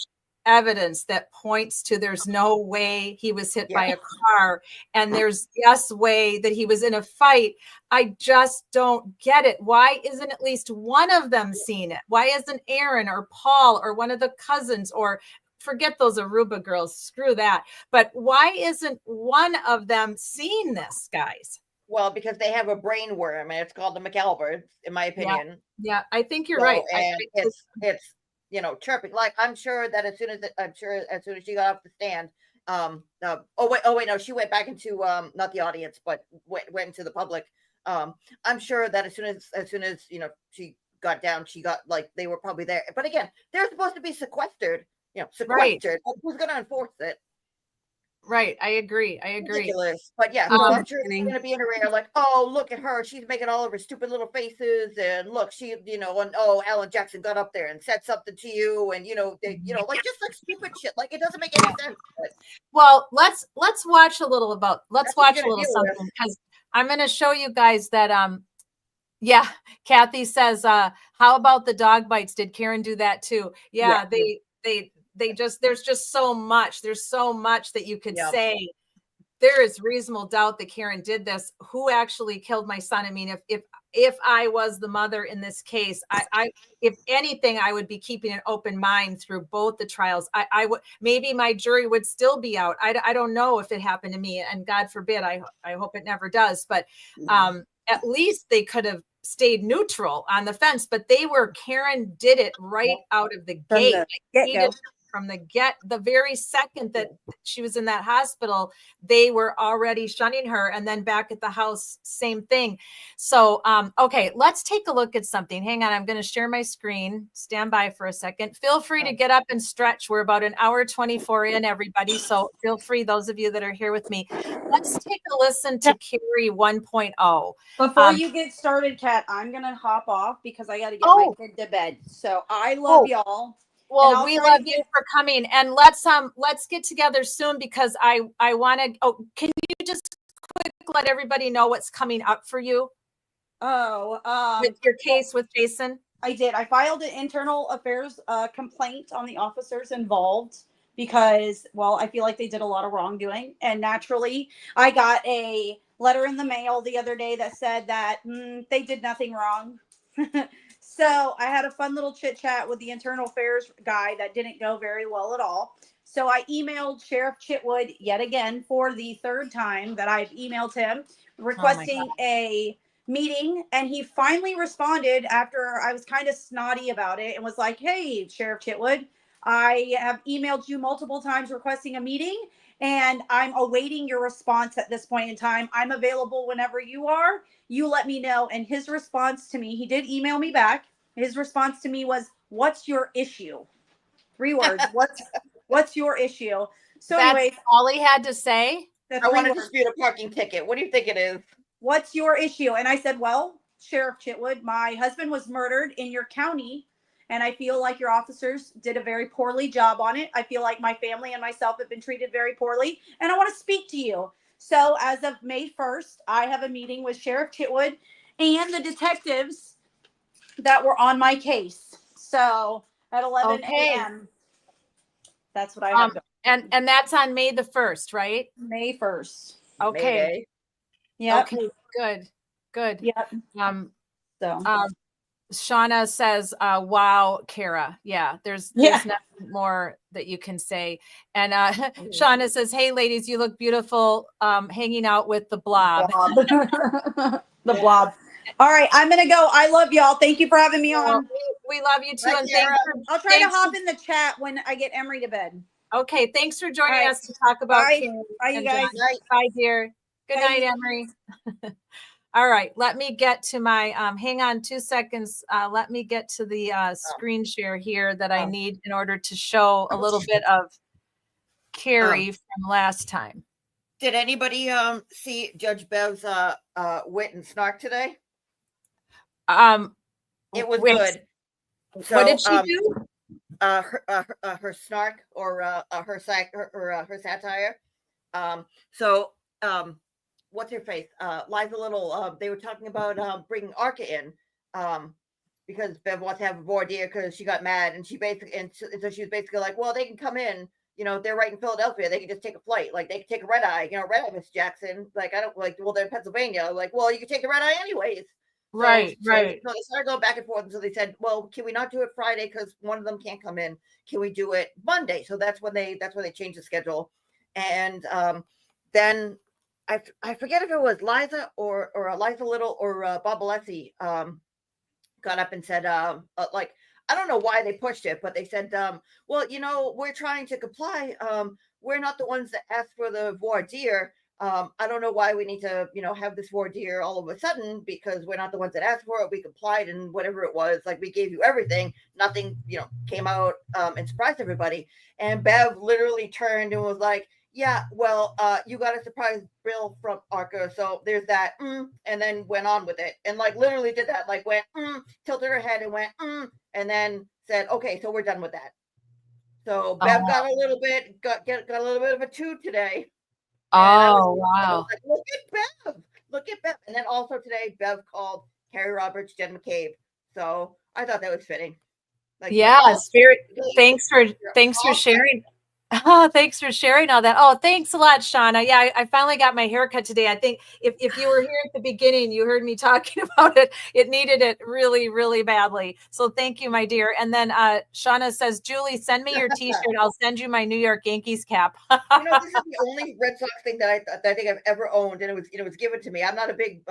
evidence that points to there's no way he was hit by a car, and there's way that he was in a fight. I just don't get it. Why isn't at least one of them seen it? Why isn't Aaron or Paul or one of the cousins, or forget those Aruba girls, screw that. But why isn't one of them seeing this, guys? Well, because they have a brain worm, and it's called the McAlberts, in my opinion. Yeah, I think you're right. And it's chirping. Like, I'm sure that as soon as she got off the stand, no, she went back into not the audience, but went into the public. I'm sure that as soon as she got down, she got, like, they were probably there. But again, they're supposed to be sequestered. Right. Who's going to enforce it? Right. I agree. Ridiculous. But yeah, so I'm sure it's going to be in her ear, like, oh, look at her. She's making all of her stupid little faces. And look, she, and oh, Alan Jackson got up there and said something to you. And, like, just like stupid shit. Like, it doesn't make any sense. Well, let's watch a little something, because I'm going to show you guys that, Kathy says, how about the dog bites? Did Karen do that too? Yeah. There's just so much. There's so much that you could say. There is reasonable doubt that Karen did this. Who actually killed my son? I mean, if I was the mother in this case, I if anything, I would be keeping an open mind through both the trials. I would, maybe my jury would still be out. I don't know if it happened to me, and God forbid, I hope it never does. But at least they could have stayed neutral on the fence. But Karen did it right out of the gate. the very second that she was in that hospital, they were already shunning her. And then back at the house, same thing. So, okay, let's take a look at something. Hang on. I'm going to share my screen. Stand by for a second. Feel free to get up and stretch. We're about an hour 24 in, everybody. So feel free, those of you that are here with me. Let's take a listen to Carrie 1.0. Before you get started, Kat, I'm gonna hop off because I got to get my kid to bed. So I love y'all. Well, we love you for coming, and let's get together soon because I want to. Oh, can you just quick let everybody know what's coming up for you? With your case with Jason. I did. I filed an internal affairs complaint on the officers involved because, well, I feel like they did a lot of wrongdoing, and naturally, I got a letter in the mail the other day that said that they did nothing wrong. So I had a fun little chit chat with the internal affairs guy that didn't go very well at all. So I emailed Sheriff Chitwood yet again for the third time that I've emailed him requesting a meeting. And he finally responded after I was kind of snotty about it and was like, hey, Sheriff Chitwood, I have emailed you multiple times requesting a meeting and I'm awaiting your response at this point in time. I'm available whenever you are. You let me know. And his response to me, he did email me back. His response to me was, what's your issue? 3 words. What's your issue? So anyways, all he had to say. I want to dispute a parking ticket. What do you think it is? What's your issue? And I said, well, Sheriff Chitwood, my husband was murdered in your county. And I feel like your officers did a very poorly job on it. I feel like my family and myself have been treated very poorly. And I want to speak to you. So as of May 1st, I have a meeting with Sheriff Chitwood and the detectives that were on my case. So at 11 a.m. That's what I have. And that's on May the 1st, right? May 1st. Okay. Yeah. Okay. Good. Yep. Shauna says, wow, Kara. Yeah, there's nothing more that you can say. And Shauna says, hey, ladies, you look beautiful hanging out with the blob. The blob. All right, I'm going to go. I love y'all. Thank you for having me on. We love you too. And I'll try to hop in the chat when I get Emery to bed. Okay, thanks for joining us to talk about Bye, you guys. Bye, dear. Good night, Emery. All right, let me get to my, hang on 2 seconds. Let me get to the screen share here that I need in order to show a little bit of Carrie from last time. Did anybody see Judge Bev's wit and snark today? It was good. So, what did she do? Her snark or her satire. What's her face? Liza Little. They were talking about bringing Arca in because Bev wants to have a voir dire because she got mad, and she basically so she was basically like, well, they can come in. You know, they're right in Philadelphia. They can just take a flight. Like they can take a red eye. You know, red eye, Miss Jackson. Like I don't like. Well, they're in Pennsylvania. Like, well, you can take the red eye anyways. Right. So they started going back and forth. And so they said, well, can we not do it Friday because one of them can't come in? Can we do it Monday? So that's when they changed the schedule. And then I forget if it was Liza or Liza Little or Bob Alessi got up and said like, I don't know why they pushed it, but they said, well, you know, we're trying to comply. We're not the ones that asked for the voir dire. I don't know why we need to, you know, have this voir dire all of a sudden because we're not the ones that asked for it. We complied and whatever it was, like we gave you everything. Nothing, you know, came out and surprised everybody. And Bev literally turned and was like, yeah, well, you got a surprise bill from Arca. So there's that. And then went on with it. And like literally did that, like went, tilted her head and went, and then said, okay, so we're done with that. So Bev got a little bit, got a little bit of a toot today. Wow. Like, look at Bev. And then also today, Bev called Carrie Roberts, Jen McCabe. So I thought that was fitting. Like, Spirit. Thanks for sharing. Oh, thanks for sharing all that. Oh, thanks a lot, Shauna. Yeah, I finally got my haircut today. I think if you were here at the beginning, you heard me talking about it. It needed it really, really badly. So thank you, my dear. And then Shauna says, Julie, send me your t-shirt. I'll send you my New York Yankees cap. You know, this is the only Red Sox thing that I think I've ever owned, and it was given to me. I'm not a big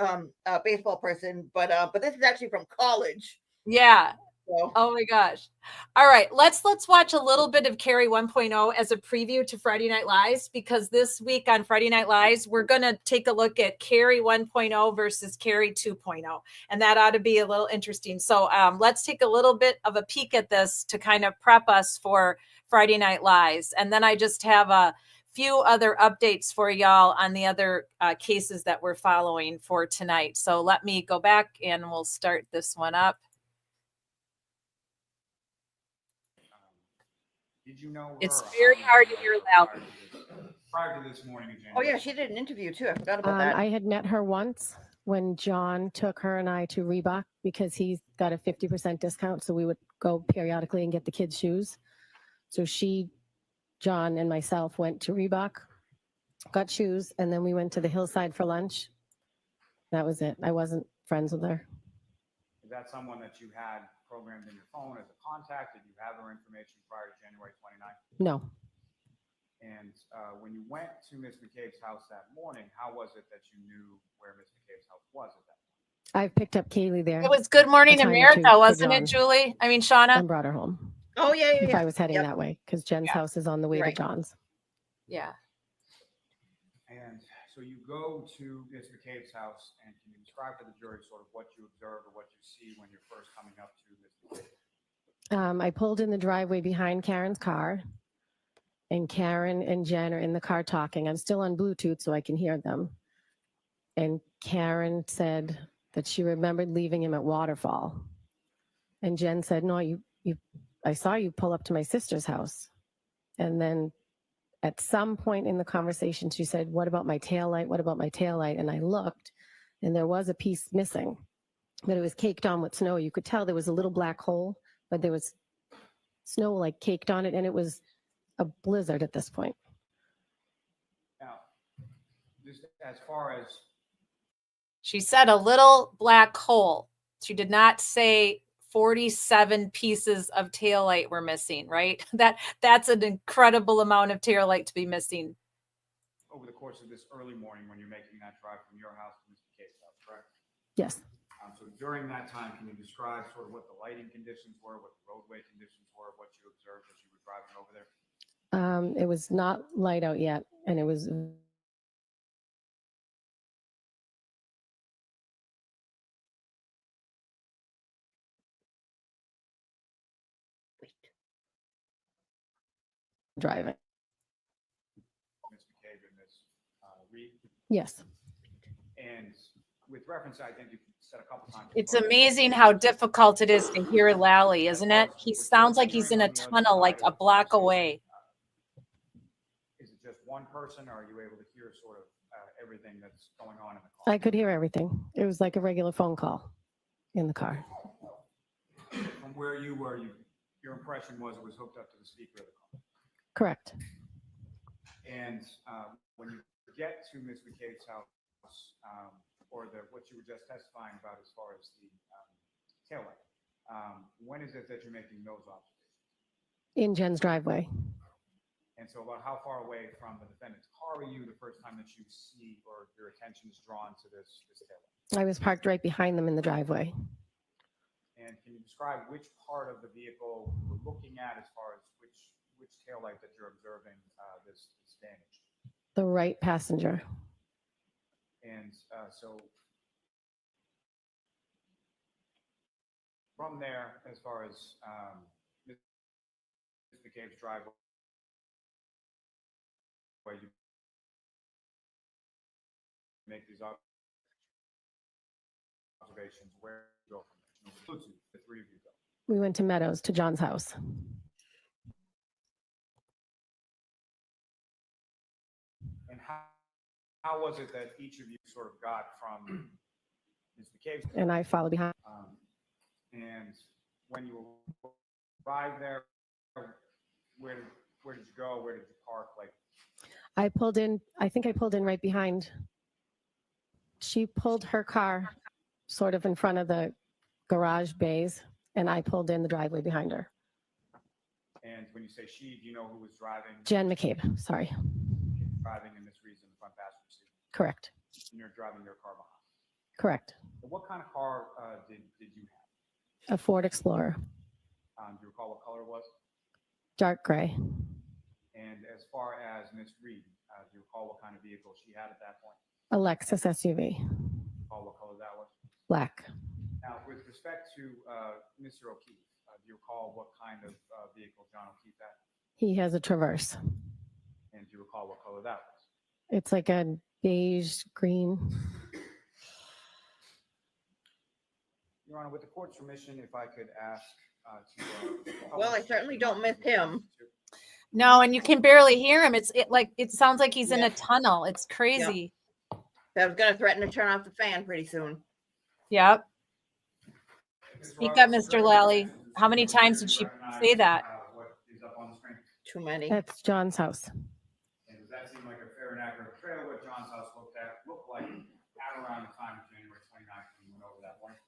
baseball person, but this is actually from college. Yeah. So Oh my gosh. All right, let's watch a little bit of Carrie 1.0 as a preview to Friday Night Lives, because this week on Friday Night Lives, we're going to take a look at Carrie 1.0 versus Carrie 2.0, and that ought to be a little interesting. So let's take a little bit of a peek at this to kind of prep us for Friday Night Lives. And then I just have a few other updates for y'all on the other cases that we're following for tonight. So let me go back and we'll start this one up. Did you know her? It's Or very how hard did to you hear know her loud. prior to this morning in oh January? yeah, she did an interview too. I forgot about that. I had met her once when John took her and I to Reebok because he's got a 50% discount. So we would go periodically and get the kids' shoes. So she, John, and myself went to Reebok, got shoes, and then we went to the hillside for lunch. That was it. I wasn't friends with her. Is that someone that you had programmed in your phone as a contact? Did you have her information prior to January 29th? No. And when you went to Miss McCabe's house that morning, how was it that you knew where Miss McCabe's house was at that point? I picked up Kaylee there It was Good Morning a time or America, two for wasn't it, John. Julie? I mean, Shauna? and brought her home Oh yeah, yeah, if yeah. I was heading Yep. that way because Jen's Yeah. house is on the way Right. to John's. Yeah. And so you go to Miss McCabe's house, and can you describe to the jury sort of what you observe or what you see when you're first coming up to Miss McCabe? I pulled in the driveway behind Karen's car, and Karen and Jen are in the car talking. I'm still on Bluetooth so I can hear them. And Karen said that she remembered leaving him at Waterfall. And Jen said, no, I saw you pull up to my sister's house. And then at some point in the conversation, she said, what about my taillight? What about my taillight? And I looked, and there was a piece missing, but it was caked on with snow. You could tell there was a little black hole, but there was snow like caked on it, and it was a blizzard at this point. Now, just as far as She said a little black hole. She did not say 47 pieces of taillight were missing, right? That's an incredible amount of taillight to be missing. over the course of this early morning when you're making that drive from your house to Miss McCabe's house, correct? Yes. So during that time, can you describe sort of what the lighting conditions were, what the roadway conditions were, what you observed as you were driving over there? It was not light out yet, and it was driving. Ms. McCabe and Ms. Reed. Yes. And with reference, I think you said a couple times. It's amazing how difficult it is to hear Lally, isn't it? He sounds like he's in a tunnel like a block away. Is it just one person, or are you able to hear sort of everything that's going on in the car? I could hear everything. It was like a regular phone call in the car. From where you were, your impression was it was hooked up to the speaker of the car. Correct. And when you get to Ms. McCabe's house, or what you were just testifying about as far as the taillight, when is it that you're making those observations? In Jen's driveway. And so about how far away from the defendant's car are you the first time that you see or your attention is drawn to this taillight? I was parked right behind them in the driveway. And can you describe which part of the vehicle you were looking at as far as which taillight that you're observing this damage? The right passenger. And so from there, as far as Ms. McCabe's driveway, you make these observations, where you go from there? The three of you go. We went to Meadows, to John's house. And how was it that each of you sort of got from Ms. McCabe's? And I followed behind. And when you arrived there, where did you go? Where did you park? Like, I pulled in, I think I pulled in right behind. She pulled her car sort of in front of the garage bays, and I pulled in the driveway behind her. and when you say she, do you know who was driving? Jen McCabe, sorry. Driving in Miss Reed's in the front passenger seat. Correct. And you're driving your car behind. Correct. What kind of car did you have? A Ford Explorer. Dark gray. And as far as Miss Reed, do you recall what kind of vehicle she had at that point? A Lexus SUV. Recall what color that was? Black. Now, with respect to Mr. O'Keefe, do you recall what kind of vehicle John O'Keefe had? He has a Traverse. And do you recall what color that was? It's like a beige green. Your Honor, with the court's permission, if I could ask Well, I certainly don't miss him. No, and you can barely hear him. It sounds like he's in a tunnel. It's crazy. I was going to threaten to turn off the fan pretty soon. Yep. Speak up, Mr. Lally. How many times did she say that? What is up on the screen? Too many. That's John's house. And does that seem like a fair and accurate portrayal of what John's house looked like at around the time of January 29th when we went over that morning?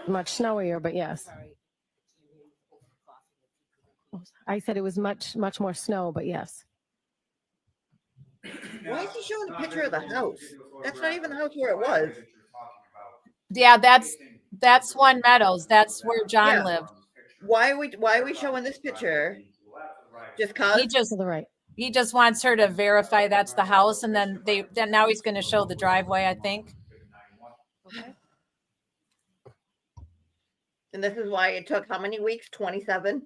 Much snowier, but yes. I said it was much more snow, but yes. Why is he showing a picture of the house? That's not even the house where it was. Yeah, that's One Meadows. That's where John Yeah. lived. Why are we showing this picture? Just He cause? just To the right. he just wants her to verify that's the house, and then now he's going to show the driveway, I think. Okay. And this is why it took how many weeks? 27?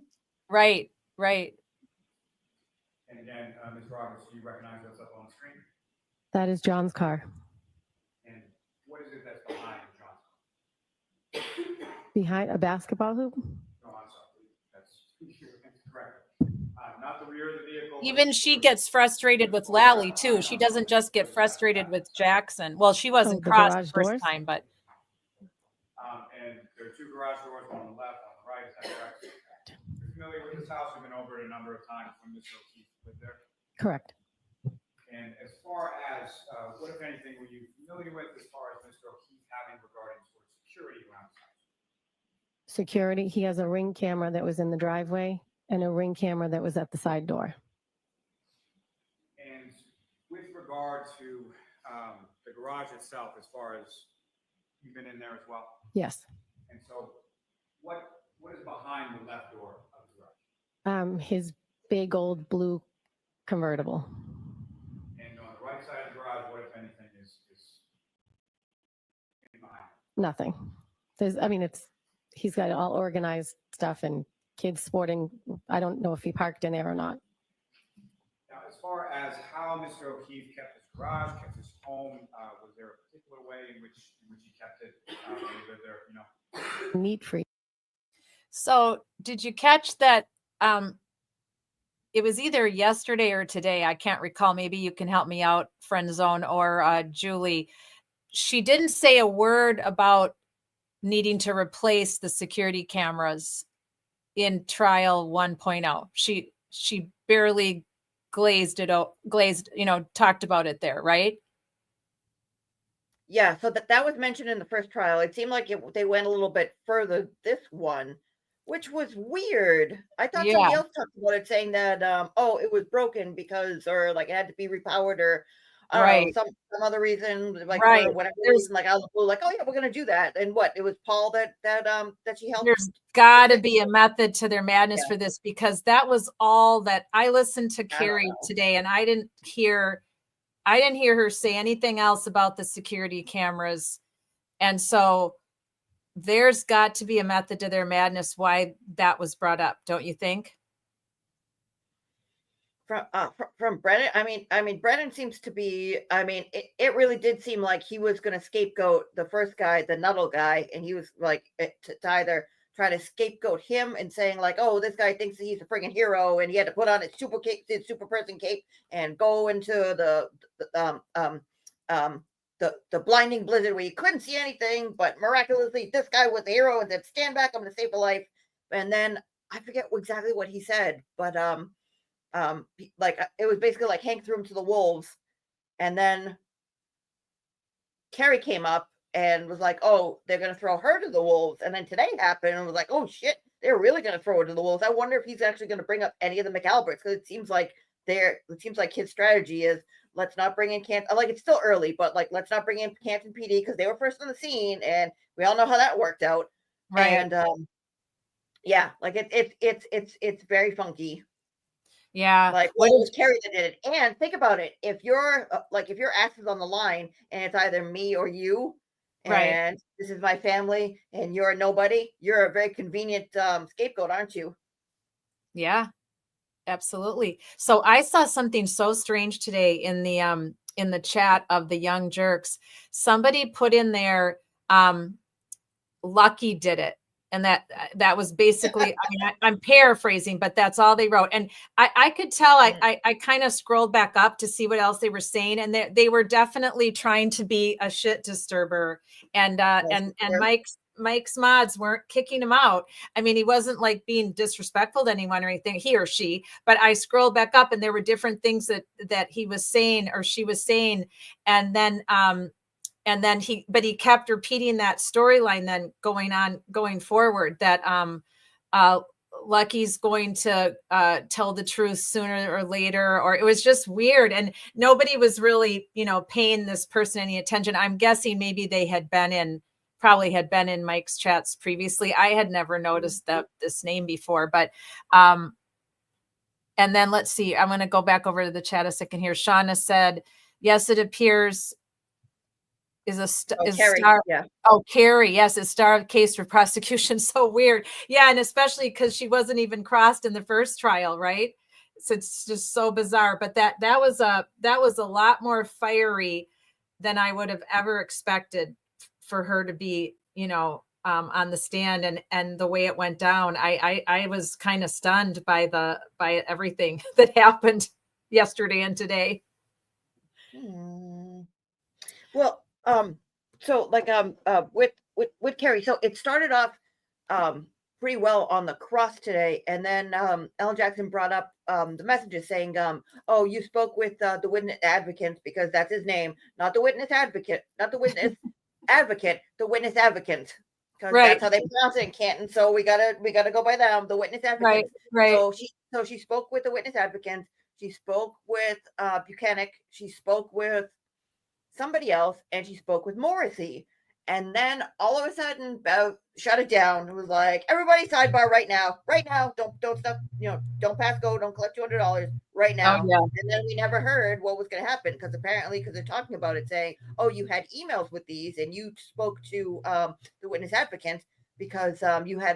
Right, right. And again, Ms. Roberts, do you recognize what's up on the screen? That is John's car. And what is it that's behind John's car? Behind a basketball hoop? No, I'm sorry. That's correct. Not the rear of the vehicle. Even she gets frustrated with Lally too. She doesn't just get frustrated with Jackson. Well, she wasn't the crossed the garage first doors? time, but And there are two garage doors, one on the left, on the right. Is that correct? You're familiar with this house? We've been over it a number of times when Mr. O'Keefe lived there. Correct. And as far as what, if anything, were you familiar with as far as Mr. O'Keefe having regarding towards security around the house? Security. He has a Ring camera that was in the driveway and a Ring camera that was at the side door. And with regard to the garage itself, as far as you've been in there as well. Yes. And so, what is behind the left door of the garage? His big old blue convertible. And on the right side of the garage, what, if anything, is behind? Nothing. He's got all organized stuff and kids sporting. I don't know if he parked in there or not. Now, as far as how Mr. O'Keefe kept his garage, kept his home, was there a particular way in which he kept it? When he lived there, Meat free. so did you catch that? It was either yesterday or today. I can't recall. Maybe you can help me out, Friend Zone or Julie. She didn't say a word about needing to replace the security cameras in trial 1.0. She barely glazed, talked about it there, right? Yeah, so that was mentioned in the first trial. It seemed like they went a little bit further this one, which was weird. I thought somebody else talked about it, saying that it was broken because, or like it had to be repowered, or I don't know, some other reason, like for whatever reason, like out of the blue, like, oh yeah, we're gonna do that. And what, it was Paul that she helped. There's got to be a method to their madness for this, because that was all that I listened to Carrie today, and I didn't hear her say anything else about the security cameras. And so there's got to be a method to their madness why that was brought up, don't you think? From Brennan, I mean, Brennan seems to be. I mean, it really did seem like he was going to scapegoat the first guy, the Nuttall guy, and he was like to either try to scapegoat him and saying like, oh, this guy thinks he's a friggin' hero, and he had to put on his super person cape and go into the blinding blizzard where you couldn't see anything, but miraculously this guy was the hero and said, stand back, I'm going to save a life. And then I forget exactly what he said, but like it was basically like Hank threw him to the wolves, and then Carrie came up and was like, oh, they're going to throw her to the wolves. And then today happened and was like, oh shit, they're really going to throw her to the wolves. I wonder if he's actually going to bring up any of the McAlberts, because it seems like his strategy is, let's not bring in Canton. Like, it's still early, but like, let's not bring in Canton PD because they were first on the scene, and we all know how that worked out. Right. And Yeah, like it's very funky. Yeah. Like, What well, it was did Carrie that did it. And think about it. If you're like, if your ass is on the line and it's either me or you, right. and this is my family and you're a nobody, you're a very convenient scapegoat, aren't you? Yeah, absolutely. So I saw something so strange today in the chat of the Young Jerks. Somebody put in there, Lucky did it. And that was basically, I mean, I'm paraphrasing, but that's all they wrote. And I could tell, I kind of scrolled back up to see what else they were saying. And they were definitely trying to be a shit disturber. And Mike's mods weren't kicking him out. I mean, he wasn't like being disrespectful to anyone or anything, he or she, but I scrolled back up and there were different things that he was saying or she was saying. And then he kept repeating that storyline then going forward that Lucky's going to tell the truth sooner or later, or it was just weird. And nobody was really, paying this person any attention. I'm guessing maybe they probably had been in Mike's chats previously. I had never noticed this name before, but and then let's see, I'm going to go back over to the chat a second here. Shauna said, yes, it appears Carrie, star. yeah. Oh, Carrie, yes, a star of case for prosecution. So weird. Yeah, and especially because she wasn't even crossed in the first trial, right? So it's just so bizarre. But that was a lot more fiery than I would have ever expected for her to be, on the stand, and the way it went down. I was kind of stunned by everything that happened yesterday and today. Well, so like with Carrie, so it started off pretty well on the cross today, and then Ellen Jackson brought up the messages saying, oh, you spoke with the witness advocate, because that's his name, not the witness advocate, not the witness advocate, the witness advocate, because that's how they pronounce it in Canton. So we gotta go by them, the witness advocate. Right. So she spoke with the witness advocate. She spoke with Buchanan. She spoke with somebody else, and she spoke with Morrissey. And then all of a sudden, Bev shut it down. It was like, everybody sidebar right now. Don't stop, don't pass go, don't collect $200 right now. Oh, yeah. And then we never heard what was going to happen, because they're talking about it, saying, oh, you had emails with these and you spoke to the witness advocate because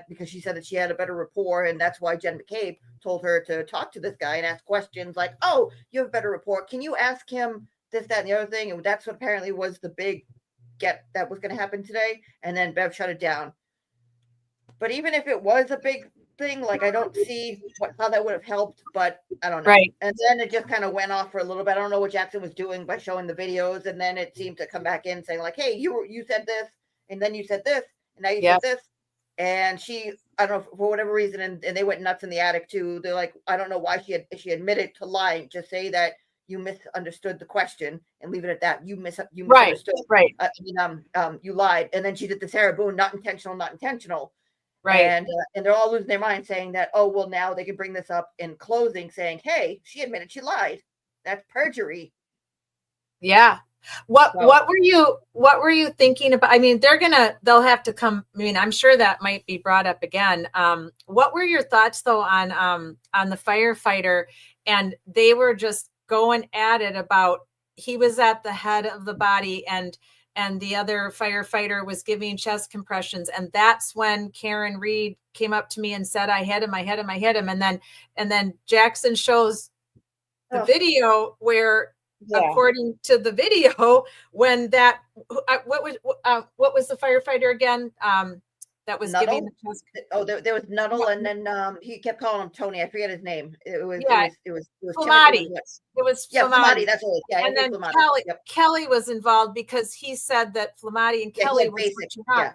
because she said that she had a better rapport, and that's why Jen McCabe told her to talk to this guy and ask questions like, oh, you have a better rapport. Can you ask him this, that, and the other thing? And that's what apparently was the big get that was going to happen today. And then Bev shut it down. But even if it was a big thing, like, I don't see how that would have helped, but I don't know. Right. And then it just kind of went off for a little bit. I don't know what Jackson was doing by showing the videos. And then it seemed to come back in saying like, hey, you said this, and then you said this, and now you said this. And she, I don't know, for whatever reason, and they went nuts in the attic too. They're like, I don't know why she admitted to lying. Just say that you misunderstood the question and leave it at that. You misunderstood. Right. You lied. And then she did the Sarah Boone, not intentional. Right. And they're all losing their mind, saying that, oh, well, now they can bring this up in closing, saying, hey, she admitted she lied. That's perjury. Yeah. What were you thinking about? I mean, they'll have to come. I mean, I'm sure that might be brought up again. What were your thoughts though on the firefighter? And they were just going at it about, he was at the head of the body, and the other firefighter was giving chest compressions. And that's when Karen Reed came up to me and said, I hit him. And then Jackson shows the video where, according to the video, when that, what was the firefighter again? That was Nuttall? giving the chest. Oh, there was Nuttall, and then he kept calling him Tony. I forget his name. It was Flamati. It was Flamati. That's it. Yeah, and then Kelly was involved, because he said that Flamati and Kelly were switching on. Yeah.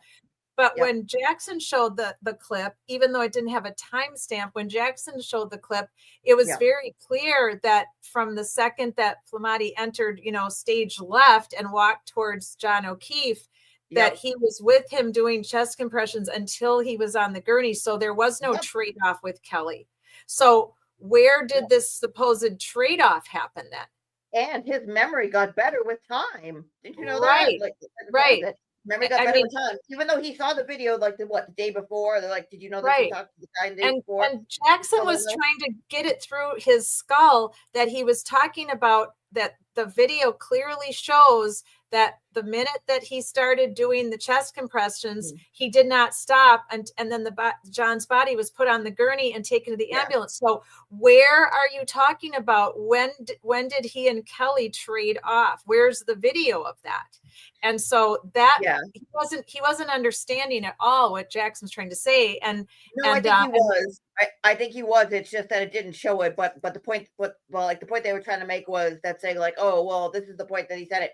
But when Jackson showed the clip, even though it didn't have a timestamp, when Jackson showed the clip, it was very clear that from the second that Flamati entered, stage left and walked towards John O'Keefe, that he was with him doing chest compressions until he was on the gurney. So there was no trade-off with Kelly. So where did this supposed trade-off happen then? And his memory got better with time. Didn't you know that? Like, right. Remember, he got I better mean, with time. Even though he saw the video like the day before, they're like, "Did you know that you right. talked to the guy the day And before?" Jackson Still don't was know. trying to get it through his skull that he was talking about that the video clearly shows that the minute that he started doing the chest compressions, he did not stop, and then John's body was put on the gurney and taken to the Yeah. ambulance. So where are you talking about? When did he and Kelly trade off? Where's the video of that? And so that Yeah. he wasn't understanding at all what Jackson's trying to say. And No, I think he was. I think he was. It's just that it didn't show it. But the point, like the point they were trying to make was that saying like, oh well, this is the point that he said it.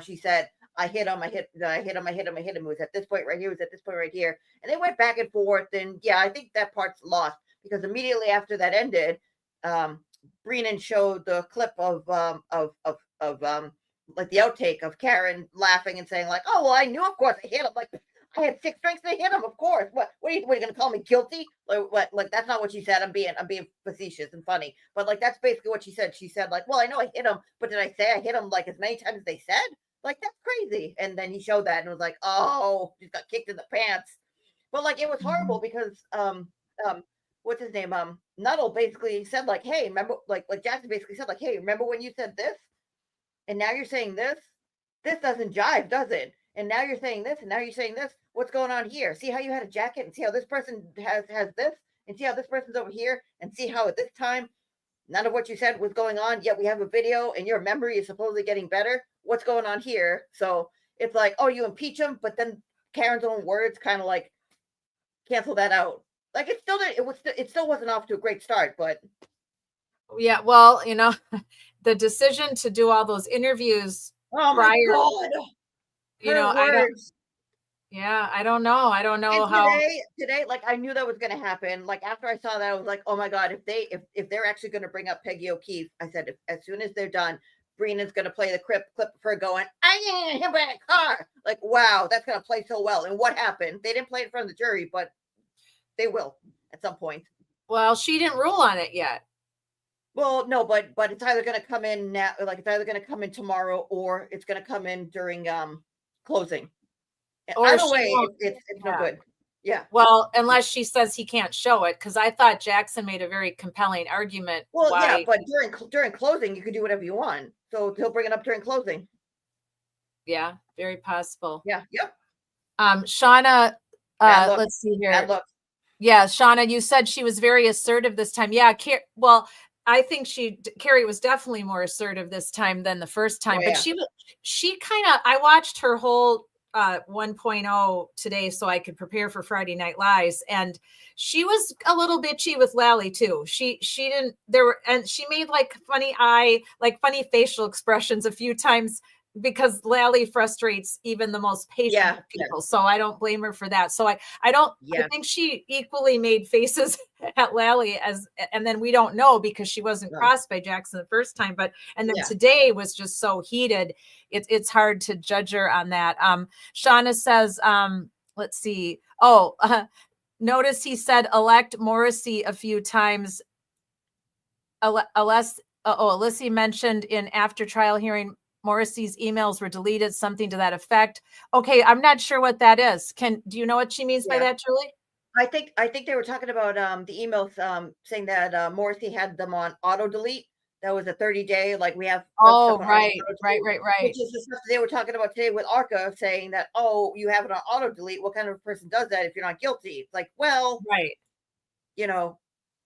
She said, I hit him, I hit him. It was at this point right here. It was at this point right here. And they went back and forth. And yeah, I think that part's lost because immediately after that ended, Brennan showed the clip of like the outtake of Karen laughing and saying like, oh well, I knew, of course, I hit him. Like, I had 6 drinks to hit him, of course. What are you going to call me guilty? Like that's not what she said. I'm being facetious and funny, but like that's basically what she said. She said like, well, I know I hit him, but did I say I hit him like as many times as they said? Like that's crazy. And then he showed that and was like, oh, just got kicked in the pants. But like it was horrible because what's his name? Nuttall basically said like, hey, remember, like Jackson basically said like, hey, remember when you said this? And now you're saying this? This doesn't jive, does it? And now you're saying this, and now you're saying this. What's going on here? See how you had a jacket, and see how this person has this, and see how this person's over here, and see how at this time none of what you said was going on. Yet we have a video, and your memory is supposedly getting better. What's going on here? So it's like, oh, you impeach him, but then Karen's own words kind of like cancel that out. Like it still did. It still wasn't off to a great start, but yeah, well, the decision to do all those interviews oh prior, my god, I don't. Yeah, I don't know. I don't know and how. today, like I knew that was going to happen. Like after I saw that, I was like, oh my god, if they're actually going to bring up Peggy O'Keefe, I said, as soon as they're done, Breenan's going to play the clip of her going, I hit him by a car. Like, wow, that's going to play so well. And what happened? They didn't play it in front of the jury, but they will at some point. Well, she didn't rule on it yet. Well, no, but it's either going to come in now, like it's either going to come in tomorrow, or it's going to come in during closing. Or either she way, won't. it's no good. Yeah. Well, unless she says he can't show it, because I thought Jackson made a very compelling argument. Well, why. yeah, but during closing, you can do whatever you want. So he'll bring it up during closing. Yeah, very possible. Yeah. Yep. Shauna, let's see here. Bad luck. Yeah, Shauna, you said she was very assertive this time. Yeah, well, I think Carrie was definitely more assertive this time than the first time. Oh, but yeah. she kind of, I watched her whole 1.0 today so I could prepare for Friday Night Lies, and she was a little bitchy with Lally too. She didn't, and she made like funny facial expressions a few times because Lally frustrates even the most patient people. So I don't blame her for that. So I think she equally made faces at Lally and then we don't know because she wasn't crossed by Jackson the first time, and then today was just so heated. It's hard to judge her on that. Shauna says, let's see. Notice he said elect Morrissey a few times. Alyssa mentioned in after trial hearing Morrissey's emails were deleted, something to that effect. Okay, I'm not sure what that is. Do you know what she means by that, Julie? I think they were talking about the emails saying that Morrissey had them on auto delete. That was a 30-day, like we have. Oh, right. Which is the stuff they were talking about today with ARCA, saying that, oh, you have it on auto delete. What kind of person does that if you're not guilty? It's like, well, right.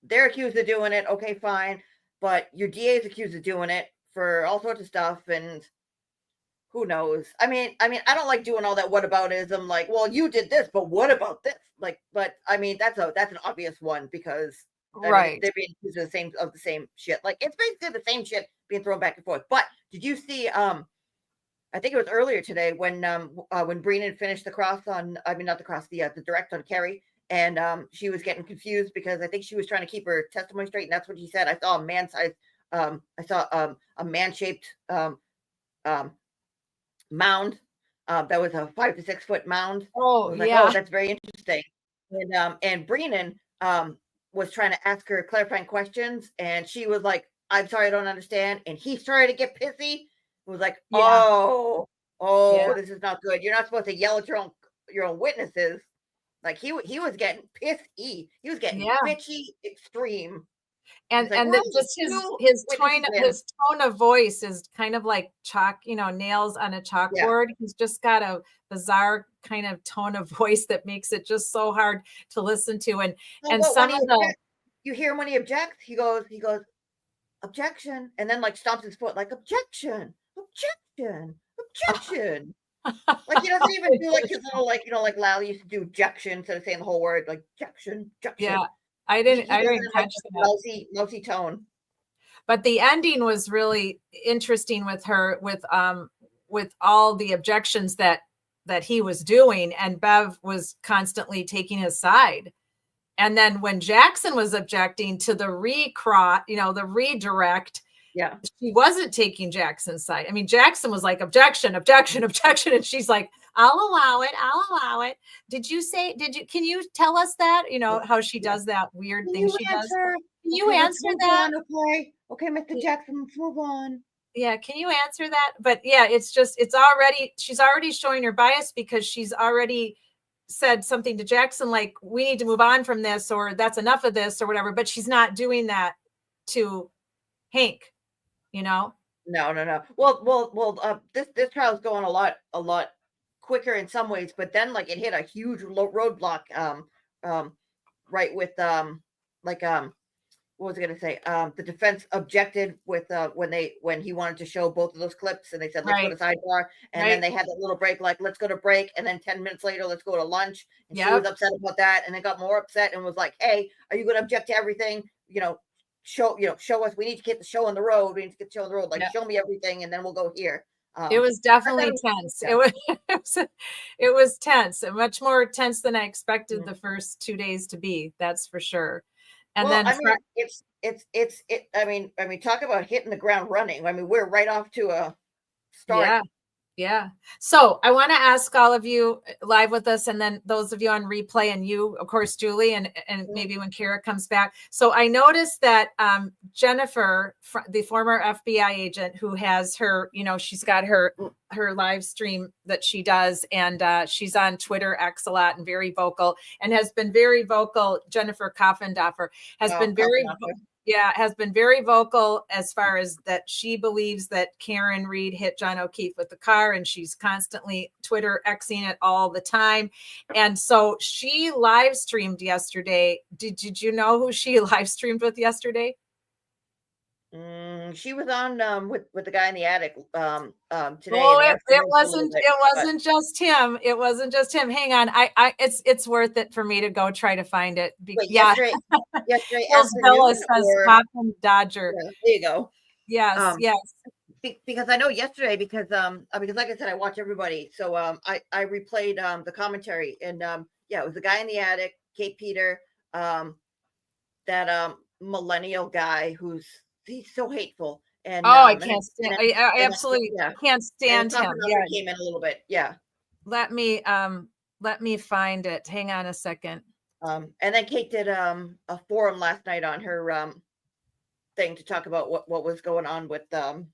They're accused of doing it. Okay, fine. But your DA is accused of doing it for all sorts of stuff, and who knows? I mean, I don't like doing all that whataboutism. Like, well, you did this, but what about this? Like, but I mean, that's an obvious one because they're being accused of the same shit. Like, it's basically the same shit being thrown back and forth. But did you see? I think it was earlier today when Brennan finished the direct on Kerry. And she was getting confused because I think she was trying to keep her testimony straight, and that's what she said. I saw a man-shaped mound that was a 5 to 6 foot mound. Oh, like, yeah. Oh, that's very interesting. And Brennan was trying to ask her clarifying questions, and she was like, "I'm sorry, I don't understand." And he started to get pissy. It was like, "Oh, Oh, Yeah. this is not good. You're not supposed to yell at your own witnesses. Like he was getting pissy. He was getting Yeah. bitchy extreme. And He's like, and "Why that are just two his witnesses in?" his tone of voice is kind of like chalk, nails on a Yeah. chalkboard. He's just got a bizarre kind of tone of voice that makes it just so hard to listen to. And Well, when some he of the objects, you hear him when he objects. He goes, objection, and then like stomps his foot like objection, objection, objection. Like he doesn't even do like his little like like Lally used to do objection instead of saying the whole word like objection, objection. yeah, I He didn't I does it didn't in like catch this that. mousy tone. But the ending was really interesting with her with all the objections that he was doing, and Bev was constantly taking his side. And then when Jackson was objecting to the the redirect, Yeah. she wasn't taking Jackson's side. I mean, Jackson was like, objection, objection, objection. And she's like, I'll allow it. Can you tell us that? How she does that weird Can thing you she does. answer? Can you Okay, let's answer move that? on. Okay, Mr. Jackson, let's move on. Yeah, can you answer that? But yeah, she's already showing her bias because she's already said something to Jackson like, we need to move on from this, or that's enough of this, or whatever, but she's not doing that to Hank, No. Well. This trial is going a lot quicker in some ways, but then like it hit a huge roadblock. Right with like what was I going to say? The defense objected with when he wanted to show both of those clips, and they said let's go to sidebar, and then they had that little break, like let's go to break, and then 10 minutes later let's go to lunch. And she was upset about that, and then got more upset and was like, "Hey, are you going to object to everything? Show us. We need to get the show on the road. We need to get the show on the road. Like show me everything, and then we'll go here." It was definitely tense. Yeah. It was tense, and much more tense than I expected the first 2 days to be. That's for sure. And well, then I mean, I mean, talk about hitting the ground running. I mean, we're right off to a start. Yeah. So I want to ask all of you live with us, and then those of you on replay, and you, of course, Julie, and maybe when Kara comes back. So I noticed that Jennifer, the former FBI agent who has her, she's got her live stream that she does, and she's on Twitter X a lot and very vocal, and has been very vocal. Jennifer Coffendorfer has been very vocal as far as that she believes that Karen Reed hit John O'Keefe with the car, and she's constantly Twitter Xing it all the time. And so she live streamed yesterday. Did you know who she live streamed with yesterday? She was on with the guy in the attic today. Oh, it wasn't just him. It wasn't just him. Hang on, it's worth it for me to go try to find it. Yesterday Villa says Coffin Dodger. Yeah, there you go. Yes, yes. Because I know yesterday, because like I said, I watch everybody. So I replayed the commentary, and it was the guy in the attic, Kate Peter, that millennial guy he's so hateful. And I can't stand. I absolutely can't stand him. Yeah, came in a little bit. Yeah. Let me find it. Hang on a second. And then Kate did a forum last night on her thing to talk about what was going on with the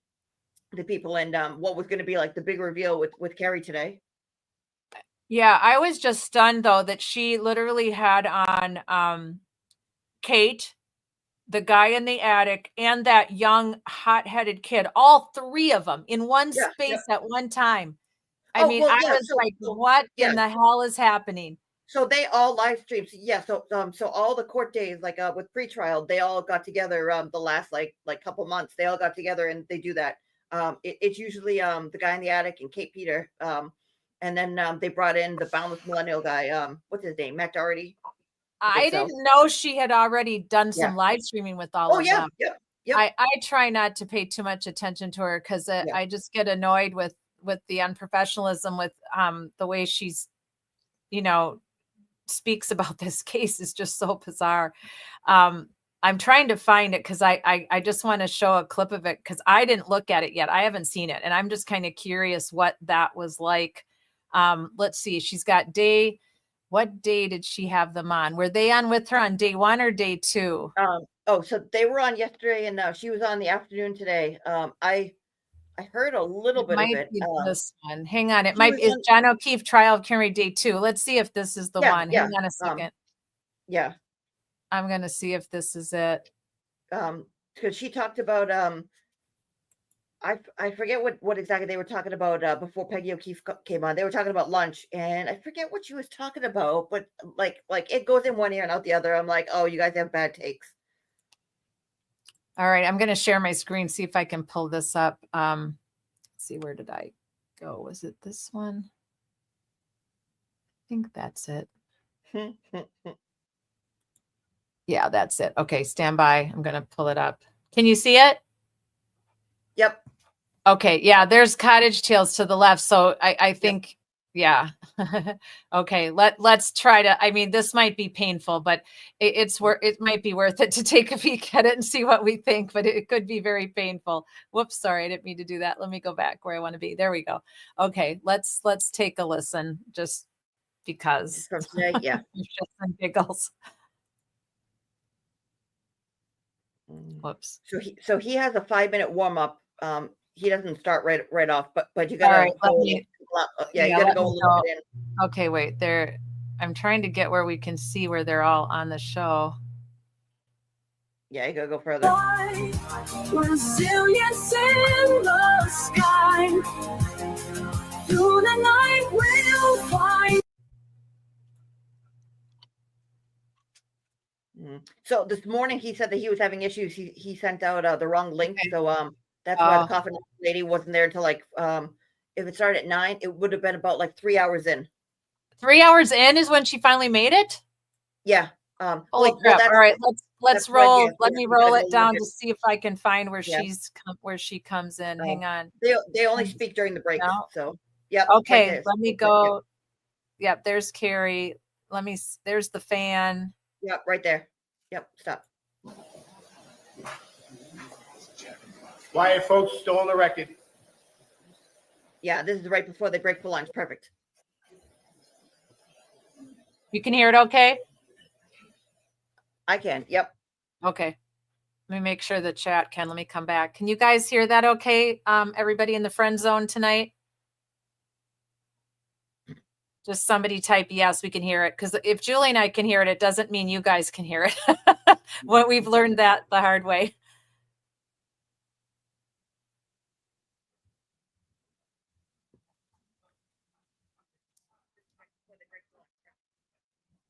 people, and what was going to be like the big reveal with Carrie today. Yeah, I was just stunned though that she literally had on Kate, the guy in the attic, and that young hot-headed kid, all three of them in one space at one time. I mean, I was like, what in the hell is happening? So they all live streamed. So all the court days, like with pretrial, they all got together the last like couple months. They all got together and they do that. It's usually the guy in the attic and Kate Peter. And then they brought in the boundless millennial guy. What's his name? Matt Doherty. I didn't know she had already done some live streaming with all of them. Yep. I try not to pay too much attention to her because I just get annoyed with the unprofessionalism, with the way she's, speaks about this case is just so bizarre. I'm trying to find it because I just want to show a clip of it because I didn't look at it yet. I haven't seen it, and I'm just kind of curious what that was like. Let's see. She's got what day did she have them on? Were they on with her on day 1 or day 2? So they were on yesterday, and she was on the afternoon today. I heard a little It bit of might it. be this one. Hang on. It she might was be on- John O'Keefe trial of Henry Day 2. Let's see if this is the Yeah, one. yeah, Hang on a second. yeah. I'm going to see if this is it. Because she talked about I forget what exactly they were talking about before Peggy O'Keefe came on. They were talking about lunch, and I forget what she was talking about, but like it goes in one ear and out the other. I'm like, oh, you guys have bad takes. All right. I'm going to share my screen, see if I can pull this up. Let's see, where did I go? Was it this one? I think that's it. Yeah, that's it. Okay, stand by. I'm going to pull it up. Can you see it? Yep. Okay, yeah, there's Cottage Tales to the left. So I think, yeah. Okay, let's try to, I mean, this might be painful, but it might be worth it to take a peek at it and see what we think, but it could be very painful. Whoops, sorry, I didn't mean to do that. Let me go back where I want to be. There we go. Okay, let's take a listen just because. From today, yeah. Shits and giggles. Whoops. So he has a 5-minute warm up. He doesn't start right off, but you All gotta right, go, you gotta let go a me little go. bit in. Okay, wait, I'm trying to get where we can see where they're all on the show. Yeah, you gotta go further. Resilience in the sky. Through the night we'll find. So this morning he said that he was having issues. He sent out the wrong link. Okay. So that's why the coffin lady wasn't there until like if it started at 9, it would have been about like 3 hours in. 3 hours in is when she finally made it? Yeah. Holy crap. All right, let's roll. Let me roll it down to see if I can find where she comes in. Hang on. They only speak during the break. No. So yeah. Okay, right, let me go. Yep, there's Carrie. There's the fan. Yep, right there. Yep, stop. Quiet, folks, still on the record. Yeah, this is right before they break for lunch. Perfect. You can hear it okay? I can. Yep. Okay. Let me make sure the chat can. Let me come back. Can you guys hear that okay? Everybody in the friend zone tonight? Just somebody type yes, we can hear it. Because if Julie and I can hear it, it doesn't mean you guys can hear it. Well, we've learned that the hard way.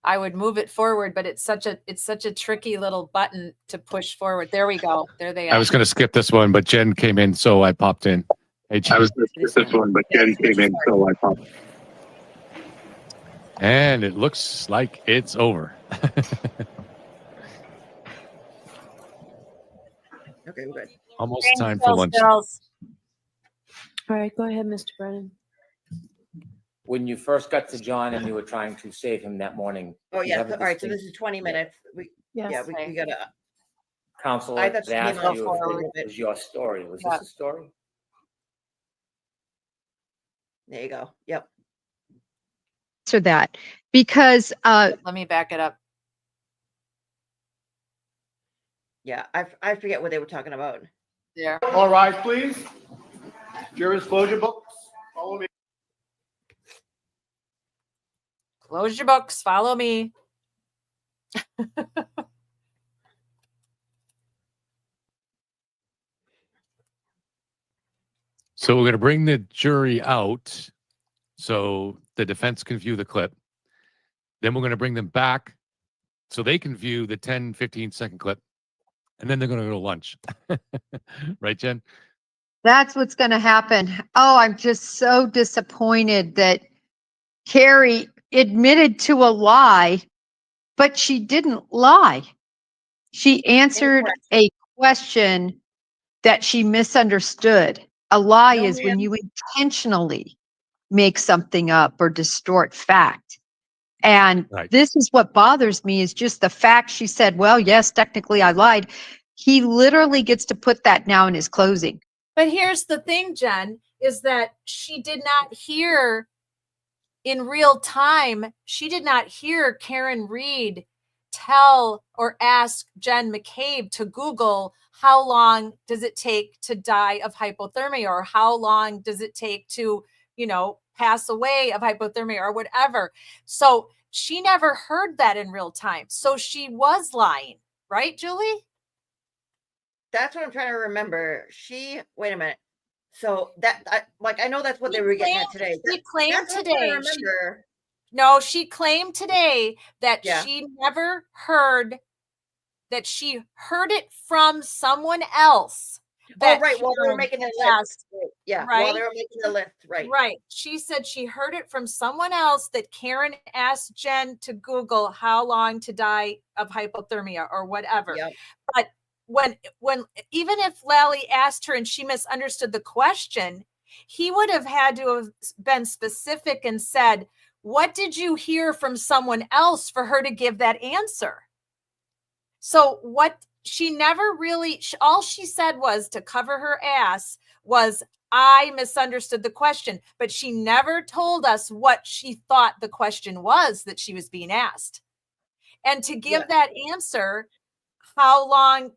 I would move it forward, but it's such a tricky little button to push forward. There we go. There they are. I was going to skip this one, but Jen came in, so I popped in. Hey, Jen. I was going to skip this one, but Jen came in, so I popped in. And it looks like it's over. Okay, we're good. Almost time for lunch. All right, go ahead, Mr. Brennan. When you first got to John and you were trying to save him that morning. Oh yeah. All right. So this is 20 minutes. We gotta. Counselor asked you if it was your story. Was this a story? There you go. Yep. Answer that because let me back it up. Yeah, I forget what they were talking about. There. All rise, please. Jurors, close your books. Follow me. Close your books. Follow me. So we're going to bring the jury out so the defense can view the clip. Then we're going to bring them back so they can view the 10, 15-second clip. And then they're going to go to lunch. Right, Jen? that's what's going to happen. Oh, I'm just so disappointed that Carrie admitted to a lie, but she didn't lie. She answered a question that she misunderstood. A lie is when you intentionally make something up or distort fact. And this is what bothers me is just the fact she said, well, yes, technically I lied. He literally gets to put that now in his closing. But here's the thing, Jen, is that she did not hear in real time. She did not hear Karen Reed tell or ask Jen McCabe to Google how long does it take to die of hypothermia, or how long does it take to, pass away of hypothermia or whatever. So she never heard that in real time. So she was lying, right, Julie? That's what I'm trying to remember. Wait a minute. So I know that's what they were getting at today. She claimed That's what I'm trying to today. remember. No, she claimed today that Yeah. she never heard, that she heard it from someone else. Oh, right. While they were Karen making the asked, list. Yeah. right? While they were making the list. Right. Right. She said she heard it from someone else that Karen asked Jen to Google how long to die of hypothermia or whatever. Yep. But when even if Lally asked her and she misunderstood the question, he would have had to have been specific and said, what did you hear from someone else for her to give that answer? So she never really, all she said was, to cover her ass, was, I misunderstood the question, but she never told us what she thought the question was that she was being asked. And to give that answer, how long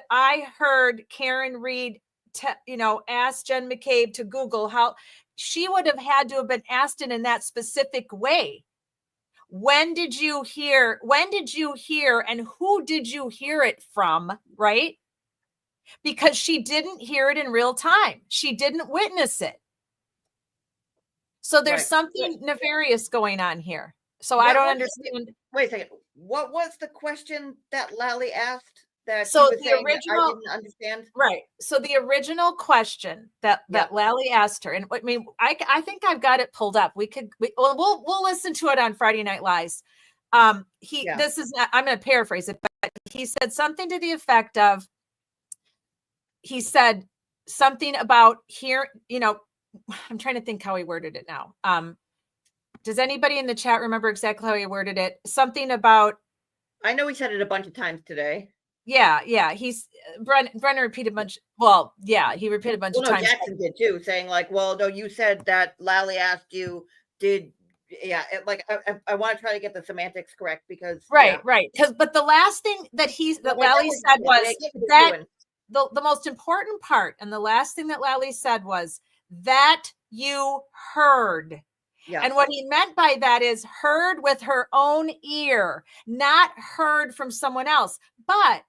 I heard Karen Reed, ask Jen McCabe to Google how, she would have had to have been asked in that specific way. When did you hear, and who did you hear it from, right? Because she didn't hear it in real time. She didn't witness it. So there's something nefarious going on here. So I don't understand. Wait a second. What was the question that Lally asked that So she was saying that I didn't understand? Right. So the original question that Lally asked her, and I mean, I think I've got it pulled up. We'll listen to it on Friday Night Lives. This is not, I'm going to paraphrase it, but he said something to the effect of, he said something about here, I'm trying to think how he worded it now. Does anybody in the chat remember exactly how he worded it? Something about, I know he said it a bunch of times today. Yeah. He's Brennan repeated a bunch. Well, yeah, he repeated a bunch of times. Jackson did too, saying like, well, no, you said that Lally asked you, I want to try to get the semantics correct because right. But the last thing that Lally said was that the most important part, and the last thing that Lally said was that you heard. Yeah. And what he meant by that is heard with her own ear, not heard from someone else, but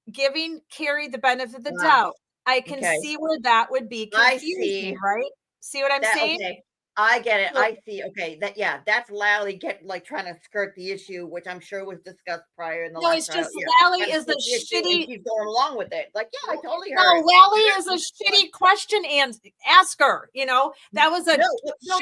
giving Carrie the benefit of the doubt. I can see where that would be confusing, right? See what I'm saying? Okay. I get it. I see. Okay. That's Lally trying to skirt the issue, which I'm sure was discussed prior in the last trial. It's just Lally is a shitty. She's going along with it. Like, yeah, I totally heard. No, Lally is a shitty question and asker. That was a no.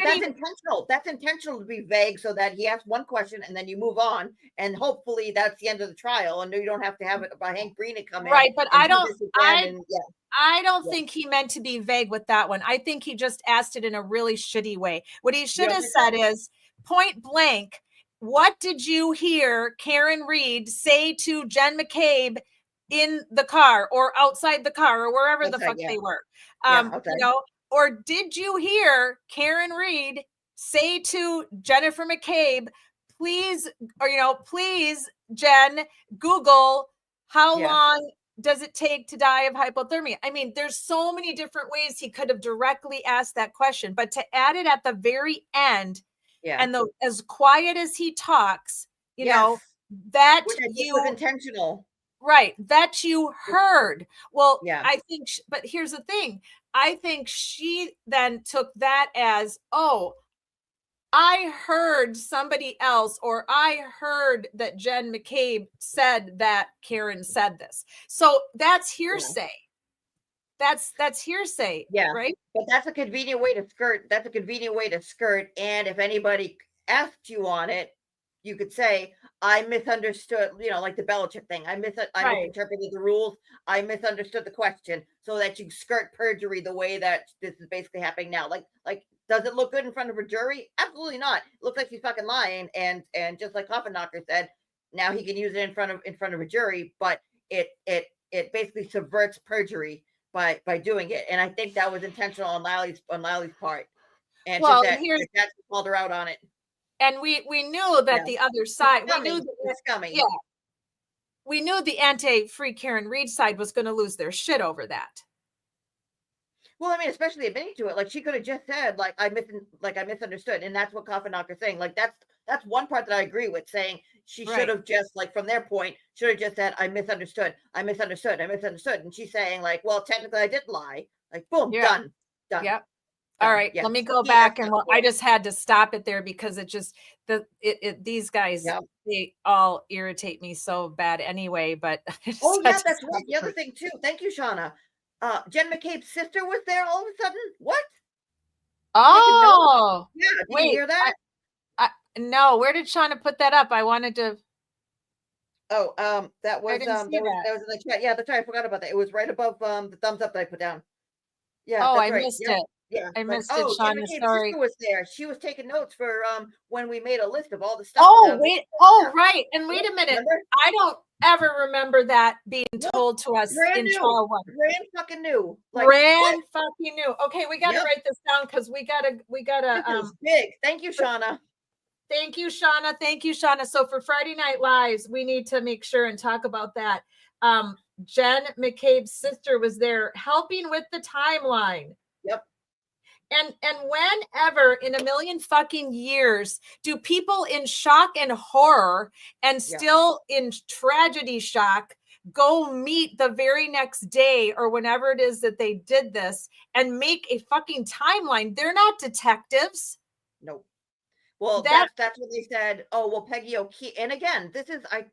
That's intentional. That's intentional to be vague so that he asks one question and then you move on, and hopefully that's the end of the trial, and you don't have to have it by Hank Green to come in. Right, but I don't think he meant to be vague with that one. I think he just asked it in a really shitty way. What he should have said is point blank, what did you hear Karen Reed say to Jen McCabe in the car or outside the car or wherever the fuck they were? Or did you hear Karen Reed say to Jennifer McCabe, please, Jen, Google how long does it take to die of hypothermia? I mean, there's so many different ways he could have directly asked that question, but to add it at the very end, and as quiet as he talks, that was intentional, right? That you heard. Well, I think, but here's the thing. I think she then took that as, I heard somebody else, or I heard that Jen McCabe said that Karen said this. So that's hearsay. That's hearsay. Yeah. Right. But that's a convenient way to skirt. And if anybody asked you on it, you could say, I misunderstood, like the Belichick thing. I misinterpreted the rules. I misunderstood the question, so that you skirt perjury the way that this is basically happening now. Like, does it look good in front of a jury? Absolutely not. It looks like he's fucking lying. And just like Coffin Knocker said, now he can use it in front of a jury, but it basically subverts perjury by doing it. And I think that was intentional on Lally's part. And that's called her out on it. And we knew that the other side, we knew that, scummy. Yeah. we knew the anti-free Karen Reed side was going to lose their shit over that. Well, I mean, especially admitting to it, like she could have just said, like I misunderstood, and that's what Coffin Knocker's saying. Like that's one part that I agree with, saying she should have just, like, from their point, should have just said, I misunderstood, and she's saying, like, well, technically I did lie. Like, boom, done. Yep. All right, Yeah. let me go back, and I just had to stop it there because it just these guys they all irritate me so bad anyway. But oh yeah, that's right. The other thing too. Thank you, Shauna. Jen McCabe's sister was there all of a sudden. What? Oh, yeah. Did wait, you hear that? No. Where did Shauna put that up? I wanted to. Oh, that was that was in the chat. Yeah, that's right. I forgot about that. It was right above the thumbs up that I put down. Yeah, Oh, that's I right. missed Yeah. it. Yeah. I But, missed it, Jen Shauna. McCabe's Sorry. sister was there. She was taking notes for when we made a list of all the stuff. Oh, wait. Oh, right. And wait a minute. Remember? I don't ever remember that being told to us Brand in new. trial one. Brand fucking new. Like, Brand fucking new. Okay, we got to Yep. write this down because we gotta. This is big. Thank you, Shauna. Thank you, Shauna. Thank you, Shauna. So for Friday Night Lives, we need to make sure and talk about that. Jen McCabe's sister was there helping with the timeline. Yep. And whenever in a million fucking years do people in shock and horror and still in tragedy shock go meet the very next day or whenever it is that they did this and make a fucking timeline? They're not detectives. Nope. Well, that's what they said. Oh, well, Peggy O'Keefe. And again, this is I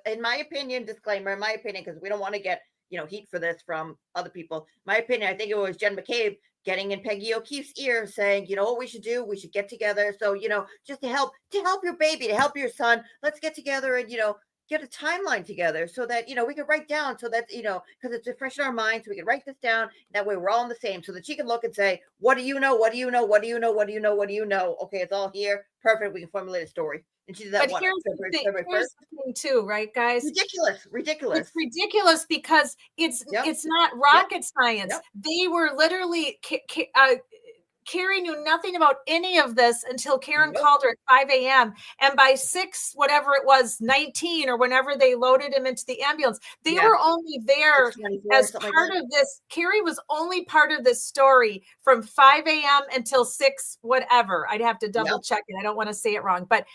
in my opinion, disclaimer, in my opinion, because we don't want to get heat for this from other people. My opinion, I think it was Jen McCabe getting in Peggy O'Keefe's ear, saying, you know what we should do? We should get together. So just to help your baby, to help your son, let's get together and get a timeline together so that we can write down, so that because it's fresh in our minds, so we can write this down. That way we're all on the same, so that she can look and say, what do you know? What do you know? What do you know? What do you know? What do you know? Okay, it's all here. Perfect. We can formulate a story. And she did that. But here's the thing too, right, guys? Ridiculous. It's ridiculous because it's not rocket science. They were literally Carrie knew nothing about any of this until Karen called her at 5 a.m. And by 6, whatever it was, 19 or whenever they loaded him into the ambulance, they were only there as part of this. Carrie was only part of this story from 5 a.m. until 6, whatever. I'd have to double check it. I don't want to say it wrong, but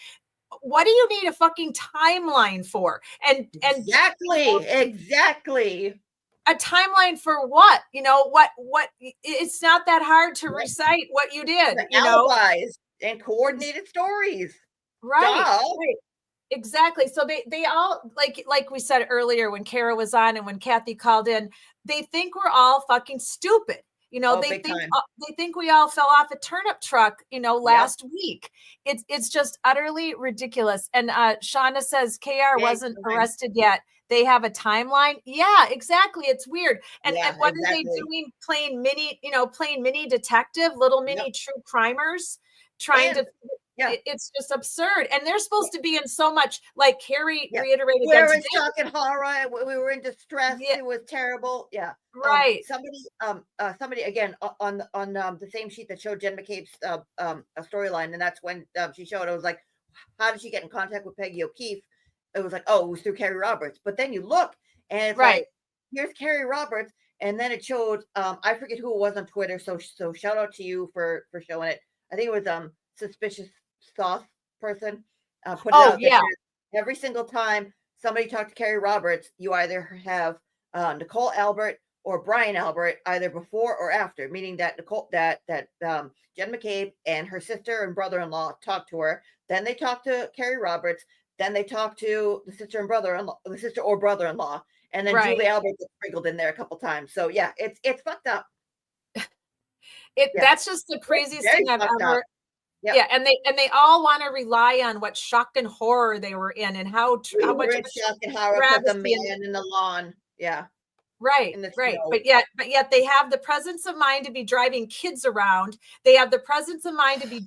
what do you need a fucking timeline for? And exactly. A timeline for what? What it's not that hard to recite what you did, alibis and coordinated stories. Right. Exactly. So they all like we said earlier when Kara was on and when Kathy called in, they think we're all fucking stupid. They think we all fell off a turnip truck, last week. It's just utterly ridiculous. And Shauna says KR wasn't arrested yet. They have a timeline. Yeah, exactly. It's weird. And what are they doing? Playing mini detective, little mini true crimers, trying to. It's just absurd. And they're supposed to be in so much, like Carrie reiterated. We're in shock and horror. We were in distress. It was terrible. Yeah. Right. Somebody again on the same sheet that showed Jen McCabe's storyline, and that's when she showed. It was like, how did she get in contact with Peggy O'Keefe? It was like, oh, it was through Carrie Roberts. But then you look, and it's like, here's Carrie Roberts, and then it showed. I forget who it was on Twitter. So shout out to you for showing it. I think it was Suspicious Sauce person put it out there. Every single time somebody talked to Carrie Roberts, you either have Nicole Albert or Brian Albert either before or after, meaning that Jen McCabe and her sister and brother-in-law talked to her. Then they talked to Carrie Roberts. Then they talked to the sister or brother-in-law, and then Julie Albert was sprinkled in there a couple times. So yeah, it's fucked up. That's just the craziest thing I've ever. Yep. Yeah, and they all want to rely on what shock and horror they were in, and how much shock and horror put the man in the lawn. Yeah. Right. But yet they have the presence of mind to be driving kids around. They have the presence of mind to be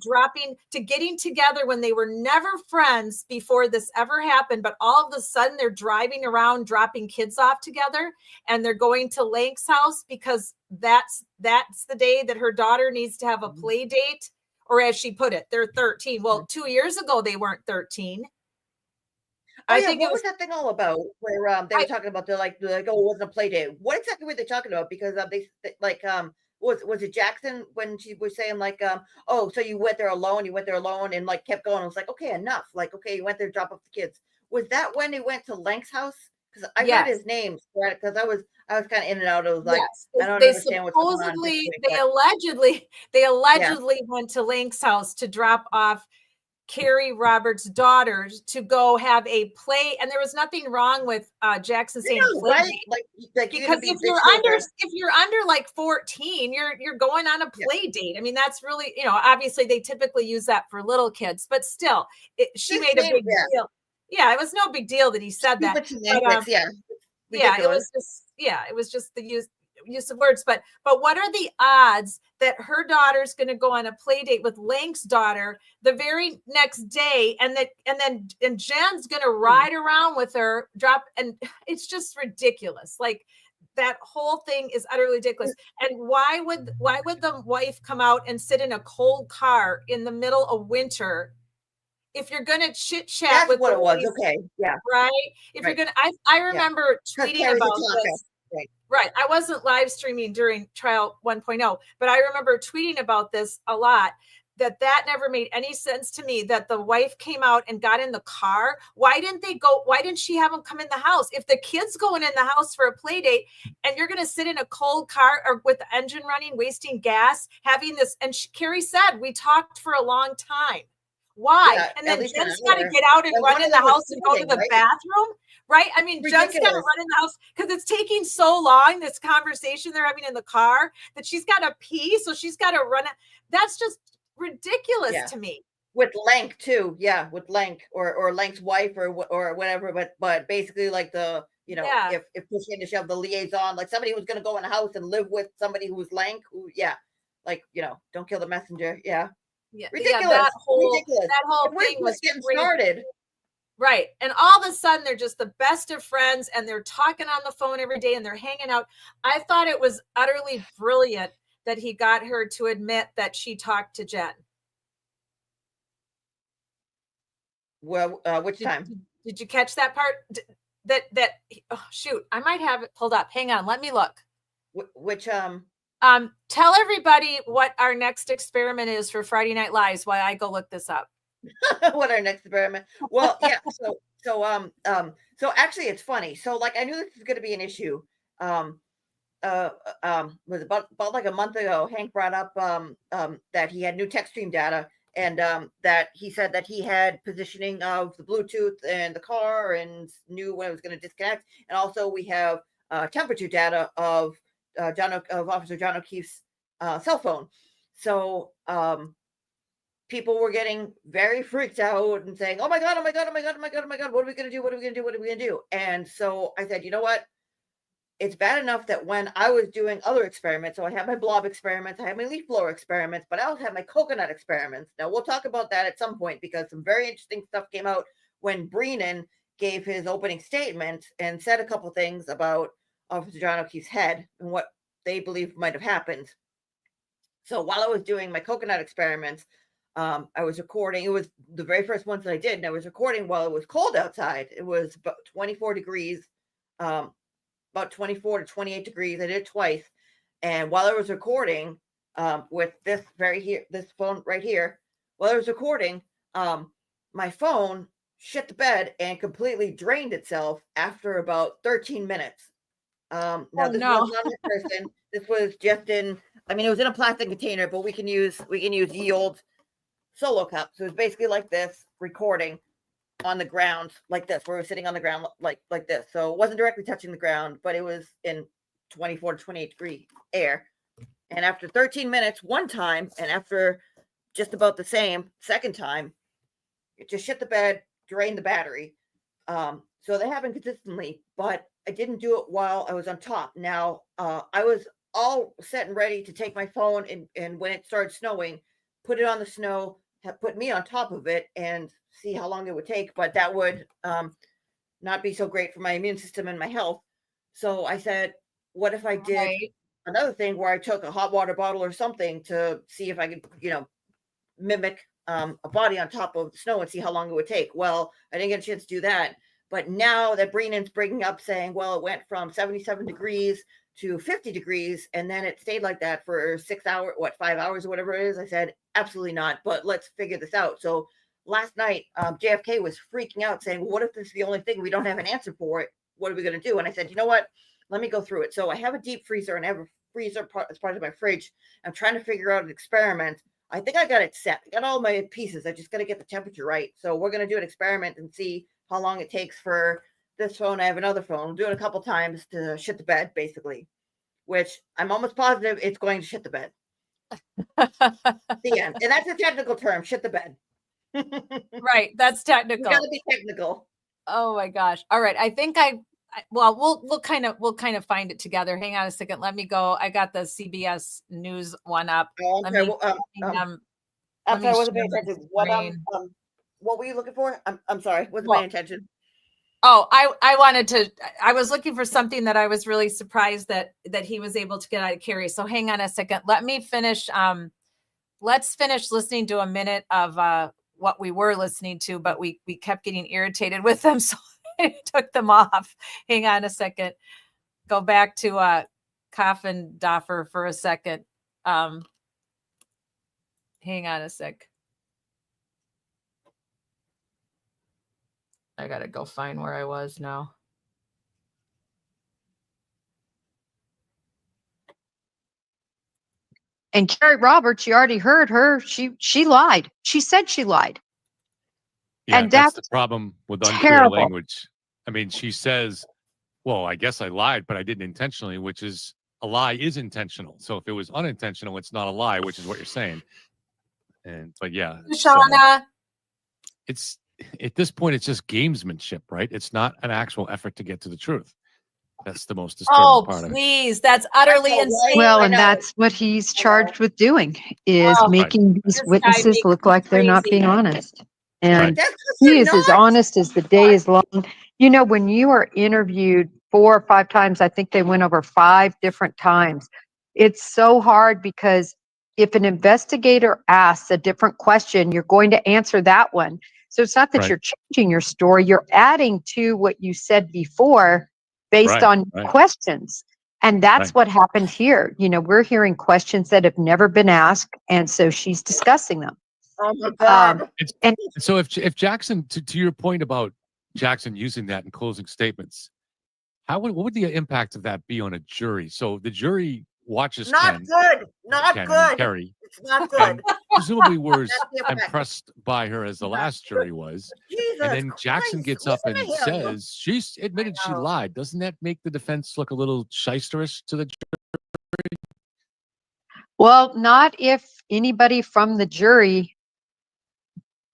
getting together when they were never friends before this ever happened. But all of a sudden they're driving around, dropping kids off together, and they're going to Lank's house because that's the day that her daughter needs to have a play date. Or as she put it, they're 13. Well, 2 years ago, they weren't 13. I yeah, think what it was was, that thing all about? Where they were talking about they're like, oh, it wasn't a play date. What exactly were they talking about? Because like was it Jackson when she was saying like oh, so you went there alone, and like kept going. I was like, okay, enough. Like, okay, you went there to drop off the kids. Was that when they went to Lank's house? Because I heard yes. his name, because I was kind of in and out. I was like, Yes, I don't they understand what's going on at this supposedly, point, they but allegedly, they yeah, allegedly went to Link's house to drop off Carrie Roberts' daughter to go have a play, and there was nothing wrong with Jackson I saying know, play right? date, Like you because gonna be a bitch neighbor. if you're under like 14, you're going on a Yeah, play date. I mean, that's really, obviously they typically use that for little kids, but still, she this made a name, big yeah, deal. Yeah, it was no big deal that he said that, stupid but semantics, yeah, yeah, it ridiculous. was just, it was just the use of words. But what are the odds that her daughter's going to go on a play date with Lank's daughter the very next day, and Jen's going to ride around with her, and it's just ridiculous. Like, that whole thing is utterly ridiculous. And why would the wife come out and sit in a cold car in the middle of winter if you're going to chit chat That's with what the it was. ladies? Okay, yeah, Right? If you're right, gonna, I yeah. remember Because tweeting Carrie's a about talker, this. right? Right. I wasn't live streaming during trial 1.0, but I remember tweeting about this a lot. That never made any sense to me, that the wife came out and got in the car. Why didn't she have them come in the house? If the kid's going in the house for a play date and you're going to sit in a cold car or with the engine running, wasting gas, having this, and Carrie said, we talked for a long time. Why? Yeah, And at then least an Jen's got to hour. get out and And run one in of the them was house and go to filming, the right? bathroom. Right? I mean, Jen's got to Ridiculous. run in the house because it's taking so long, this conversation they're having in the car, that she's got to pee. So she's got to run. That's just ridiculous Yeah, to me. with Lank too. Yeah, with Lank or Lank's wife or whatever. But basically, like Yeah. if push came to shove, the liaison, like somebody who's going to go in a house and live with somebody who was Lank, who, yeah, like don't kill the messenger. Yeah, Yeah. ridiculous, ridiculous. That whole And we're thing was just getting crazy. started. Right. And all of a sudden they're just the best of friends and they're talking on the phone every day and they're hanging out. I thought it was utterly brilliant that he got her to admit that she talked to Jen. Well, which time? Did you catch that part? Oh, shoot, I might have it pulled up. Hang on, let me look. Which Tell everybody what our next experiment is for Friday Night Lives while I go look this up. what our next experiment? Well, yeah. So actually, it's funny. So like, I knew this was going to be an issue. Was about like a month ago, Hank brought up that he had new text stream data, and that he said that he had positioning of the Bluetooth and the car and knew when it was going to disconnect. And also we have temperature data of Officer John O'Keefe's cell phone. So people were getting very freaked out and saying, "Oh my god, oh my god, oh my god, oh my god, oh my god, what are we going to do? What are we going to do? What are we going to do?" And so I said, you know what? It's bad enough that when I was doing other experiments, so I had my blob experiments, I had my leaf blower experiments, but I also had my coconut experiments. Now we'll talk about that at some point because some very interesting stuff came out when Breenan gave his opening statement and said a couple things about Officer John O'Keefe's head and what they believe might have happened. So while I was doing my coconut experiments, I was recording. It was the very first ones that I did, and I was recording while it was cold outside. It was about 24 degrees, about 24 to 28 degrees. I did it twice, and while I was recording, with this phone right here, while I was recording, my phone shit the bed and completely drained itself after about 13 minutes. Now this was not in person. This was just in. I mean, it was in a plastic container, but we can use ye old solo cup. So it's basically like this, recording on the ground like this, where we're sitting on the ground like this. So it wasn't directly touching the ground, but it was in 24 to 28 degree air. And after 13 minutes one time, and after just about the same second time, it just shit the bed, drained the battery. So they happen consistently, but I didn't do it while I was on top. Now I was all set and ready to take my phone and when it started snowing, put it on the snow, put me on top of it and see how long it would take, but that would not be so great for my immune system and my health. So I said, what if I did another thing where I took a hot water bottle or something to see if I could, mimic a body on top of the snow and see how long it would take. Well, I didn't get a chance to do that, But now that Breenan's bringing up saying, well, it went from 77 degrees to 50 degrees, and then it stayed like that for 6 hours, 5 hours or whatever it is. I said, absolutely not, but let's figure this out. So last night, JFK was freaking out saying, well, what if this is the only thing we don't have an answer for it? What are we going to do? And I said, you know what? Let me go through it. So I have a deep freezer and I have a freezer as part of my fridge. I'm trying to figure out an experiment. I think I got it set. I got all my pieces. I just got to get the temperature right. So we're going to do an experiment and see how long it takes for this phone. I have another phone. I'm doing it a couple times to shit the bed, basically, which I'm almost positive it's going to shit the bed. The end. And that's a technical term, shit the bed. Right. That's technical. You got to be technical. Oh my gosh. All right. I think we'll kind of find it together. Hang on a second. Let me go. I got the CBS News one up. Oh, I'm sorry. I'm sorry. Wasn't paying attention. What were you looking for? I'm sorry. Wasn't paying attention. Oh, I was looking for something that I was really surprised that he was able to get out of Carrie. So hang on a second. Let me finish. Let's finish listening to a minute of what we were listening to, but we kept getting irritated with them. So I took them off. Hang on a second. Go back to Coffindoffer for a second. Hang on a sec. I gotta go find where I was now. And Carrie Roberts, you already heard her. She lied. She said she lied. Yeah, And that's the problem with unclear terrible. language. I mean, she says, well, I guess I lied, but I didn't intentionally, which is a lie is intentional. So if it was unintentional, it's not a lie, which is what you're saying. But yeah, Shauna. It's at this point, it's just gamesmanship, right? It's not an actual effort to get to the truth. That's the most disturbing part of it. Please, that's utterly insane. Well, and that's what he's charged with doing, is making these witnesses look like they're not being honest. And he is as honest as the day is long. You know, when you are interviewed 4 or 5 times, I think they went over 5 different times. It's so hard because if an investigator asks a different question, you're going to answer that one. So it's not that you're changing your story, you're adding to what you said before based on questions. And that's what happened here. You know, we're hearing questions that have never been asked. And so she's discussing them. Oh my God. And so if Jackson, to your point about Jackson using that in closing statements, what would the impact of that be on a jury? So the jury watches Ken, Carrie. It's not good. Presumably was impressed by her as the last jury was. Jesus and then Jackson gets up and Christ. says she's admitted she lied. Doesn't that make the defense look a little shysterish to the jury? Well, not if anybody from the jury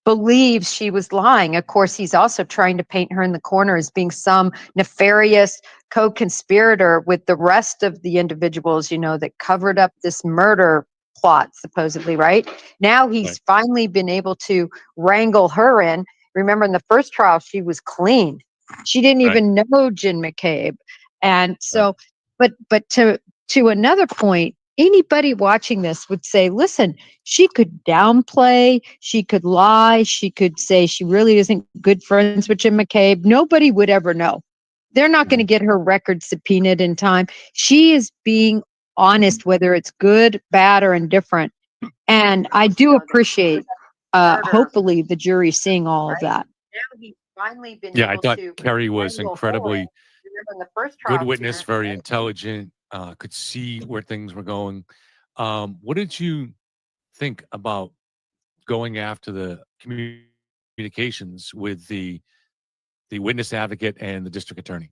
believes she was lying. Of course, he's also trying to paint her in the corner as being some nefarious co-conspirator with the rest of the individuals, you know, that covered up this murder plot, supposedly, right? Now he's finally been able to wrangle her in. Remember, in the first trial, she was clean. She didn't even know Jen McCabe. And so, but to another point, anybody watching this would say, listen, she could downplay, she could lie, she could say she really isn't good friends with Jim McCabe. Nobody would ever know. They're not going to get her record subpoenaed in time. She is being honest, whether it's good, bad, or indifferent. And I do appreciate, hopefully, the jury seeing all of that. Now he's finally been I thought Carrie was incredibly good witness, very intelligent, could see where things were going. What did you think about going after the communications with the witness advocate and the district attorney?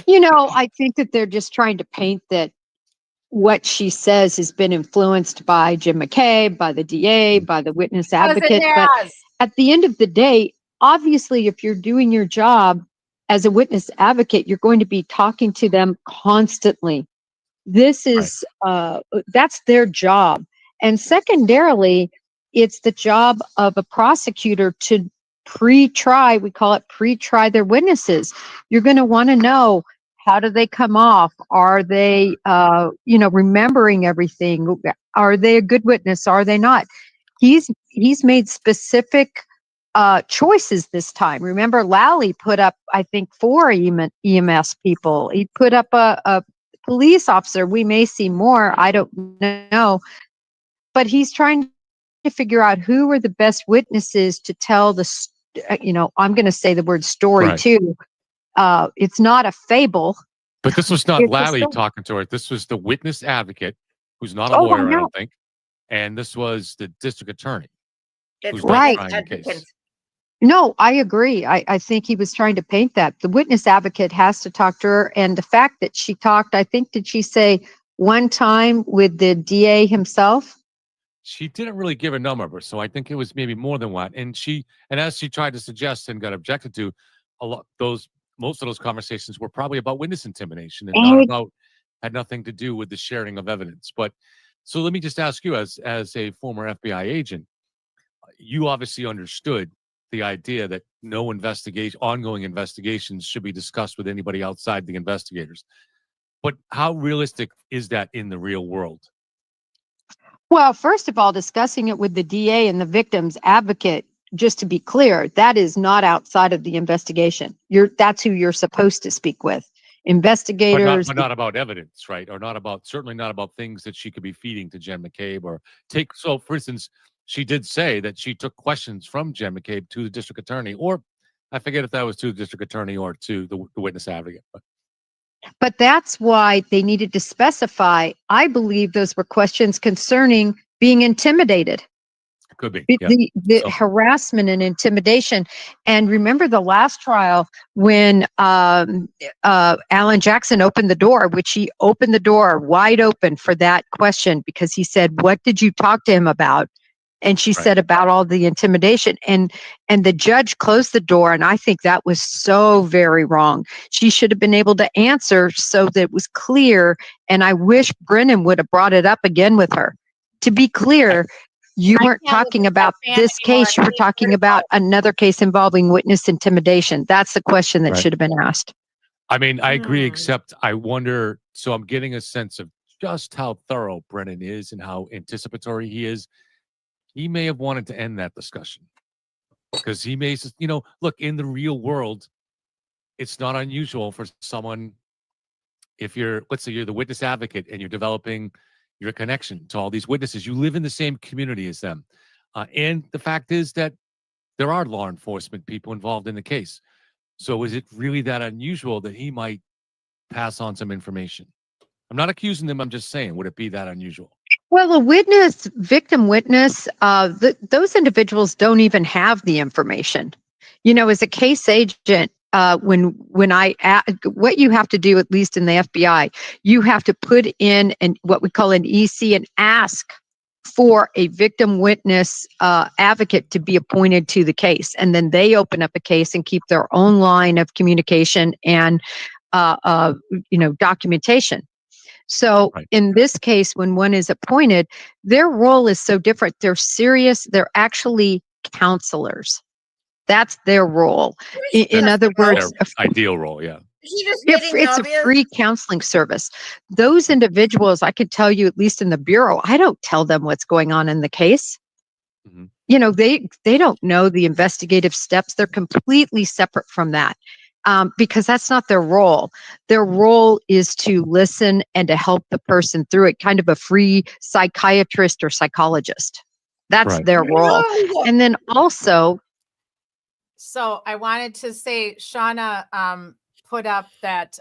You know, I think that they're just trying to paint that what she says has been influenced by Jim McCabe, by the DA, by the witness advocate. But at the end of the day, obviously, if you're doing your job as a witness advocate, you're going to be talking to them constantly. This is, that's their job. And secondarily, it's the job of a prosecutor to pre-try, we call it pre-try their witnesses. You're going to want to know, how do they come off? Are they, remembering everything? Are they a good witness? Are they not? He's made specific choices this time. Remember, Lally put up, I think, 4 EMS people. He put up a police officer. We may see more. I don't know. But he's trying to figure out who are the best witnesses to tell I'm going to say the word story Right. too. It's not a fable. But this was not It's a Lally story. talking to her. This was the witness advocate, who's not a Oh, I lawyer, I know. don't think. And this was the district attorney, It's who's not Right. trying the case. advocate. No, I agree. I think he was trying to paint that. The witness advocate has to talk to her. And the fact that she talked, I think, did she say one time with the DA himself? She didn't really give a number, so I think it was maybe more than one. And as she tried to suggest and got objected to, most of those conversations were probably about witness intimidation and had nothing to do with the sharing of evidence. But so let me just ask you, as a former FBI agent, you obviously understood the idea that no ongoing investigations should be discussed with anybody outside the investigators. But how realistic is that in the real world? Well, first of all, discussing it with the DA and the victim's advocate, just to be clear, that is not outside of the investigation. That's who you're supposed to speak with. Investigators. But not about evidence, right? Or certainly not about things that she could be feeding to Jen McCabe or so for instance, she did say that she took questions from Jen McCabe to the district attorney, or I forget if that was to the district attorney or to the witness advocate. But that's why they needed to specify. I believe those were questions concerning being intimidated. Could be. Yeah. The harassment and intimidation. And remember the last trial when Alan Jackson opened the door, which he opened the door wide open for that question because he said, "What did you talk to him about?" And she said about all the intimidation, and the judge closed the door. And I think that was so very wrong. She should have been able to answer so that it was clear. And I wish Brennan would have brought it up again with her. To be clear, you weren't talking about this case. You were talking about another case involving witness intimidation. That's the question that should have been asked. I mean, I agree, except I wonder, so I'm getting a sense of just how thorough Brennan is and how anticipatory he is. He may have wanted to end that discussion because he may, look, in the real world, it's not unusual for someone, let's say you're the witness advocate and you're developing your connection to all these witnesses. You live in the same community as them. And the fact is that there are law enforcement people involved in the case. So is it really that unusual that he might pass on some information? I'm not accusing them. I'm just saying, would it be that unusual? Well, victim witness, those individuals don't even have the information. As a case agent, what you have to do, at least in the FBI, you have to put in what we call an EC and ask for a victim witness advocate to be appointed to the case. And then they open up a case and keep their own line of communication and, documentation. So in this case, when one is appointed, their role is so different. They're serious. They're actually counselors. That's their role. In other words, their ideal role. Yeah. It's a free counseling service. Those individuals, I could tell you, at least in the Bureau, I don't tell them what's going on in the case. Mm-hmm. They don't know the investigative steps. They're completely separate from that. Because that's not their role. Their role is to listen and to help the person through it, kind of a free psychiatrist or psychologist. That's their role. And then also. So I wanted to say, Shauna put up that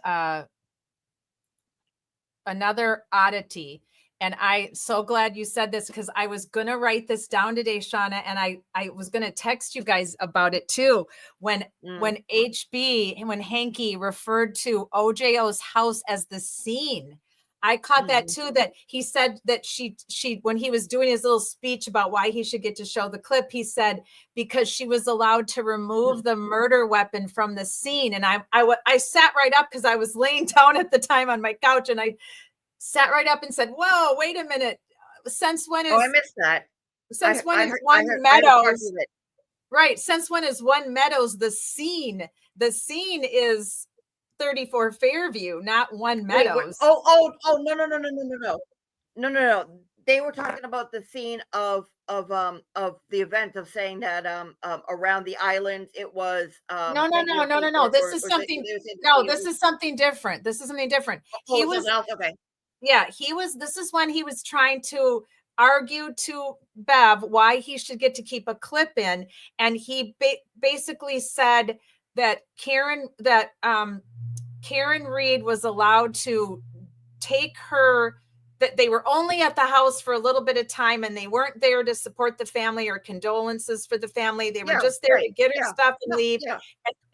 another oddity. And I'm so glad you said this because I was going to write this down today, Shauna, and I was going to text you guys about it too. When Hanky referred to OJO's house as the scene, I caught that too, that he said that she when he was doing his little speech about why he should get to show the clip, he said, because she was allowed to remove the murder weapon from the scene. And I sat right up because I was laying down at the time on my couch and I sat right up and said, "Whoa, wait a minute! Since when is?" Oh, I missed that. Since when is One Meadows? Right. Since when is One Meadows the scene? The scene is 34 Fairview, not One Meadows. Wait. Oh, no. they were talking about the scene of the event of saying that around the island it was No. Peggy O'Keefe, This is or something. they were saying No, Peggy this O'Keefe- is something different. This is something different. He oh, was, something else? Okay. yeah, this is when he was trying to argue to Bev why he should get to keep a clip in. And he basically said that Karen Reed was allowed to take her, that they were only at the house for a little bit of time and they weren't there to support the family or condolences for the family. They were Yeah, just there to right. get her Yeah. stuff and No, leave. yeah.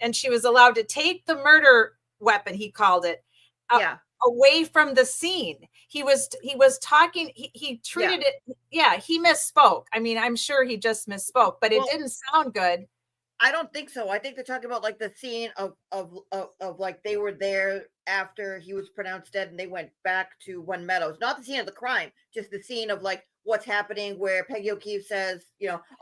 And she was allowed to take the murder weapon, he called it, Yeah. away from the scene. He was talking, he treated it, yeah, he misspoke. I mean, I'm sure he just misspoke, but it Well, didn't sound good. I don't think so. I think they're talking about like the scene of like they were there after he was pronounced dead and they went back to One Meadows. Not the scene of the crime, just the scene of like what's happening where Peggy O'Keefe says,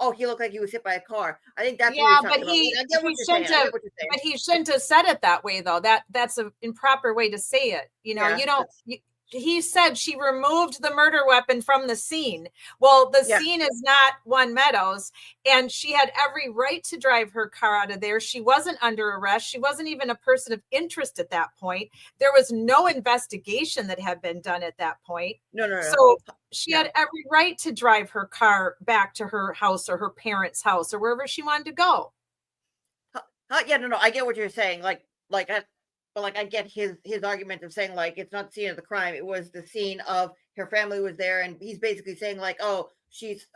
oh, he looked like he was hit by a car. I think that's what Yeah, he's but talking about. he I get what he you're saying. shouldn't I have, get what you're saying. but he shouldn't have said it that way though. That's an improper way to say it. Yeah, You don't. that's- He said she removed the murder weapon from the scene. Well, the Yeah. scene is not One Meadows, and she had every right to drive her car out of there. She wasn't under arrest. She wasn't even a person of interest at that point. There was no investigation that had been done at that point. No. So she Yeah. had every right to drive her car back to her house or her parents' house or wherever she wanted to go. Yeah, no, I get what you're saying. But I get his argument of saying like it's not the scene of the crime. It was the scene of her family was there, and he's basically saying like, oh, she's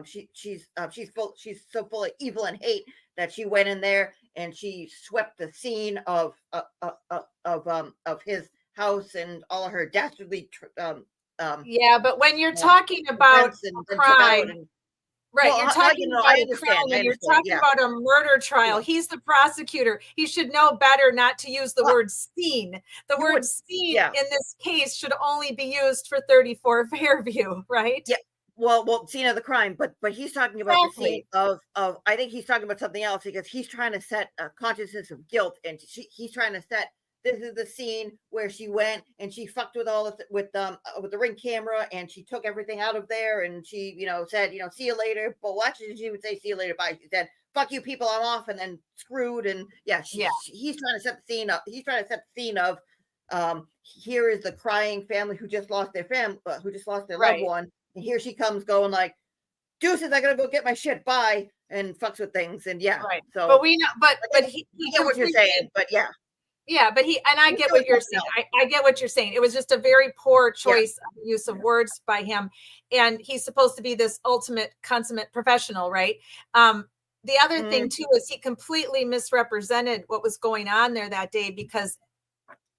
she's so full of evil and hate that she went in there and she swept the scene of his house and all of her dastardly Yeah, but when you're talking about and a then took out crime, and right? well, You're I talking know, about I a understand, crime, I and you're understand, talking yeah. about a murder trial. Yeah. He's the prosecutor. He should know better not to use the Well, word scene. The you word would- scene yeah. in this case should only be used for 34 Fairview, right? Yeah. Well, scene of the crime, but he's talking about the scene Exactly. of I think he's talking about something else because he's trying to set a consciousness of guilt, and he's trying to set this is the scene where she went and she fucked with all of with the Ring camera and she took everything out of there and she said see you later. But well, actually she would say see you later bye. She said fuck you people, I'm off, and then screwed. And yeah, he's trying to set the scene up. He's trying to set the scene of here is the crying family who just lost their loved Right. one. And here she comes going like, deuces, I gotta go get my shit, bye, and fucks with things. And yeah, Right. so But we know, but he I get what you're completely- saying, but yeah. Yeah, but I He get really what you're fucked saying. I get what you're saying. It was just a very poor choice of use of Yeah. words by him. And he's supposed to be this ultimate consummate professional, right? The other thing too is he completely misrepresented what was going on there that day, because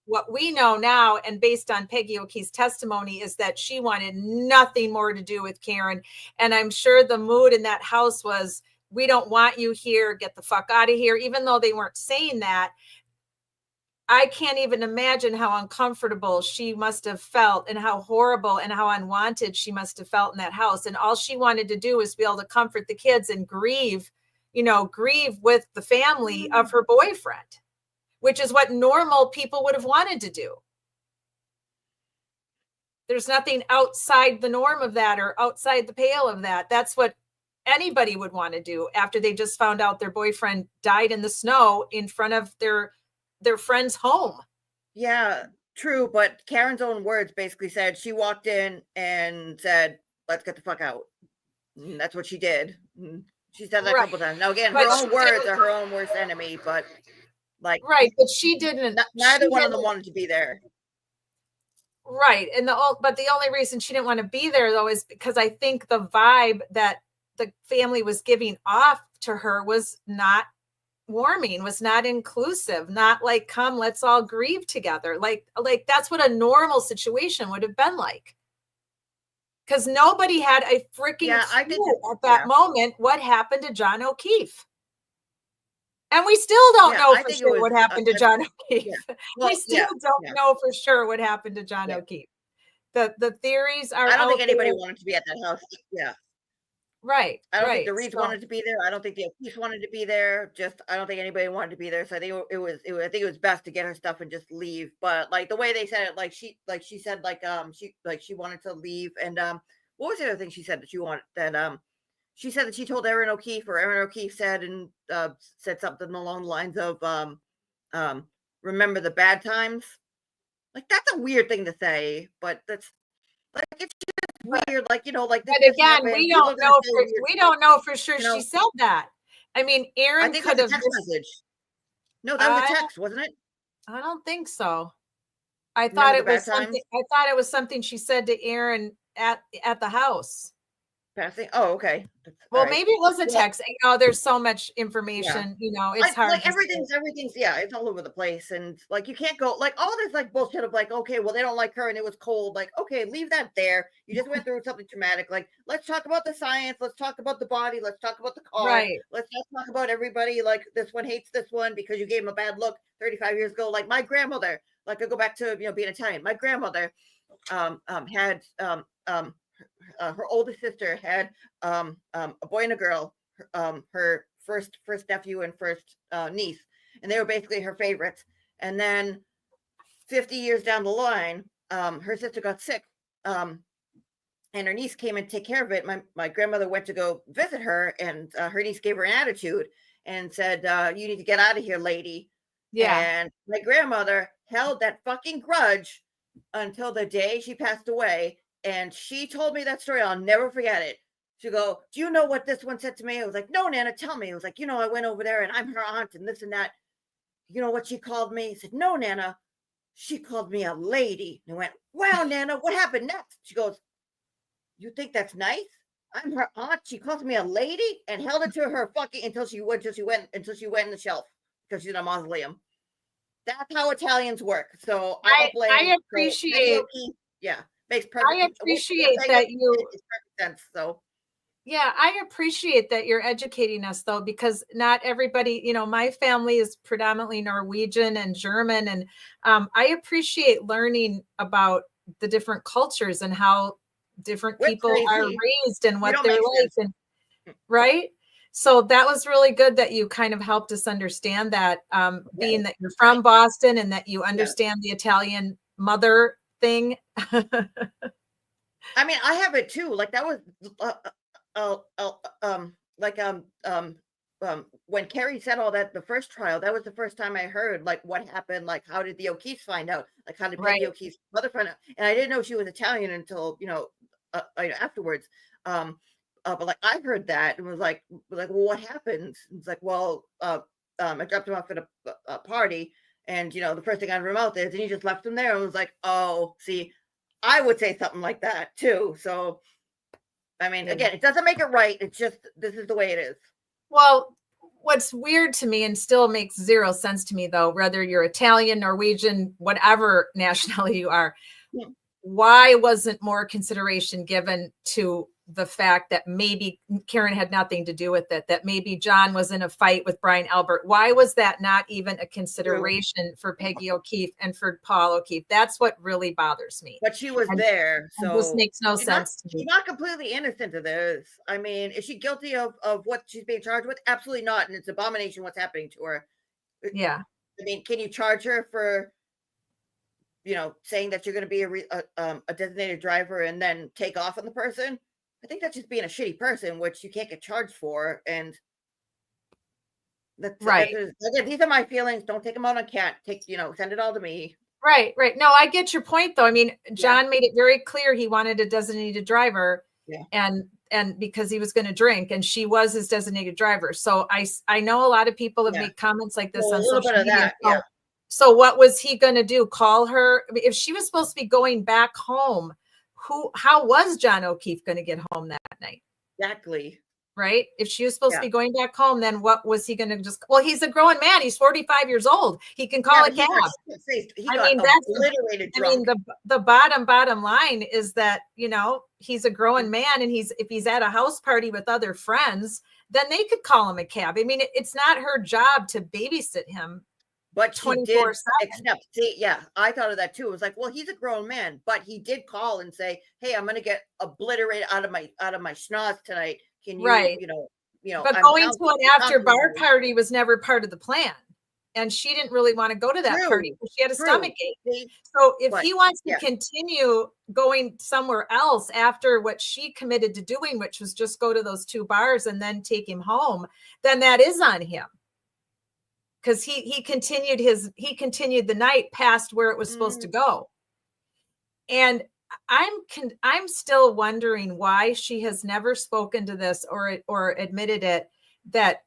what we know now, and based on Peggy O'Keefe's testimony, is that she wanted nothing more to do with Karen. And I'm sure the mood in that house was, we don't want you here, get the fuck out of here. Even though they weren't saying that, I can't even imagine how uncomfortable she must have felt and how horrible and how unwanted she must have felt in that house. And all she wanted to do was be able to comfort the kids and grieve with the family of her boyfriend, which is what normal people would have wanted to do. There's nothing outside the norm of that or outside the pale of that. That's what anybody would want to do after they just found out their boyfriend died in the snow in front of their friend's home. Yeah, true. But Karen's own words basically said she walked in and said, let's get the fuck out. And that's what she did. And she said that a couple times. Now, again, her own words are her own worst enemy, but like, right. But she didn't, neither one of them wanted to be there. Right. And but the only reason she didn't want to be there though is because I think the vibe that the family was giving off to her was not warming, was not inclusive, not like, come, let's all grieve together. Like that's what a normal situation would have been like. Because nobody had a freaking clue at that moment what happened to John O'Keefe. And we still don't know for sure what happened to John O'Keefe. We still don't know for sure what happened to John O'Keefe. The theories are. I don't think anybody wanted to be at that house. Yeah. Right. I don't think Right. the Reeds So, wanted to be there. I don't think the O'Keefes wanted to be there. Just I don't think anybody wanted to be there. So I think I think it was best to get her stuff and just leave. But like the way they said it, she said she wanted to leave. And what was the other thing she said that she wanted that she said that she told Erin O'Keefe, or Erin O'Keefe said, and said something along the lines of remember the bad times. Like that's a weird thing to say, but that's like it's just weird. Like like this but just again, happened. we People don't are gonna know say for weird we don't know for sure you she know. said that. I mean, I Aaron think could that was a have text just message. No, that was a I text, wasn't it? I don't think so. I thought Remember the it was bad times? something I thought it was something she said to Aaron at the house. Passing. Oh, okay. All Well, right. maybe it was a Well, text. There's so much yeah. information, it's hard Like to say. everything's yeah, it's all over the place, and like you can't go like all this like bullshit of like okay, well they don't like her and it was cold. Like okay, leave that there. You just went through something traumatic. Like let's talk about the science. Let's talk about the body. Let's talk about the car. Right. Let's not talk about everybody. Like this one hates this one because you gave him a bad look 35 years ago. Like my grandmother. Like I go back to being Italian. My grandmother had her oldest sister had a boy and a girl, her first nephew and first niece, and they were basically her favorites. And then 50 years down the line, her sister got sick, and her niece came and take care of it. My grandmother went to go visit her, and her niece gave her an attitude and said, "You need to get out of here, lady." Yeah. And my grandmother held that fucking grudge until the day she passed away. And she told me that story. I'll never forget it. She go, "Do you know what this one said to me?" I was like, "No, Nana, tell me." It was like, I went over there and I'm her aunt and this and that. You know what she called me? I said, "No, Nana. She called me a lady." And I went, "Wow, Nana, what happened next?" She goes, "You think that's nice? I'm her aunt. She calls me a lady," and held it to her fucking until she went in the shelf because she's in a mausoleum. That's how Italians work. So I don't blame. I appreciate Yeah, makes perfect. I appreciate that you It's perfect sense. So Yeah, I appreciate that you're educating us though, because not everybody, my family is predominantly Norwegian and German. And I appreciate learning about the different cultures and how different we're people are crazy. raised and We what don't they're make like. sense. And right. So that was really good that you kind of helped us understand that, being that you're from Boston and that you understand the Italian mother thing. I mean, I have it too. Like that was like when Carrie said all that the first trial, that was the first time I heard like what happened, like how did the O'Keefes find out, like how did Peggy Right. O'Keefe's mother find out, and I didn't know she was Italian until afterwards. But like I heard that and was like well, what happened? It's like, well, I dropped him off at a party, and the first thing out of her mouth is, and he just left him there. And was like, oh, see, I would say something like that too. So, I mean, again, it doesn't make it right. It's just this is the way it is. Well, what's weird to me and still makes zero sense to me, though, whether you're Italian, Norwegian, whatever nationality you are, why wasn't more consideration given to the fact that maybe Karen had nothing to do with it, that maybe John was in a fight with Brian Albert? Why was that not even a consideration for Peggy O'Keefe and for Paul O'Keefe? That's what really bothers me. But she was there, so this makes no sense to me. She's not completely innocent of this. I mean, is she guilty of what she's being charged with? Absolutely not, and it's abomination what's happening to her. Yeah. I mean, can you charge her for saying that you're going to be a designated driver and then take off on the person? I think that's just being a shitty person, which you can't get charged for. And that's right. Again, these are my feelings. Don't take them out on Cat. Send it all to me. Right. No, I get your point, though. I mean, John made it very clear he wanted a designated driver, and because he was going to drink, and she was his designated driver. So I know a lot of people have made comments like this on social media. So what was he going to do? Call her? I mean, if she was supposed to be going back home, how was John O'Keefe going to get home that night? Exactly. Right. If she was supposed to be going back home, then what was he going to well, he's a grown man. He's 45 years old. He can call a cab. The bottom line is that, he's a growing man, and if he's at a house party with other friends, then they could call him a cab. I mean, it's not her job to babysit him. But she did accept. I thought of that too. It was like, well, he's a grown man, but he did call and say, "Hey, I'm going to get obliterated out of my schnoz tonight. Can Right. But I'm going count- to an I'm after bar counting you. party was never part of the plan. And she didn't really want to go to that True, party because she had a true. stomach ache. See? So if But, he wants to yeah. continue going somewhere else after what she committed to doing, which was just go to those 2 bars and then take him home, then that is on him. Because he continued the night past where it was supposed to go. And I'm still wondering why she has never spoken to this or admitted it, that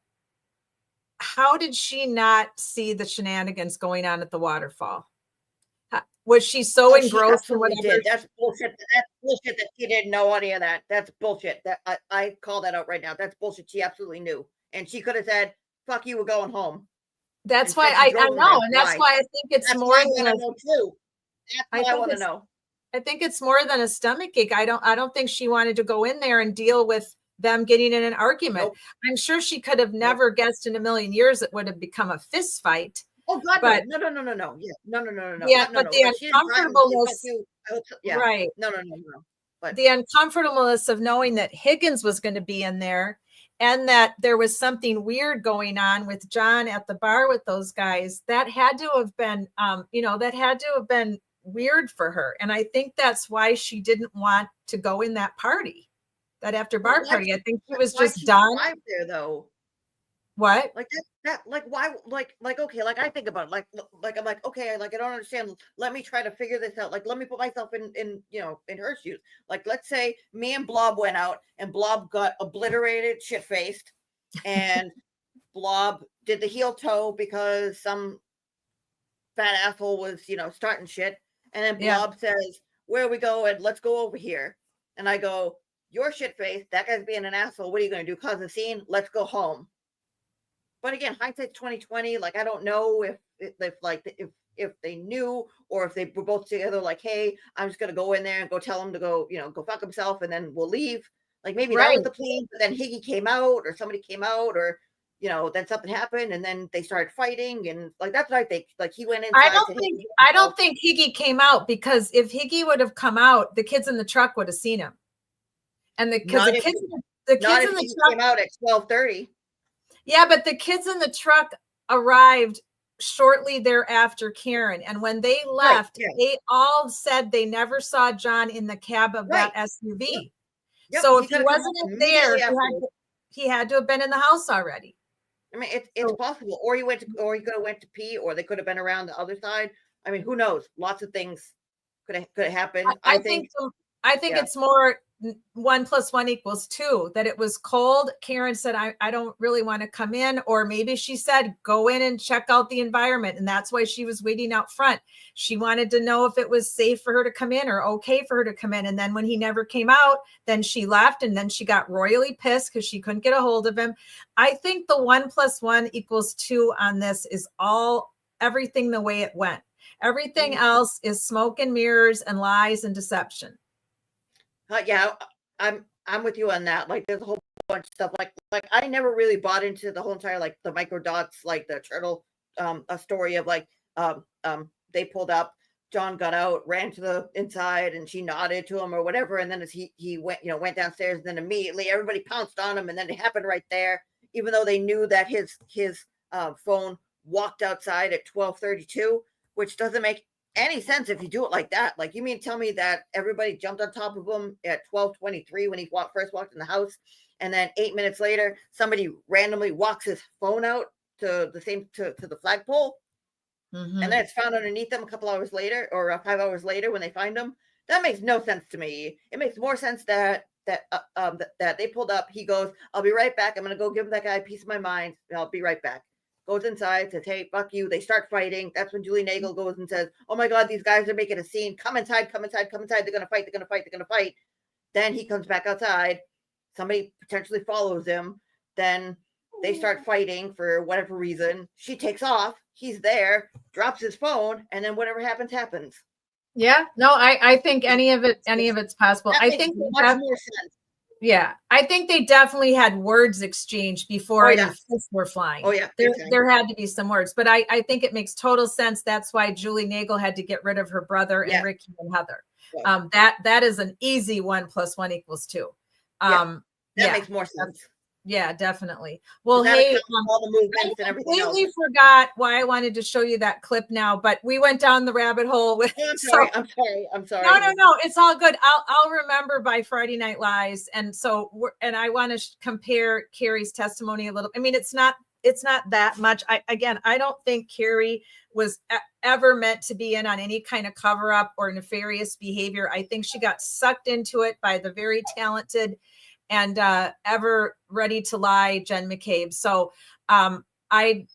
how did she not see the shenanigans going on at the waterfall? Was she so Oh, she engrossed in absolutely whatever? did. That's bullshit. That's bullshit that she didn't know any of that. That's bullshit. That I call that out right now. That's bullshit. She absolutely knew. And she could have said, fuck you, we're going home. That's why Instead, she I drove him know. there. And that's why I think it's That's more what I than want a, to know too. That's I what I think want to it's, know. I think it's more than a stomach ache. I don't think she wanted to go in there and deal with them getting in an argument. Nope. I'm sure she could have never guessed in a million years it would have become a fist fight. Oh God, But no. Yeah, no. yeah, No, but no. the Like, she didn't drive and say, fuck uncomfortableness, you. I hope so. Yeah. right? No. But The uncomfortableness of knowing that Higgins was going to be in there and that there was something weird going on with John at the bar with those guys, that had to have been, that had to have been weird for her. And I think that's why she didn't want to go in that party, that after bar party. I think she was why'd just she done. drive there though? What? Like that like why like okay, like I think about it, like I'm like, okay, like I don't understand. Let me try to figure this out. Like let me put myself in in her shoes. Like let's say me and Blob went out and Blob got obliterated, shit faced, and Blob did the heel toe because some fat asshole was, starting shit. And then Yeah. Blob says, where we go and let's go over here. And I go, you're shit faced. That guy's being an asshole. What are you gonna do? Cause a scene? Let's go home. But again, hindsight's 2020. Like I don't know if they knew or if they were both together. Like, hey, I'm just gonna go in there and go tell him to go, go fuck himself, and then we'll leave. Like maybe that was the plan. But then Higgy came out, or somebody came out, or then something happened, and then they started fighting, and like that's what I think. Like he went inside. I don't think Higgy came out, because if Higgy would have come out, the kids in the truck would have seen him, and the kids in the truck came out at 12:30. Yeah, but the kids in the truck arrived shortly thereafter Karen, and when they left, they all said they never saw John in the cab of that SUV. Yep, So he if he could've come wasn't up there, immediately he had to have been in the house already. I mean, it's possible, or he could have went to pee, or they could have been around the other side. I mean, who knows? Lots of things could have happened. I think it's more 1 + 1 = 2, that it was cold. Karen said, I don't really want to come in. Or maybe she said, go in and check out the environment. And that's why she was waiting out front. She wanted to know if it was safe for her to come in or okay for her to come in. And then when he never came out, then she left, and then she got royally pissed because she couldn't get a hold of him. I think the 1 + 1 = 2 on this is everything the way it went. Everything else is smoke and mirrors and lies and deception. Yeah, I'm with you on that. Like, there's a whole bunch of stuff. Like I never really bought into the whole entire like the microdots, like the turtle, a story of like they pulled up, John got out, ran to the inside, and she nodded to him or whatever, and then as he went went downstairs, and then immediately everybody pounced on him, and then it happened right there, even though they knew that his phone walked outside at 12:32, which doesn't make any sense if you do it like that. Like, you mean tell me that everybody jumped on top of him at 12:23 when he first walked in the house, and then 8 minutes later somebody randomly walks his phone out to the flagpole, and then it's found underneath them a couple hours later, or 5 hours later when they find him? That makes no sense to me. It makes more sense that they pulled up. He goes, I'll be right back. I'm gonna go give that guy a piece of my mind. I'll be right back. Goes inside, says, hey, fuck you. They start fighting. That's when Julie Nagel goes and says, oh my God, these guys are making a scene. Come inside, come inside, come inside. They're going to fight. They're going to fight. They're going to fight. Then he comes back outside. Somebody potentially follows him. Then they start fighting for whatever reason. She takes off. He's there, drops his phone, and then whatever happens, happens. Yeah, no, I think any of it's possible. That I makes think much more sense. Yeah, I think they definitely had words exchanged before any fists were flying. Oh yeah, there had to be some words, but I think it makes total sense. That's why Julie Nagel had to get rid of her brother and Ricky and Heather. Yeah. That is an easy 1 + 1 = 2. That Yeah. makes more sense. Yeah, definitely. Well, That hey, accounts for all the I movements and everything else. completely forgot why I wanted to show you that clip now, but we went down the rabbit hole with. Oh, I'm so- sorry. I'm sorry. I'm sorry. No, it's all good. I'll remember by Friday Night Lies, and so and I want to compare Carrie's testimony a little. I mean, it's not that much. I don't think Carrie was ever meant to be in on any kind of cover up or nefarious behavior. I think she got sucked into it by the very talented and ever ready to lie Jen McCabe. So I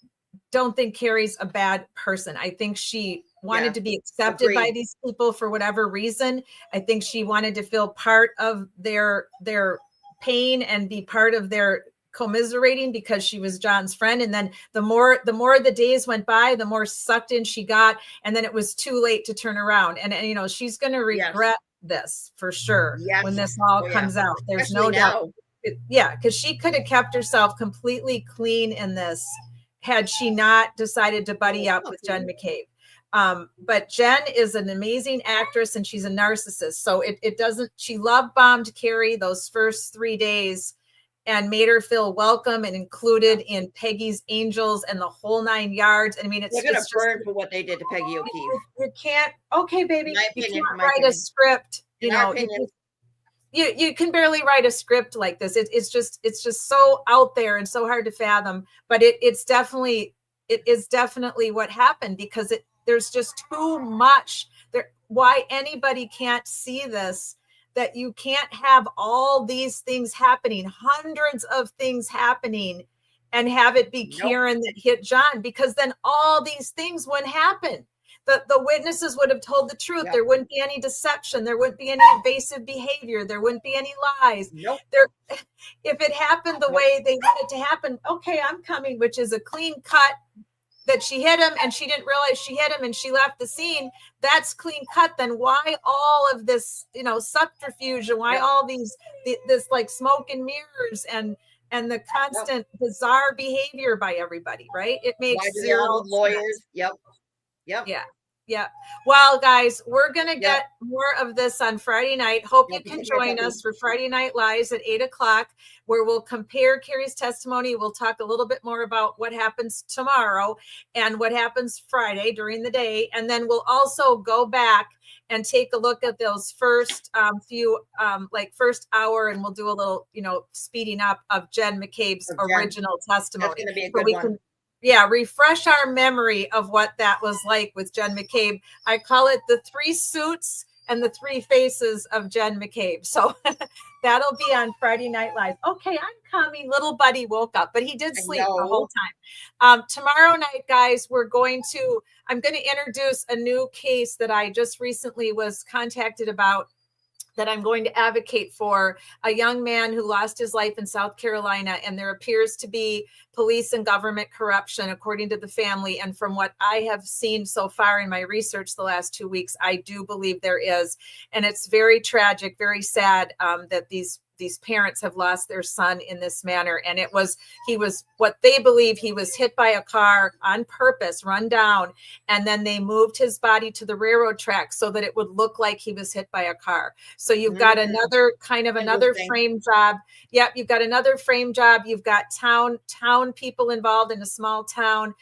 don't think Carrie's a bad person. I think she wanted to be accepted by these people for whatever reason. I think she wanted to feel part of their pain and be part of their commiserating because she was John's friend. And then the more the days went by, the more sucked in she got. And then it was too late to turn around. And you know, she's going to regret this for sure when this all comes out. There's Especially no doubt. Yeah, because she could have kept herself completely clean in this had she not decided to buddy up with Jen McCabe. But Jen is an amazing actress and she's a narcissist. So it doesn't, she love bombed Carrie those first 3 days and made her feel welcome and included in Peggy's Angels and the whole 9 yards. I mean, They're gonna burn for what they did to Peggy O'Keefe. You can't, okay, baby, you can't my write opinion. a script, you In our know, opinion. you can barely write a script like this. It's just so out there and so hard to fathom, but it is definitely what happened because there's just too much there. Why anybody can't see this, that you can't have all these things happening, hundreds of things happening, and have it be Kieran that hit John, because then all these things wouldn't happen. The witnesses would have told the truth. There wouldn't be any deception. There wouldn't be any evasive behavior. There wouldn't be any lies. If it happened the way they wanted it to happen, okay, I'm coming, which is a clean cut that she hit him and she didn't realize she hit him and she left the scene. That's clean cut. Then why all of this, you know, subterfuge, and why all this like smoke and mirrors and the constant bizarre behavior by everybody, right? It makes zero lawyers. Sense. Yeah. Well, guys, we're going to get more of this on Friday night. Hope you can join us for Friday Night Lives at 8:00, where we'll compare Carrie's testimony. We'll talk a little bit more about what happens tomorrow and what happens Friday during the day. And then we'll also go back and take a look at those first first hour, and we'll do a little, you know, speeding up of Jen McCabe's original testimony. That's going to be a good one. Refresh our memory of what that was like with Jen McCabe. I call it the 3 suits and the 3 faces of Jen McCabe. So that'll be on Friday Night Live. Okay, I'm coming. Little buddy woke up, but he did sleep the whole time. Tomorrow night, guys, I'm going to introduce a new case that I just recently was contacted about, that I'm going to advocate for. A young man who lost his life in South Carolina, and there appears to be police and government corruption, according to the family. And from what I have seen so far in my research the last 2 weeks, I do believe there is. And it's very tragic, very sad that these parents have lost their son in this manner. And he was what they believe, he was hit by a car on purpose, run down, and then they moved his body to the railroad track so that it would look like he was hit by a car. So you've got another frame job. Yep, you've got another frame job. You've got town people involved in a small town.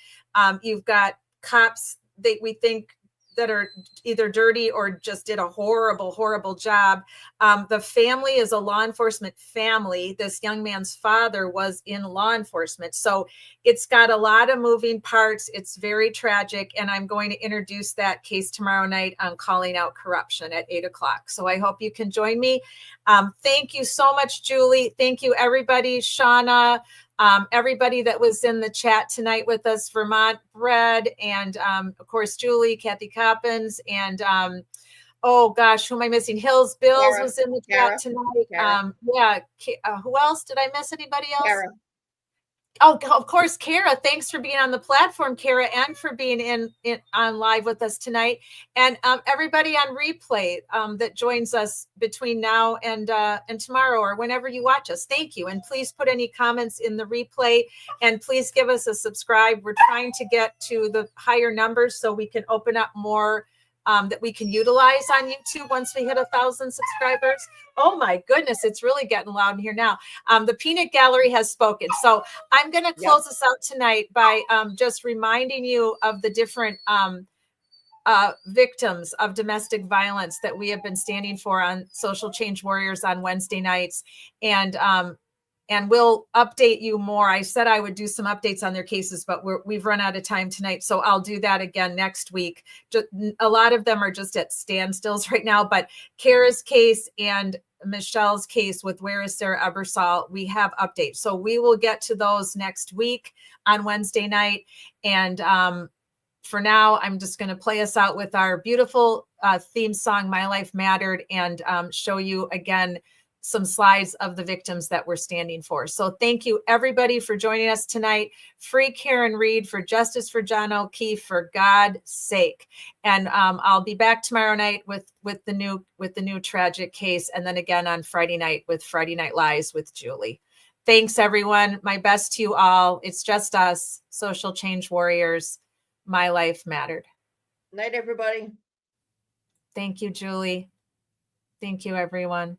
You've got cops we think that are either dirty or just did a horrible, horrible job. The family is a law enforcement family. This young man's father was in law enforcement. So it's got a lot of moving parts. It's very tragic. And I'm going to introduce that case tomorrow night on Calling Out Corruption at 8:00. So I hope you can join me. Thank you so much, Julie. Thank you, everybody. Shauna, everybody that was in the chat tonight with us, Vermont Bread, and of course, Julie, Kathy Coppins, and oh gosh, who am I missing? Hills Bills was in the chat tonight. Who else? Did I miss anybody else? Oh, of course, Kara. Thanks for being on the platform, Kara, and for being in on live with us tonight. And everybody on replay that joins us between now and tomorrow, or whenever you watch us. Thank you. And please put any comments in the replay, and please give us a subscribe. We're trying to get to the higher numbers so we can open up more that we can utilize on YouTube once we hit 1,000 subscribers. Oh my goodness, it's really getting loud in here now. The Peanut Gallery has spoken. So I'm going to close us out tonight by just reminding you of the different victims of domestic violence that we have been standing for on Social Change Warriors on Wednesday nights. And we'll update you more. I said I would do some updates on their cases, but we've run out of time tonight. So I'll do that again next week. A lot of them are just at standstills right now, but Kara's case and Michelle's case with Where is Sarah Ebersol, we have updates. So we will get to those next week on Wednesday night. And for now, I'm just going to play us out with our beautiful theme song, My Life Mattered, and show you again some slides of the victims that we're standing for. So thank you everybody for joining us tonight. Free Karen Reed, for justice for John O'Keefe, for God's sake. And I'll be back tomorrow night with the new tragic case, and then again on Friday night with Friday Night Lies with Julie. Thanks everyone. My best to you all. It's just us, Social Change Warriors. My life mattered. Night, everybody. Thank you, Julie. Thank you, everyone.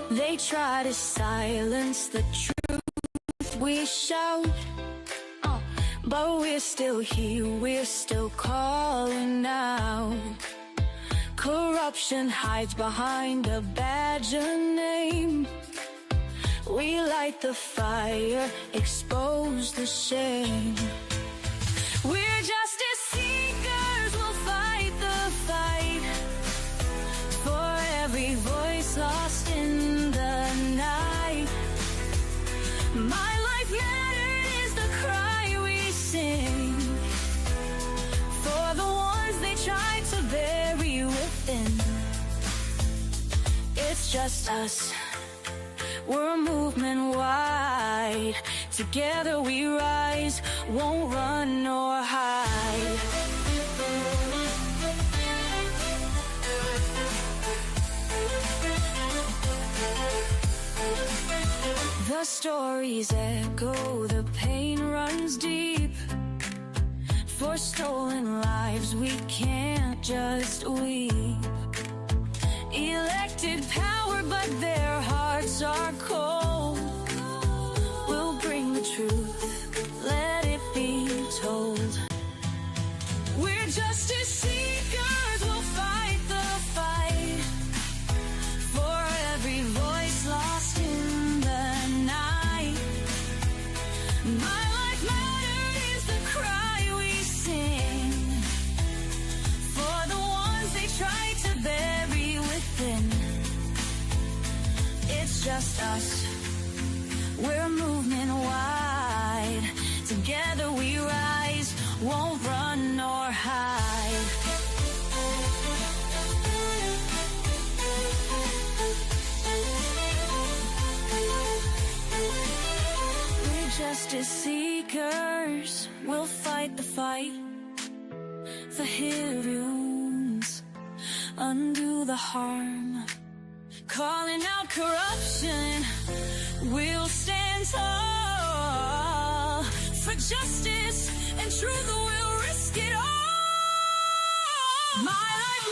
They try to silence the truth we shout, but we're still here, we're still calling out. Corruption hides behind a badge of name. We light the fire, expose the shame. We're justice seekers, we'll fight the fight for every voice lost in the night. My life mattered is the cry we sing for the ones they tried to bury within. It's just us, we're a movement wide. Together we rise, won't run nor hide. The stories echo, the pain runs deep. For stolen lives we can't just weep. Elected power, but their hearts are cold. We'll bring the truth, let it be told. We're justice seekers, we'll fight the fight for every voice lost in the night. My life mattered is the cry we sing for the ones they try to bury within. It's just us, we're a movement wide. Together we rise, won't run nor hide. We're justice seekers, we'll fight the fight for heavy wounds, undo the harm. Calling out corruption, we'll stand tall for justice and truth, we'll risk it all. My life